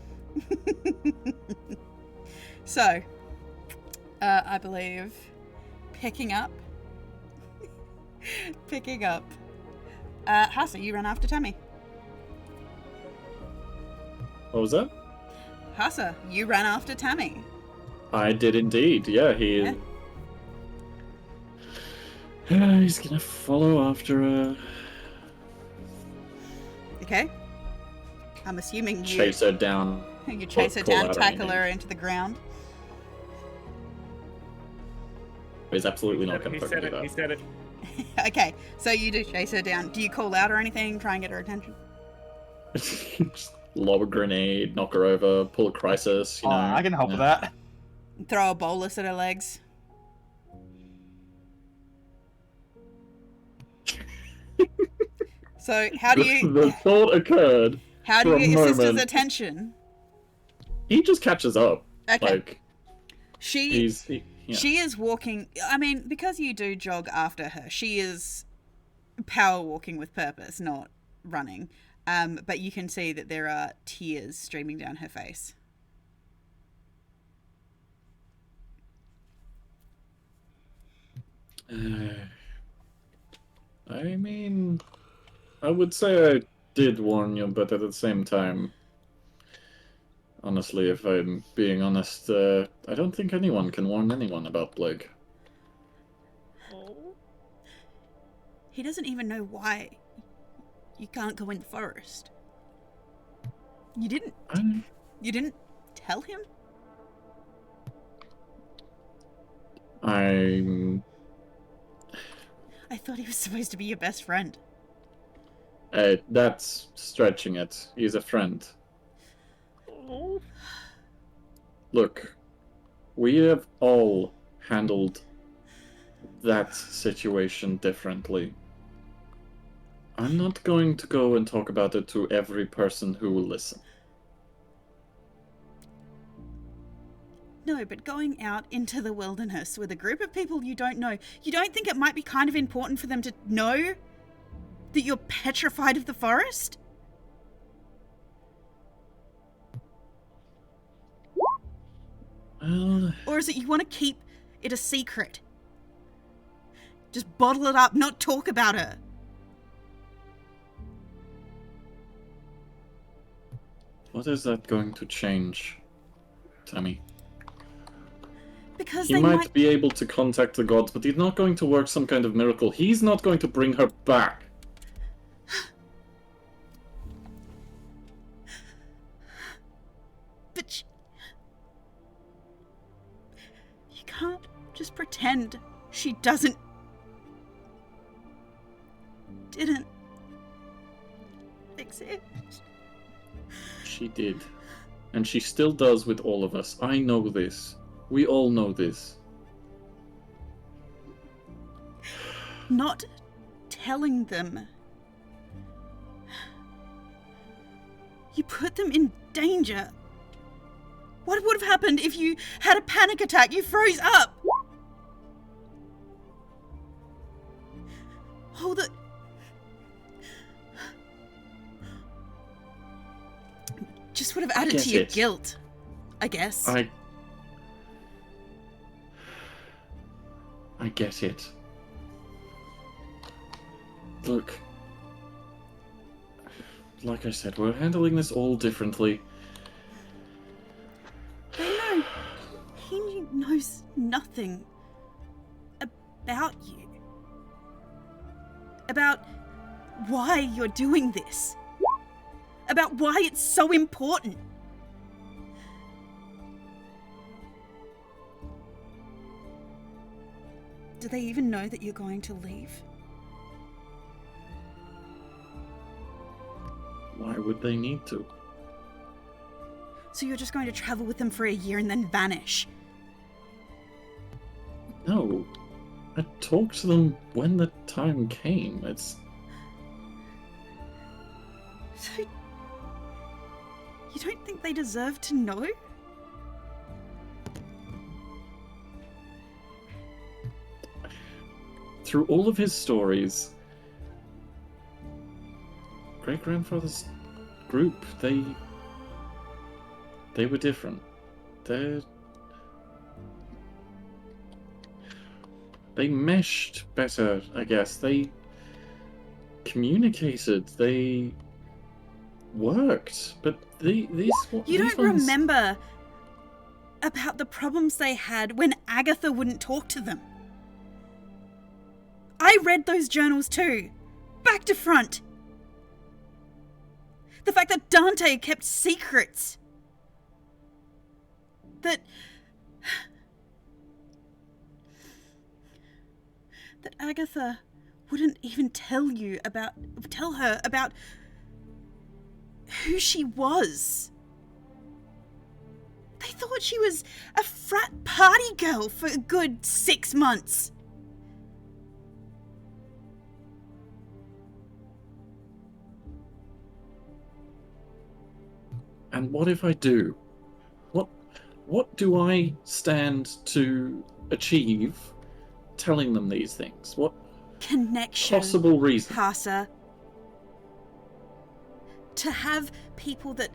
So, I believe picking up. Hasa, you run after Tammy. What was that? Hasa, you ran after Tammy. I did indeed. Yeah, he is. He's gonna follow after her. Okay. I'm assuming you Chase her down. you chase her Call down, out tackle anything. her into the ground. He's absolutely not gonna He fucking said do it. He that. said it. Okay, so you do chase her down. Do you call out or anything? Try and get her attention? Just lob a grenade, knock her over, pull a crisis. You know, I can help with that. Throw a bolus at her legs. So how do you The thought occurred. how do for you a get your sister's moment. attention? He just catches up. Okay. Like She yeah. She is walking. I mean, because you do jog after her, she is power walking with purpose, not running. But you can see that there are tears streaming down her face. I mean, I would say I did warn you, but at the same time, honestly, if I'm being honest, I don't think anyone can warn anyone about Blake. He doesn't even know why you can't go in the forest. You didn't tell him? I thought he was supposed to be your best friend. That's stretching it. He's a friend. Look, we have all handled that situation differently. I'm not going to go and talk about it to every person who will listen. No, but going out into the wilderness with a group of people you don't know, you don't think it might be kind of important for them to know that you're petrified of the forest? Well, Or is it you want to keep it a secret? Just bottle it up, not talk about her. what is that going to change, Tammy? Because He they might be able to contact the gods, but he's not going to work some kind of miracle. He's not going to bring her back. But you can't just pretend she didn't exist. She did. And she still does with all of us. I know this. We all know this. Not telling them. You put them in danger. What would have happened if you had a panic attack? You froze up. Hold it. Just would have added get to your it. guilt, I guess. I get it. Look, like I said, we're handling this all differently. I know. He knows nothing about you. About why you're doing this. About why it's so important. Do they even know that you're going to leave? Why would they need to? So you're just going to travel with them for a year and then vanish? No. I talked to them when the time came. It's... So... You don't think they deserve to know? Through all of his stories, great-grandfather's group, they were different. They meshed better, I guess. They communicated. They worked. But You don't remember about the problems they had when Agatha wouldn't talk to them. I read those journals too, back to front. The fact that Dante kept secrets. That Agatha wouldn't even tell her about who she was. They thought she was a frat party girl for a good 6 months. And what if I do? What do I stand to achieve telling them these things? What connection possible reason? Hasa. To have people that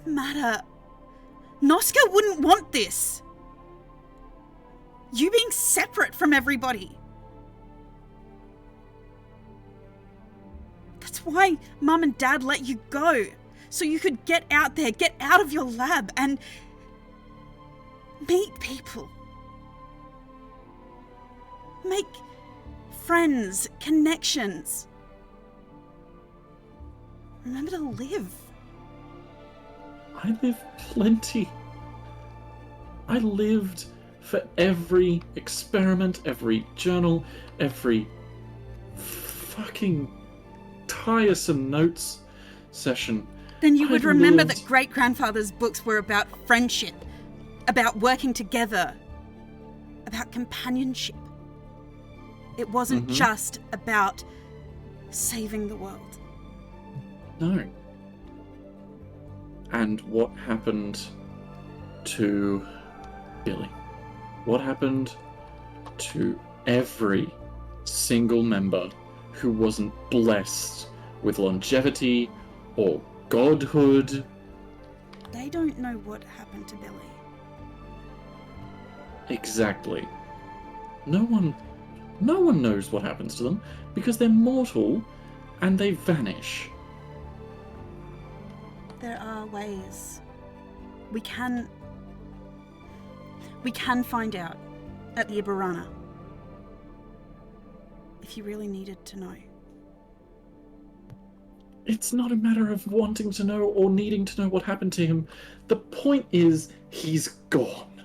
matter. Noska wouldn't want this. You being separate from everybody. That's why Mum and Dad let you go. So you could get out there, get out of your lab and meet people. Make friends, connections. Remember to live. I live plenty. I lived for every experiment, every journal, every fucking tiresome notes session. Then you would I remember lived... that great-grandfather's books were about friendship, about working together, about companionship. It wasn't just about saving the world. No. And what happened to Billy? What happened to every single member who wasn't blessed with longevity or godhood? They don't know what happened to Billy. Exactly. No one knows what happens to them because they're mortal and they vanish. There are ways. We can find out at the Ibarana. If you really needed to know. It's not a matter of wanting to know or needing to know what happened to him. The point is, he's gone.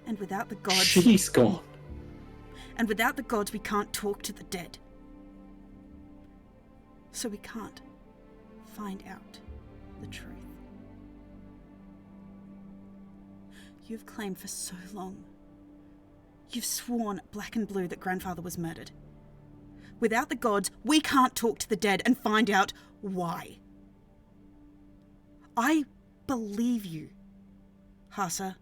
And without the gods... She's gone. And without the gods, we can't talk to the dead. So we can't find out the truth. You've claimed for so long. You've sworn black and blue that grandfather was murdered. Without the gods, we can't talk to the dead and find out why. I believe you, Hasa.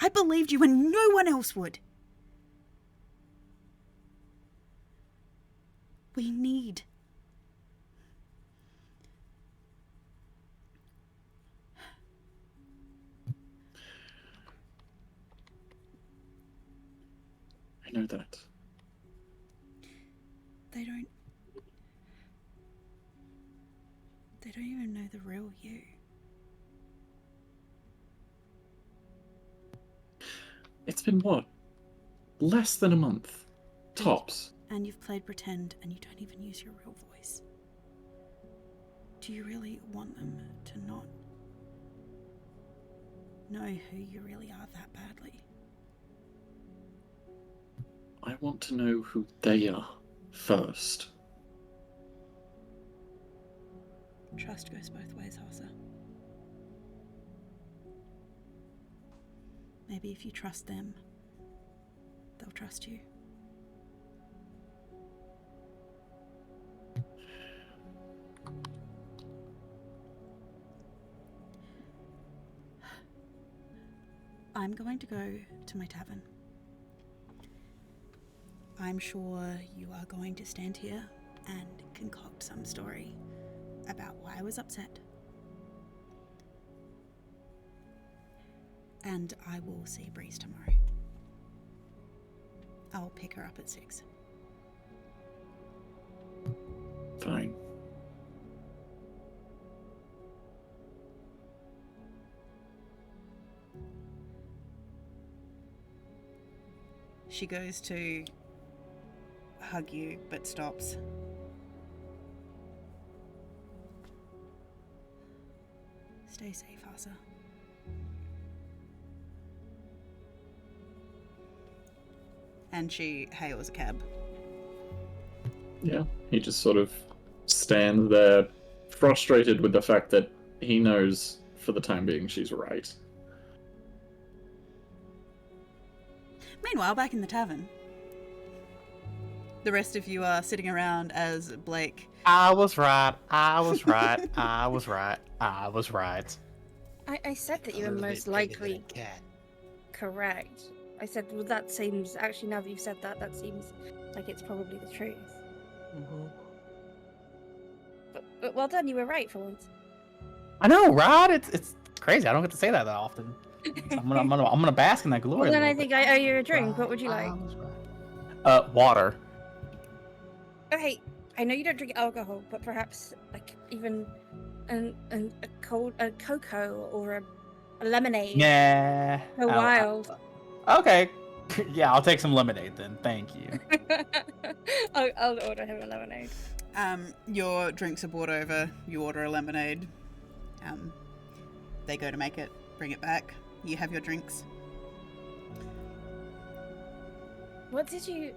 I believed you when no one else would. We need... I know that. They don't even know the real you. It's been what? Less than a month. Tops. And you've played pretend and you don't even use your real voice. Do you really want them to not know who you really are that badly? I want to know who they are first. Trust goes both ways, Hasa. Maybe if you trust them, they'll trust you. I'm going to go to my tavern. I'm sure you are going to stand here and concoct some story about why I was upset. And I will see Breeze tomorrow. I'll pick her up at 6. Fine. She goes to hug you, but stops. Stay safe, Hasa. And she hails a cab. Yeah, he just sort of stands there, frustrated with the fact that he knows, for the time being, she's right. Meanwhile, back in the tavern, the rest of you are sitting around as Blake... I was right. I was right. I was right. I was right. I said that you were A little most bit bigger than likely a cat. correct. I said, well, that seems... Actually, now that you've said that, that seems like it's probably the truth. But well done, you were right for once. I know, right? It's crazy. I don't get to say that often. So I'm gonna bask in that glory. Well, a then I little think bit. I owe you a drink. What would you like? I was right. Water. Okay, I know you don't drink alcohol, but perhaps like even a cocoa or a lemonade. Yeah. A wild. Okay. Yeah, I'll take some lemonade then. Thank you. I'll order him a lemonade. Your drinks are brought over. You order a lemonade. They go to make it, bring it back. You have your drinks. What did you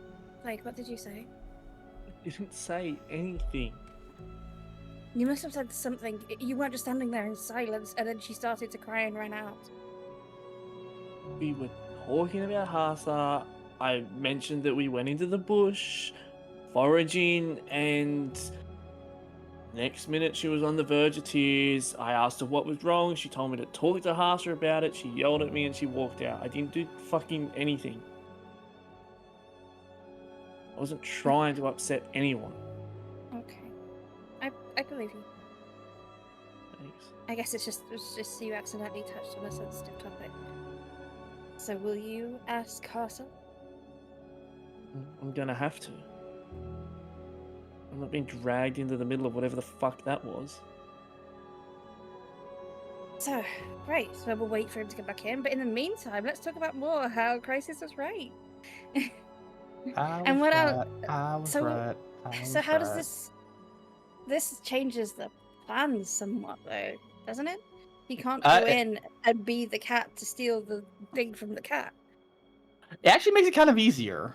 say? You didn't say anything. You must have said something. You weren't just standing there in silence, and then she started to cry and ran out. We were talking about Hasa. I mentioned that we went into the bush, foraging, and next minute she was on the verge of tears. I asked her what was wrong. She told me to talk to Hasa about it. She yelled at me and she walked out. I didn't do fucking anything. I wasn't trying to upset anyone. Okay, I believe you. Thanks. I guess it's just you accidentally touched on a sensitive topic. So will you ask Hasa? I'm gonna have to. I'm not being dragged into the middle of whatever the fuck that was. So, right, so we'll wait for him to get back in, but in the meantime, let's talk about more how Crisis was right. And what else? I was So- right. So how does this changes the plans somewhat though, doesn't it? You can't go in and be the cat to steal the thing from the cat. It actually makes it kind of easier.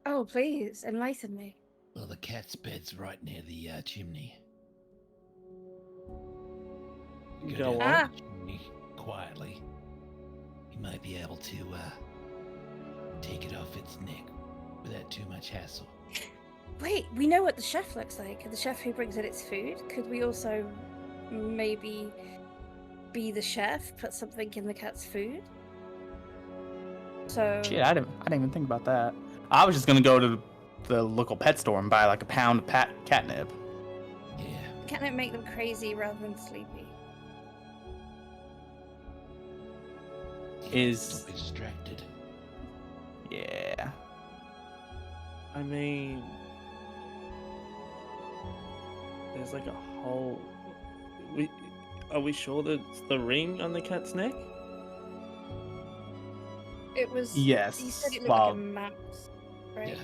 Oh, please, enlighten me. Well, the cat's bed's right near the chimney. Go on. Ah. The chimney quietly. You might be able to take it off its neck without too much hassle. Wait, we know what the chef looks like. The chef who brings in its food. Could we also maybe be the chef, put something in the cat's food? So Shit, I didn't even think about that. I was just gonna go to the local pet store and buy like a pound of catnip. Yeah. can it make them crazy rather than sleepy? Is Don't be distracted. yeah. I mean, there's like a whole. Are we sure that it's the ring on the cat's neck? It was. Yes, You said it looked well- like a mouse, right? Yeah.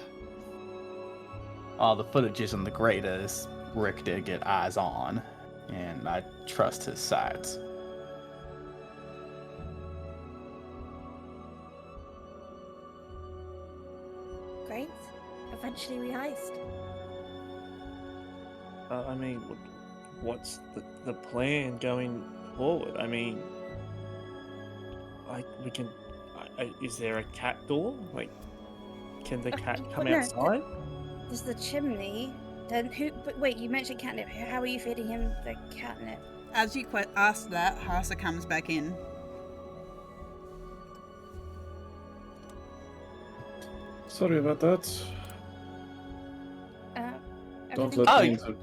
All the footage isn't the greatest. Rick did get eyes on, and I trust his sides. Great. Eventually we heist. I mean, what's the plan going forward? I mean, we can. Is there a cat door? Like, can the cat come no, outside? There's the chimney. Then who? But wait, you mentioned catnip. How are you feeding him the catnip? As you ask that, Hasa comes back in. Sorry about that. Don't Everything- let me into...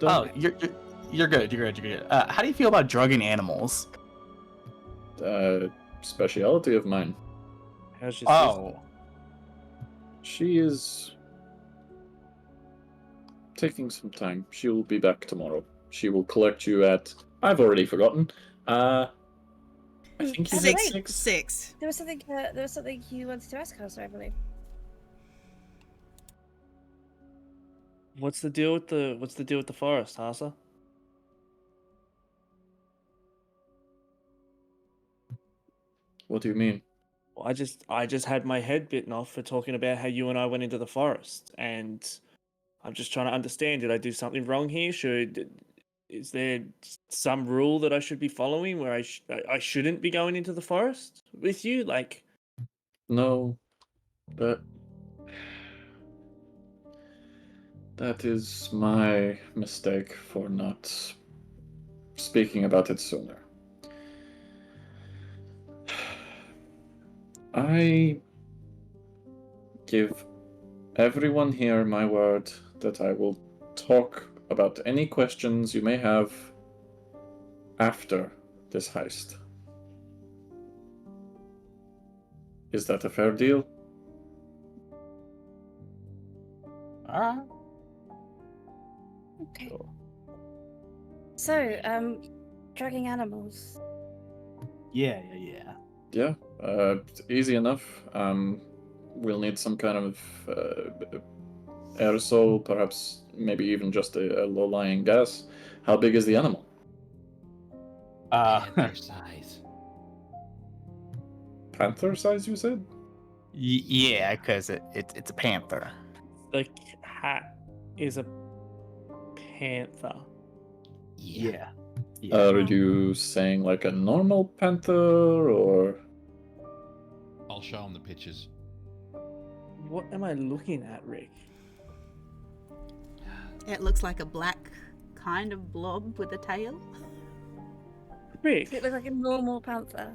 Oh, you're good. You're good. How do you feel about drugging animals? Speciality of mine. How's your sister? Oh, She is taking some time. She will be back tomorrow. She will collect you at... I've already forgotten. I think you said 6. 6. There was something you wanted to ask us, I believe. What's the deal with the forest, Hasa? What do you mean? Well, I just had my head bitten off for talking about how you and I went into the forest, and I'm just trying to understand. Did I do something wrong here? Is there some rule that I should be following where I shouldn't be going into the forest with you? Like, No, but that is my mistake for not speaking about it sooner. I give everyone here my word that I will talk about any questions you may have after this heist. Is that a fair deal? alright. Okay. So, drugging animals. Yeah. Yeah, easy enough. We'll need some kind of aerosol, perhaps maybe even just a low-lying gas. How big is the animal? Panther size. Panther size, you said? Yeah, because it's a panther. the cat is a panther. Yeah. Are you saying like a normal panther, or... I'll show him the pictures. What am I looking at, Rick? It looks like a black kind of blob with a tail. Rick, Does it look like a normal panther?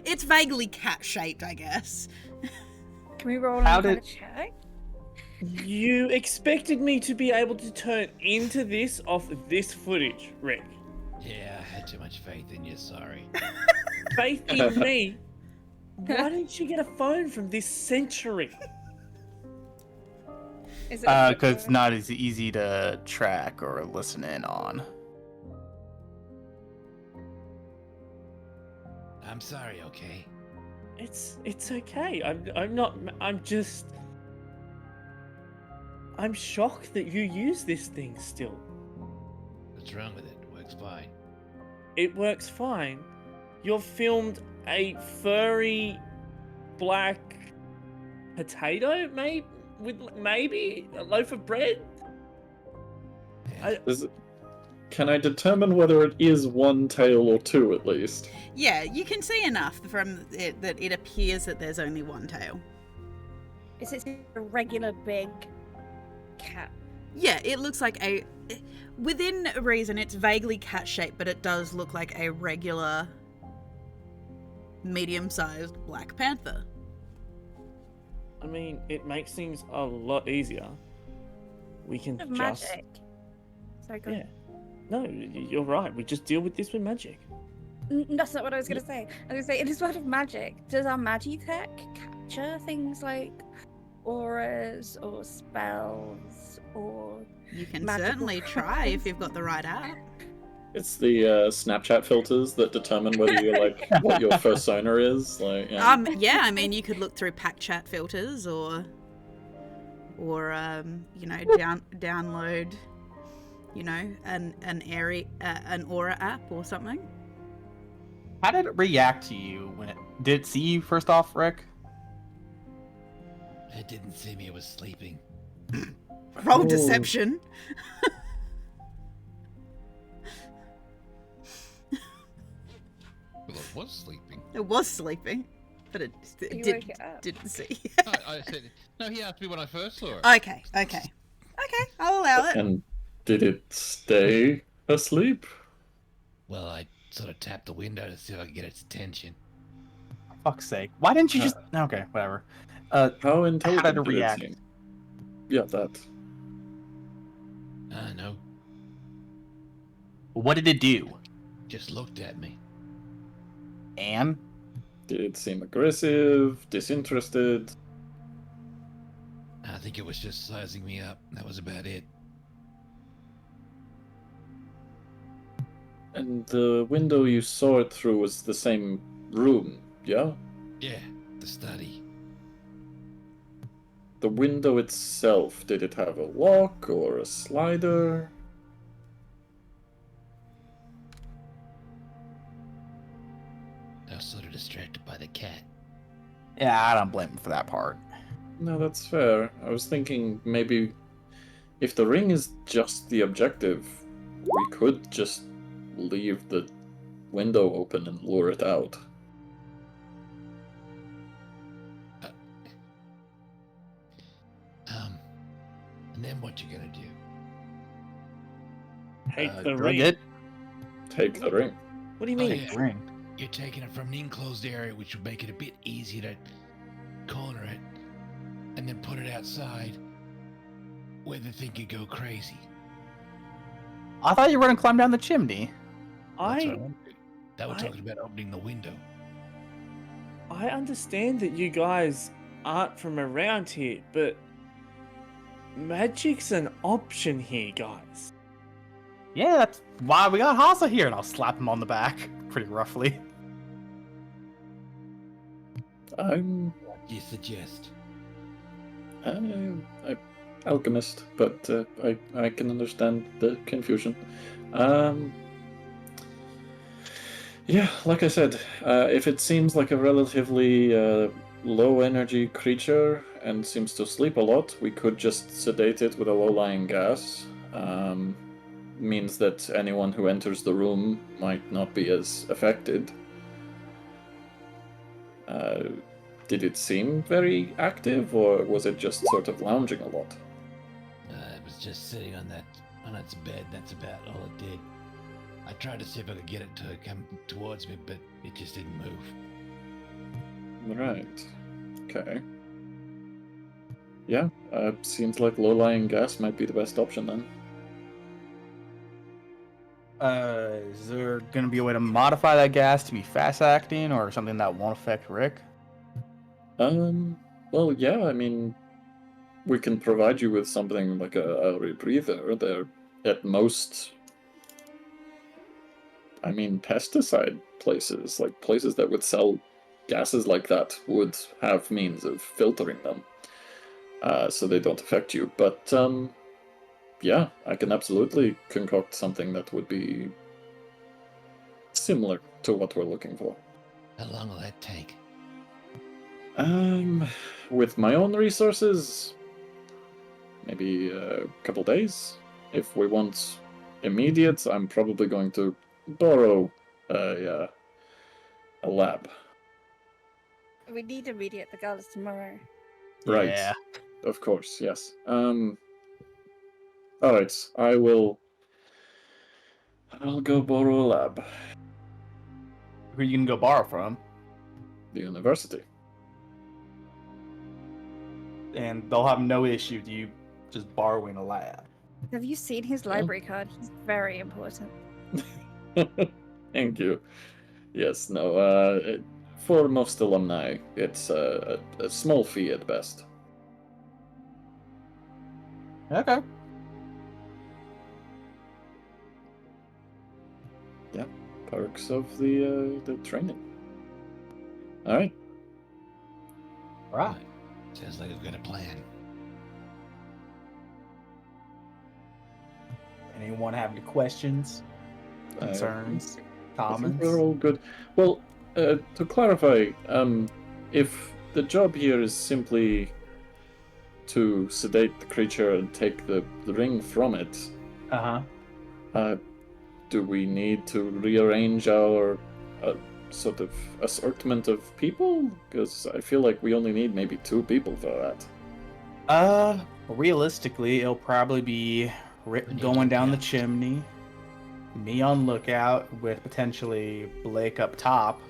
It's vaguely cat-shaped, I guess. Can we roll How on kind did- of check? you expected me to be able to turn into this off this footage, Rick. Yeah, I had too much faith in you, sorry. Faith in me? Why didn't you get a phone from this century? Is it Because it's not as easy to track or listen in on. I'm sorry, okay? It's okay. I'm shocked that you use this thing still. What's wrong with it? It works fine. It works fine. You've filmed a furry black potato, maybe with maybe a loaf of bread. Yeah. Can I determine whether it is one tail or two at least? Yeah, you can see enough from it that it appears that there's only one tail. Is it a regular big cat? Yeah, it looks like a... Within reason, it's vaguely cat-shaped, but it does look like a regular medium-sized black panther. I mean, it makes things a lot easier. We can Of just magic. Sorry, go yeah. No, you're right. We just deal with this with magic. That's not what I was going to say. I was going to say, in this world of magic, does our Magitech capture things like auras or spells or... You can Magical certainly try if you've got the right app. It's the Snapchat filters that determine whether you're like what your persona is. Like, yeah. Yeah, I mean, you could look through pack chat filters or you know, download, you know, an Aura app or something. How did it react to you when it did it see you first off, Rick? It didn't see me, it was sleeping. Roll Oh. deception. was sleeping. It was sleeping, but it You did, woke it up. didn't see. I said, no, he asked me when I first saw it. Okay, I'll allow it. And did it stay asleep? Well, I sort of tapped the window to see if I could get its attention. For fuck's sake. Why didn't you just... Okay, whatever. How intelligent How did it did react? it seem? Yeah, that. No, What did it do? just looked at me. And Did it seem aggressive, disinterested? I think it was just sizing me up. That was about it. And the window you saw it through was the same room, yeah? Yeah, the study. The window itself, did it have a lock or a slider? I was sort of distracted by the cat. yeah, I don't blame him for that part. No, that's fair. I was thinking maybe if the ring is just the objective, we could just leave the window open and lure it out. And then what you gonna do? Take the Drug ring. it? Take the ring. What do you Oh, mean? yeah. Ring. You're taking it from an enclosed area, which would make it a bit easier to corner it, and then put it outside where the thing could go crazy. I thought you were gonna climb down the chimney. That's what I wanted. That was I- talking about opening the window. I understand that you guys aren't from around here, but magic's an option here, guys. Yeah, that's why we got Hasa here, and I'll slap him on the back pretty roughly. I'm What do you suggest? I alchemist, but I can understand the confusion. Yeah, like I said, if it seems like a relatively low energy creature and seems to sleep a lot, we could just sedate it with a low-lying gas. Means that anyone who enters the room might not be as affected. Did it seem very active, or was it just sort of lounging a lot? It was just sitting on its bed. That's about all it did. I tried to see if I could get it to come towards me, but it just didn't move. Right. Okay. Yeah, seems like low-lying gas might be the best option then. Is there gonna be a way to modify that gas to be fast acting or something that won't affect Rick? Well, yeah, I mean, we can provide you with something like a rebreather. They're at most, I mean, pesticide places, like places that would sell gases like that, would have means of filtering them, so they don't affect you. But, yeah, I can absolutely concoct something that would be similar to what we're looking for. How long will that take? With my own resources, maybe a couple days. If we want immediate, I'm probably going to borrow a lab. We need immediate regardless tomorrow. Right. Yeah. Of course, yes. Alright, I'll go borrow a lab. Who are you gonna go borrow from? The university. And they'll have no issue with you just borrowing a lab. Have you seen his library card? He's very important. Thank you. Yes, no, for most alumni, it's a small fee at best. Okay. Yeah, perks of the training. Alright. Right. Sounds like we've got a plan. Anyone have any questions, concerns, I think comments? we're all good. Well, to clarify, if the job here is simply to sedate the creature and take the ring from it, Uh-huh. do we need to rearrange our sort of assortment of people? Because I feel like we only need maybe 2 people for that. Realistically, it'll probably be Rick going down the chimney, me on lookout with potentially Blake up top,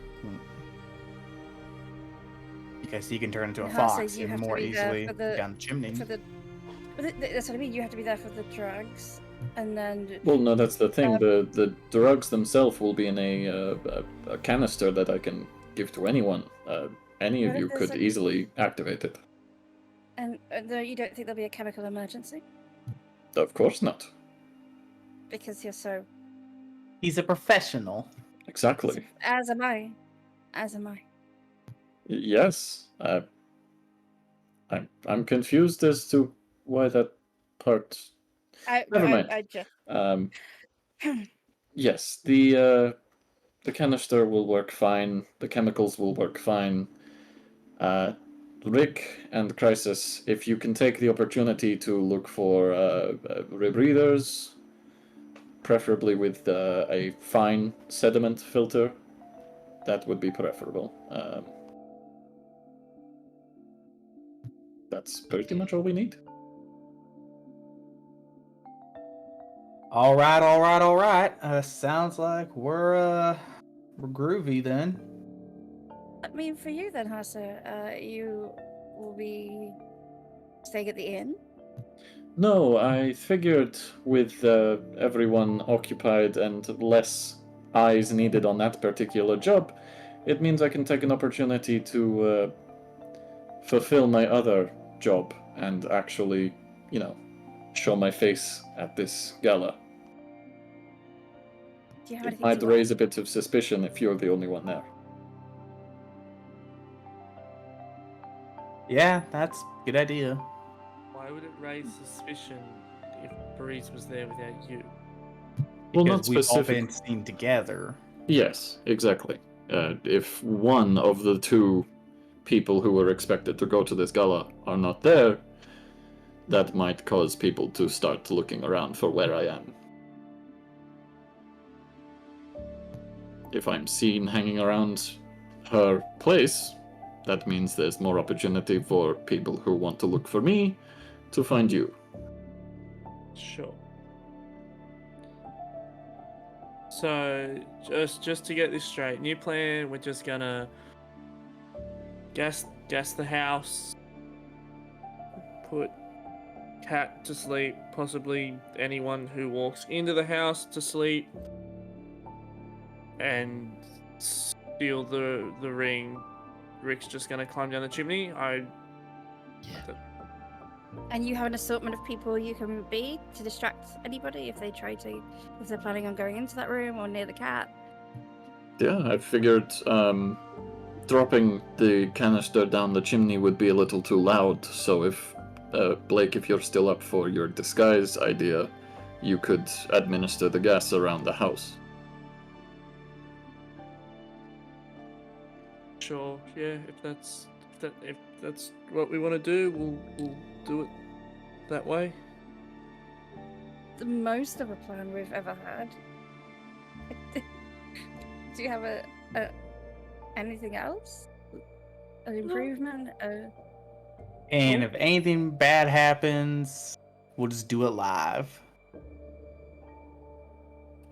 because he can turn into a And Hasa, fox you and have to more be there easily for the- down the chimney. That's what I mean. You have to be there for the drugs, and then. Well, no, that's the thing. The drugs themselves will be in a canister that I can give to anyone. Any of What if you there's could a- easily activate it. And you don't think there'll be a chemical emergency Of course not. because you're so. He's a professional. Exactly. As am I. As am I. Yes. I'm confused as to why that part. Never mind. I just. Yes, the canister will work fine. The chemicals will work fine. Rick and Crisis, if you can take the opportunity to look for rebreathers, preferably with a fine sediment filter, that would be preferable. That's pretty much all we need. All right. Sounds like we're groovy then. I mean, for you then, Hasa, you will be staying at the inn. No, I figured with everyone occupied and less eyes needed on that particular job, it means I can take an opportunity to fulfill my other job and actually, show my face at this gala. Do you have It anything might to raise a bit of suspicion if you're the only one there. Yeah, that's a good idea. Why would it raise suspicion if Breeze was there without you? Well, Because not we've all specific. been seen together. Yes, exactly. If one of the 2 people who were expected to go to this gala are not there, that might cause people to start looking around for where I am. If I'm seen hanging around her place, that means there's more opportunity for people who want to look for me to find you. Sure. So, just to get this straight, new plan, we're just gonna gas the house, put Cat to sleep, possibly anyone who walks into the house to sleep, and steal the ring. Rick's just gonna climb down the chimney. And you have an assortment of people you can be to distract anybody if they're planning on going into that room or near the cat. Yeah, I figured dropping the canister down the chimney would be a little too loud, so if Blake, if you're still up for your disguise idea, you could administer the gas around the house. Sure, yeah. If that's what we want to do, we'll do it that way. The most of a plan we've ever had. Do you have a anything else? An improvement? And if anything bad happens, we'll just do it live.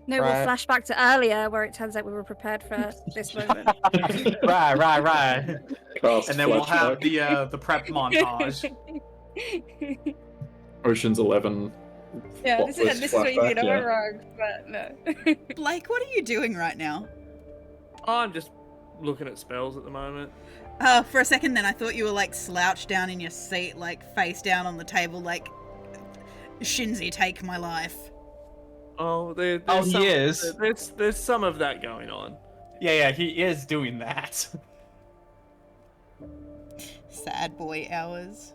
No, Right. we'll flash back to earlier where it turns out we were prepared for this moment. Right. Fast And then we'll have flashback. the prep montage. Ocean's 11. Yeah, this is what you mean. I flashback, went wrong, but no. Blake, what are you doing right now? I'm just looking at spells at the moment. For a second then I thought you were like slouched down in your seat, like face down on the table, like Shinzi, take my life. Oh, there's he some, is. There's some of that going on. Yeah, he is doing that. Sad boy hours.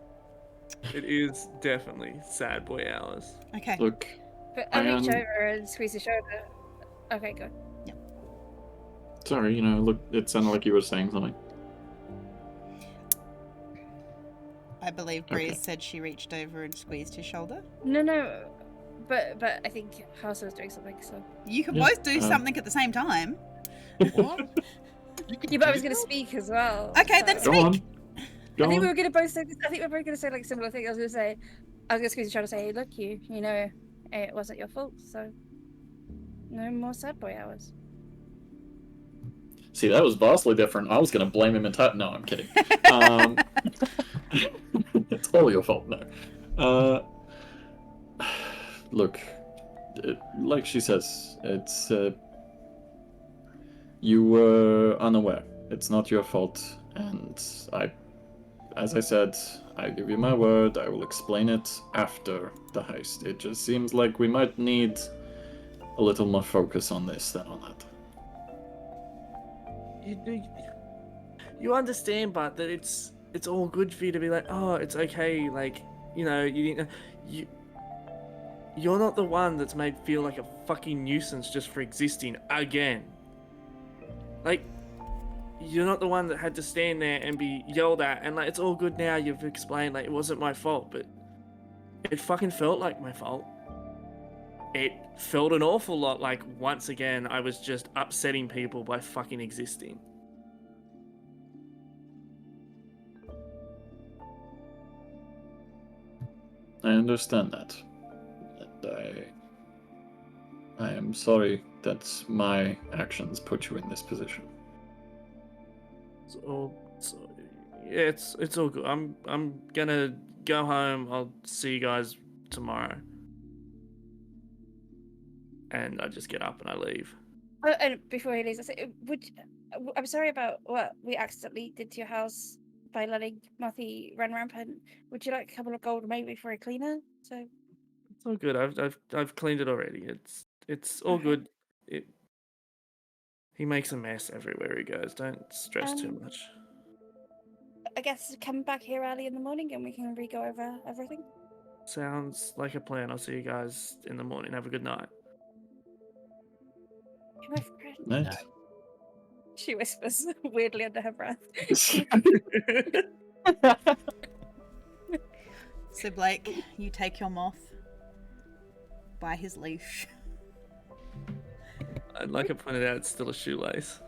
It is definitely sad boy hours. Okay. Look, But I I'll reach am- over and squeeze his shoulder. Okay, good. sorry, look, it sounded like you were saying something. I believe Breeze Okay. said she reached over and squeezed his shoulder. No, but I think Hasa was doing something, so. You can Yeah, both do something at the same time. What? Yeah, but I was going to speak as well. Okay, then Go speak. on. Go I think we on. were going to both say this. I think we were both going to say like similar things. I was going to try to say, look, you know, it wasn't your fault, so no more sad boy hours. See, that was vastly different. I was going to blame him entirely. No, I'm kidding. It's all your fault. No. Look, like she says, it's you were unaware. It's not your fault, and as I said, I give you my word. I will explain it after the heist. It just seems like we might need a little more focus on this than on that. You understand, but that it's all good for you to be like, oh, it's okay. Like, you know, you're not the one that's made feel like a fucking nuisance just for existing again. Like, you're not the one that had to stand there and be yelled at, and like, it's all good now. You've explained like it wasn't my fault, but it fucking felt like my fault. It felt an awful lot like once again I was just upsetting people by fucking existing. I understand that. And I am sorry that my actions put you in this position. It's all good. I'm gonna go home. I'll see you guys tomorrow. And I just get up and I leave. Oh, and before he leaves, I say, I'm sorry about what we accidentally did to your house by letting Mouthy run rampant. Would you like a couple of gold maybe for a cleaner? So It's all good. I've cleaned it already. It's all good. He makes a mess everywhere he goes. Don't stress too much. I guess come back here early in the morning and we can re-go over everything. Sounds like a plan. I'll see you guys in the morning. Have a good night. My friend. Night. She whispers weirdly under her breath. So Blake, you take your moth by his leash. I'd like it pointed out it's still a shoelace.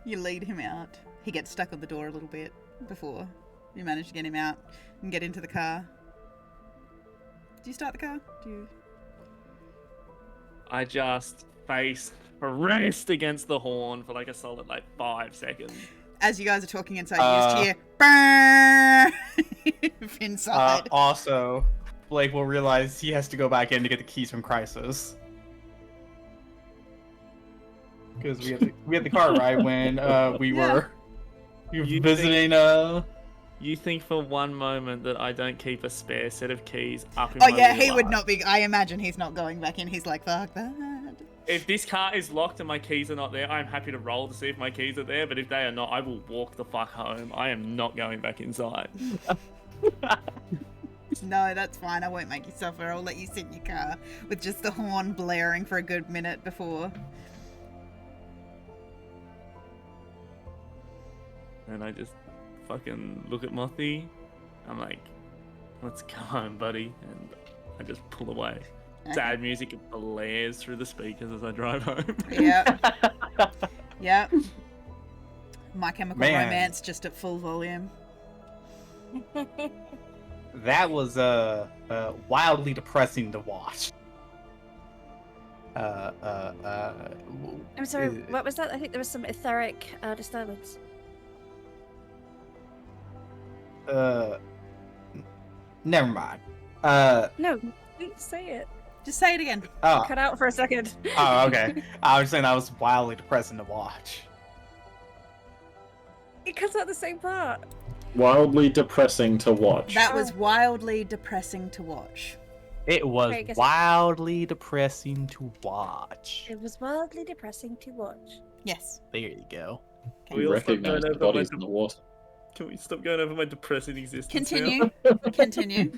You lead him out. He gets stuck on the door a little bit before you manage to get him out and get into the car. Do you start the car? I just face pressed against the horn for like a solid 5 seconds. As you guys are talking inside, you just hear "Burn" inside. Also, Blake will realize he has to go back in to get the keys from Crisis. Because we had the car ride when we were visiting. You think for one moment that I don't keep a spare set of keys up in Oh my yeah, wheel he would arch? not be. I imagine he's not going back in. He's like, fuck that. If this car is locked and my keys are not there, I'm happy to roll to see if my keys are there. But if they are not, I will walk the fuck home. I am not going back inside. No, that's fine. I won't make you suffer. I'll let you sit in your car with just the horn blaring for a good minute before. And I just fucking look at Mouthy. I'm like, let's go home, buddy. And I just pull away. Sad music blares through the speakers as I drive home. Yep. Yep. My Chemical Man. Romance just at full volume. That was wildly depressing to watch. I'm sorry, what was that? I think there was some etheric disturbance. Never mind. No, don't say it. Just say it again. Oh, Cut out for a second. oh, okay. I was saying that was wildly depressing to watch. It cuts out the same part. Wildly depressing to watch. That was wildly depressing to watch. It was Okay, I guess- wildly depressing to watch. It was wildly depressing to watch. Yes. There you go. Okay. We all stop Recognize going the over my bodies in the water. Can we stop going over my depressing existence Continue. now? Continue.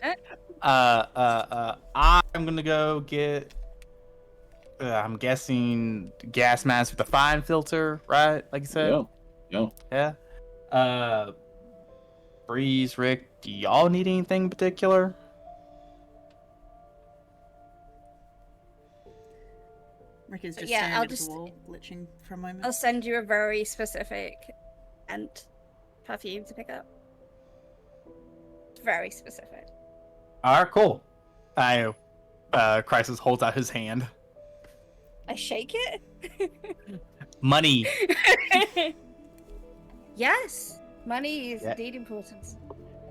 I'm gonna go get. I'm guessing gas mask with a fine filter, right? Like you said. Yeah. Yeah. Breeze, Rick, do y'all need anything in particular? Rick is just Yeah, staring I'll at just- the wall, glitching for a moment. I'll send you a very specific scent perfume to pick up. Very specific. All right, cool. Crisis holds out his hand. I shake it. Money. Yes, money is Yeah. indeed important.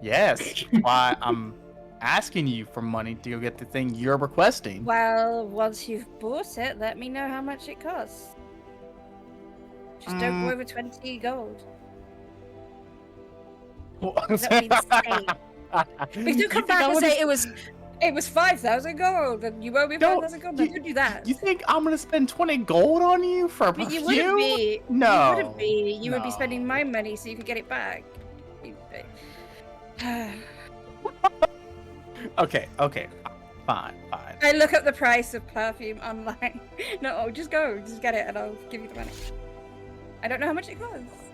Yes. Why I'm asking you for money to go get the thing you're requesting. Well, once you've bought it, let me know how much it costs. Just don't go over 20 gold. That would be insane. If you come back and say it was 5,000 gold, and you owe me 5,000 gold, then don't do that. You think I'm gonna spend 20 gold on you for a But perfume? you wouldn't be. No. You wouldn't be. You would be No. spending my money so you could get it back. Okay, fine. I look up the price of perfume online. No, just go. Just get it and I'll give you the money. I don't know how much it costs.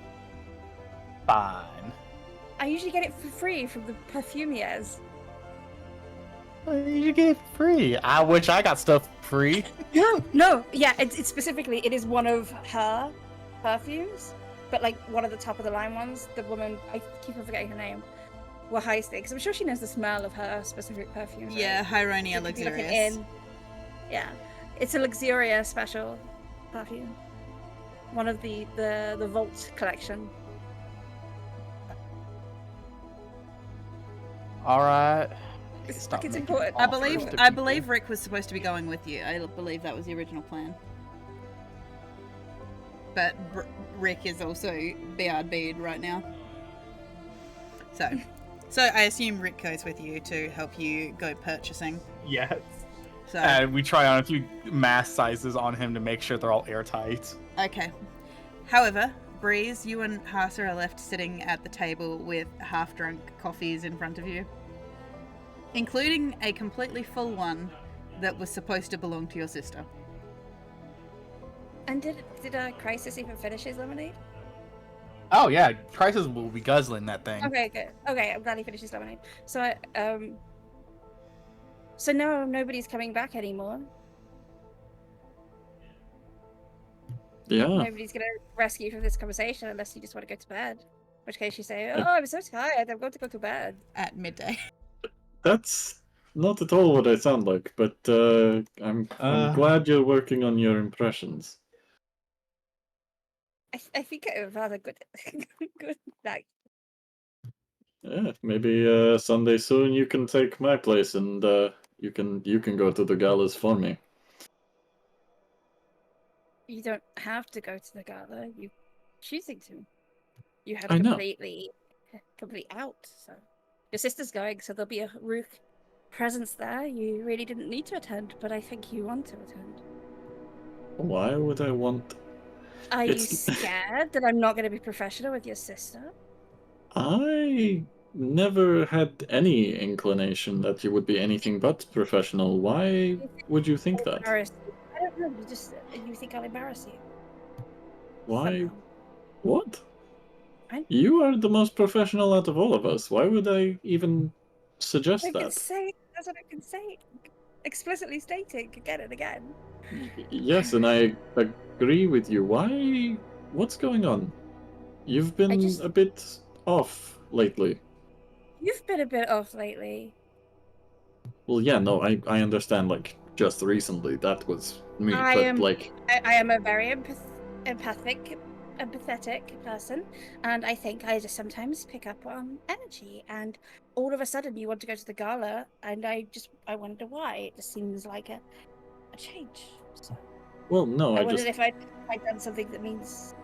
Fine. I usually get it for free from the perfumiers. Well, you get it free. I wish I got stuff free. No. Yeah, it's specifically, it is one of her perfumes, but like one of the top of the line ones. The woman, I keep on forgetting her name, were heisting, because I'm sure she knows the smell of her specific perfume. Yeah, Hyronia So you could be looking Luxurious. Yeah, it's a Luxuria special perfume. One of the Vault collection. All right. It's Stop like it's making important. I offers believe to I people. believe Rick was supposed to be going with you. I believe that was the original plan. But Rick is also BRB'd right now. So I assume Rick goes with you to help you go purchasing. Yes. So And we try on a few mask sizes on him to make sure they're all airtight. okay. However, Breeze, you and Hasa are left sitting at the table with half-drunk coffees in front of you, including a completely full one that was supposed to belong to your sister. And did Crisis even finish his lemonade? Oh yeah, Crisis will be guzzling that thing. Okay, good. Okay, I'm glad he finished his lemonade. So so no, nobody's coming back anymore. Yeah. Nobody's gonna rescue you from this conversation unless you just want to go to bed. In which case you say, "Oh, I'm so tired. I'm going to go to bed." At midday. That's not at all what I sound like, but I'm glad you're working on your impressions. I think I've had a good good night. Yeah, maybe Sunday soon you can take my place and you can go to the galas for me. You don't have to go to the gala. You choosing to. You have I know. complete out. So your sister's going, so there'll be a Rook presence there. You really didn't need to attend, but I think you want to attend. Why would I want? Are you It's- scared that I'm not going to be professional with your sister? I never had any inclination that you would be anything but professional. Why would you think that? Embarrass you. I don't know. You think I'll embarrass you? Why? Somehow. What? I- You are the most professional out of all of us. Why would I even suggest I can that? say that's what I can say. Explicitly stating again and again. Yes, and I agree with you. Why? What's going on? You've been just- a bit off lately. You've been a bit off lately. Well, yeah, no, I understand, like, just recently, that was me, I but, am- like, I am a very empathetic person, and I think I just sometimes pick up on energy. And all of a sudden, you want to go to the gala, and I wonder why. It just seems like a change. So well, no, I I wondered just, if I'd done something that means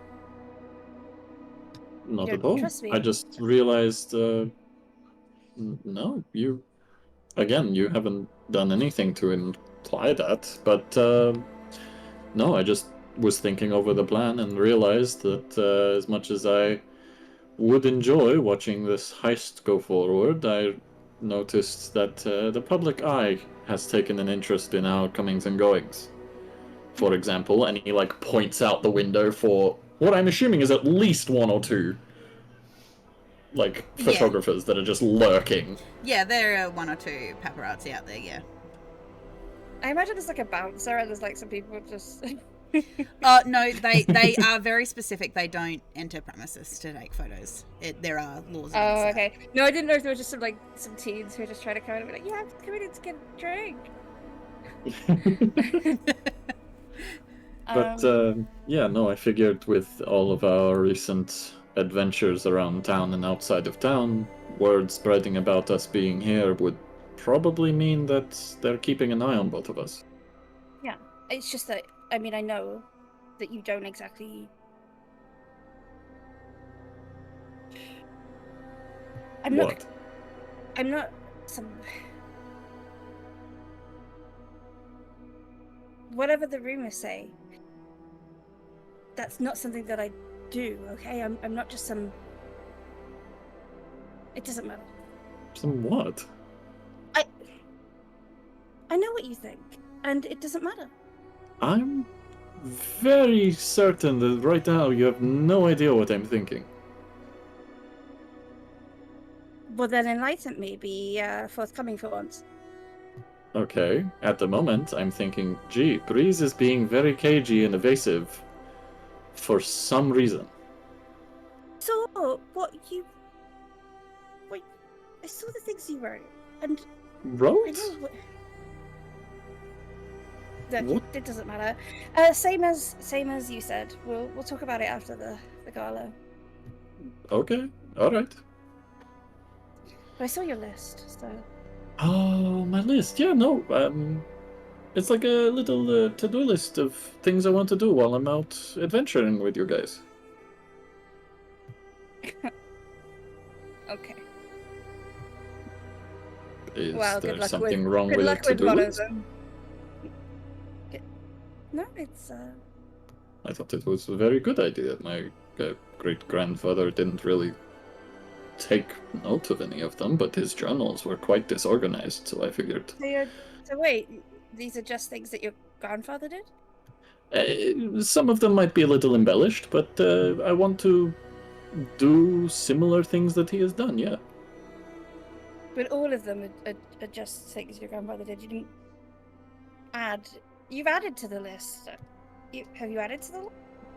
not you at don't all. trust me. I just realized, no, again, you haven't done anything to imply that, but, no, I just was thinking over the plan and realized that as much as I would enjoy watching this heist go forward, I noticed that the public eye has taken an interest in our comings and goings. For example, and he like points out the window for what I'm assuming is at least one or two like Yeah. photographers that are just lurking. Yeah, there are one or two paparazzi out there, yeah. I imagine there's like a bouncer and there's like some people just. No, they are very specific. They don't enter premises to take photos. There are laws. Oh, against okay. No, I didn't know if there was just some teens who are just trying to come in and be like, yeah, I'm coming in to get a drink. But yeah, no, I figured with all of our recent adventures around town and outside of town, word spreading about us being here would probably mean that they're keeping an eye on both of us. Yeah, it's just that, I mean, I know that you don't exactly... I'm not some... Whatever the rumors say, that's not something that I do, okay? I'm not just some... It doesn't matter. Some what? I know what you think, and it doesn't matter. I'm very certain that right now you have no idea what I'm thinking. Well, then enlighten me, be forthcoming for once. Okay, at the moment I'm thinking, gee, Breeze is being very cagey and evasive for some reason. So, I saw the things you wrote, and I Wrote? know what... What? It doesn't matter. Same as you said. We'll talk about it after the gala. Okay, alright. But I saw your list, so... Oh, my list. Yeah, no. It's like a little to-do list of things I want to do while I'm out adventuring with you guys. Okay. Is Well, good there luck something with, wrong good with a luck with to-do one of list? them. No, it's I thought it was a very good idea. My great-grandfather didn't really take note of any of them, but his journals were quite disorganized, so I figured... So wait, these are just things that your grandfather did? Some of them might be a little embellished, but I want to do similar things that he has done, yeah. But all of them are just things your grandfather did. You didn't add... You've added to the list. Have you added to the list?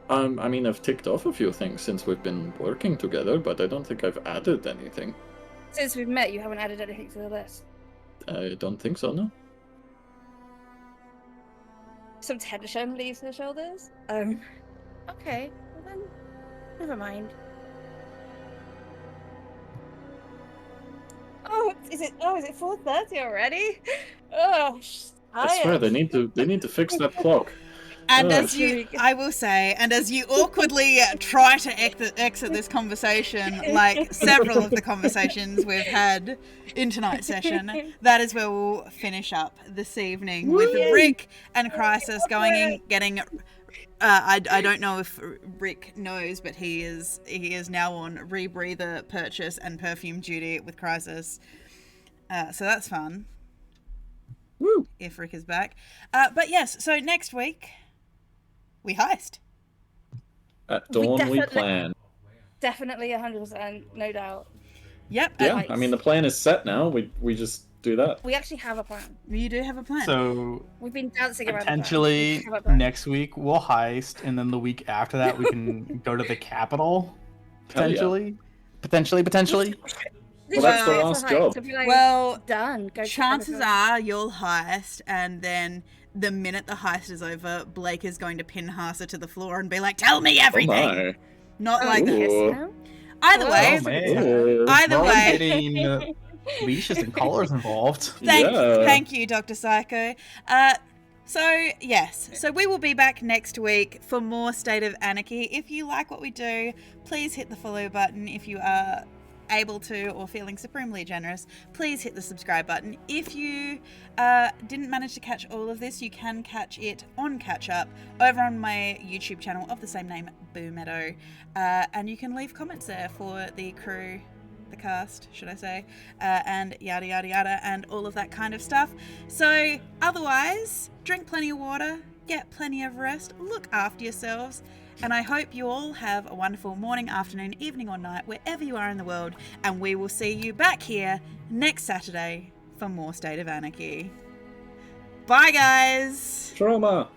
I mean, I've ticked off a few things since we've been working together, but I don't think I've added anything. Since we've met, you haven't added anything to the list. I don't think so, no. Some tension leaves her shoulders. Okay, well then, never mind. Oh, is it 4:30 already? Oh, I swear they need to fix that clock. And I will say, as you awkwardly try to exit this conversation, like several of the conversations we've had in tonight's session, that is where we'll finish up this evening with Rick and Crisis going and getting. I don't know if Rick knows, but he is now on rebreather purchase and perfume duty with Crisis. So that's fun. Woo! If Rick is back. But yes, so next week we heist. At dawn we plan. Definitely 100%, no doubt. Yep. Yeah, I mean the plan is set now. We just do that. We actually have a plan. You do have a plan. So We've been dancing around potentially the plan. We have a plan. next week we'll heist, and then the week after that we can go to the capital. Hell yeah. Potentially. Well, that's the last job. Well, done. Chances are you'll heist, and then the minute the heist is over, Blake is going to pin Hasa to the floor and be like, "Tell me everything." Oh my. Not like Ooh. either way. Ooh. Either We're way. getting leashes and collars involved. Thank you, Dr. Psycho. So yes, so we will be back next week for more State of Anarchy. If you like what we do, please hit the follow button. If you are able to or feeling supremely generous, please hit the subscribe button. If you didn't manage to catch all of this, you can catch it on catch up over on my YouTube channel of the same name, Boomeadow, and you can leave comments there for the crew, the cast, should I say, and yada yada yada and all of that kind of stuff. So otherwise, drink plenty of water, get plenty of rest, look after yourselves, and I hope you all have a wonderful morning, afternoon, evening or night, wherever you are in the world, and we will see you back here next Saturday for more State of Anarchy. Bye, guys. Trauma.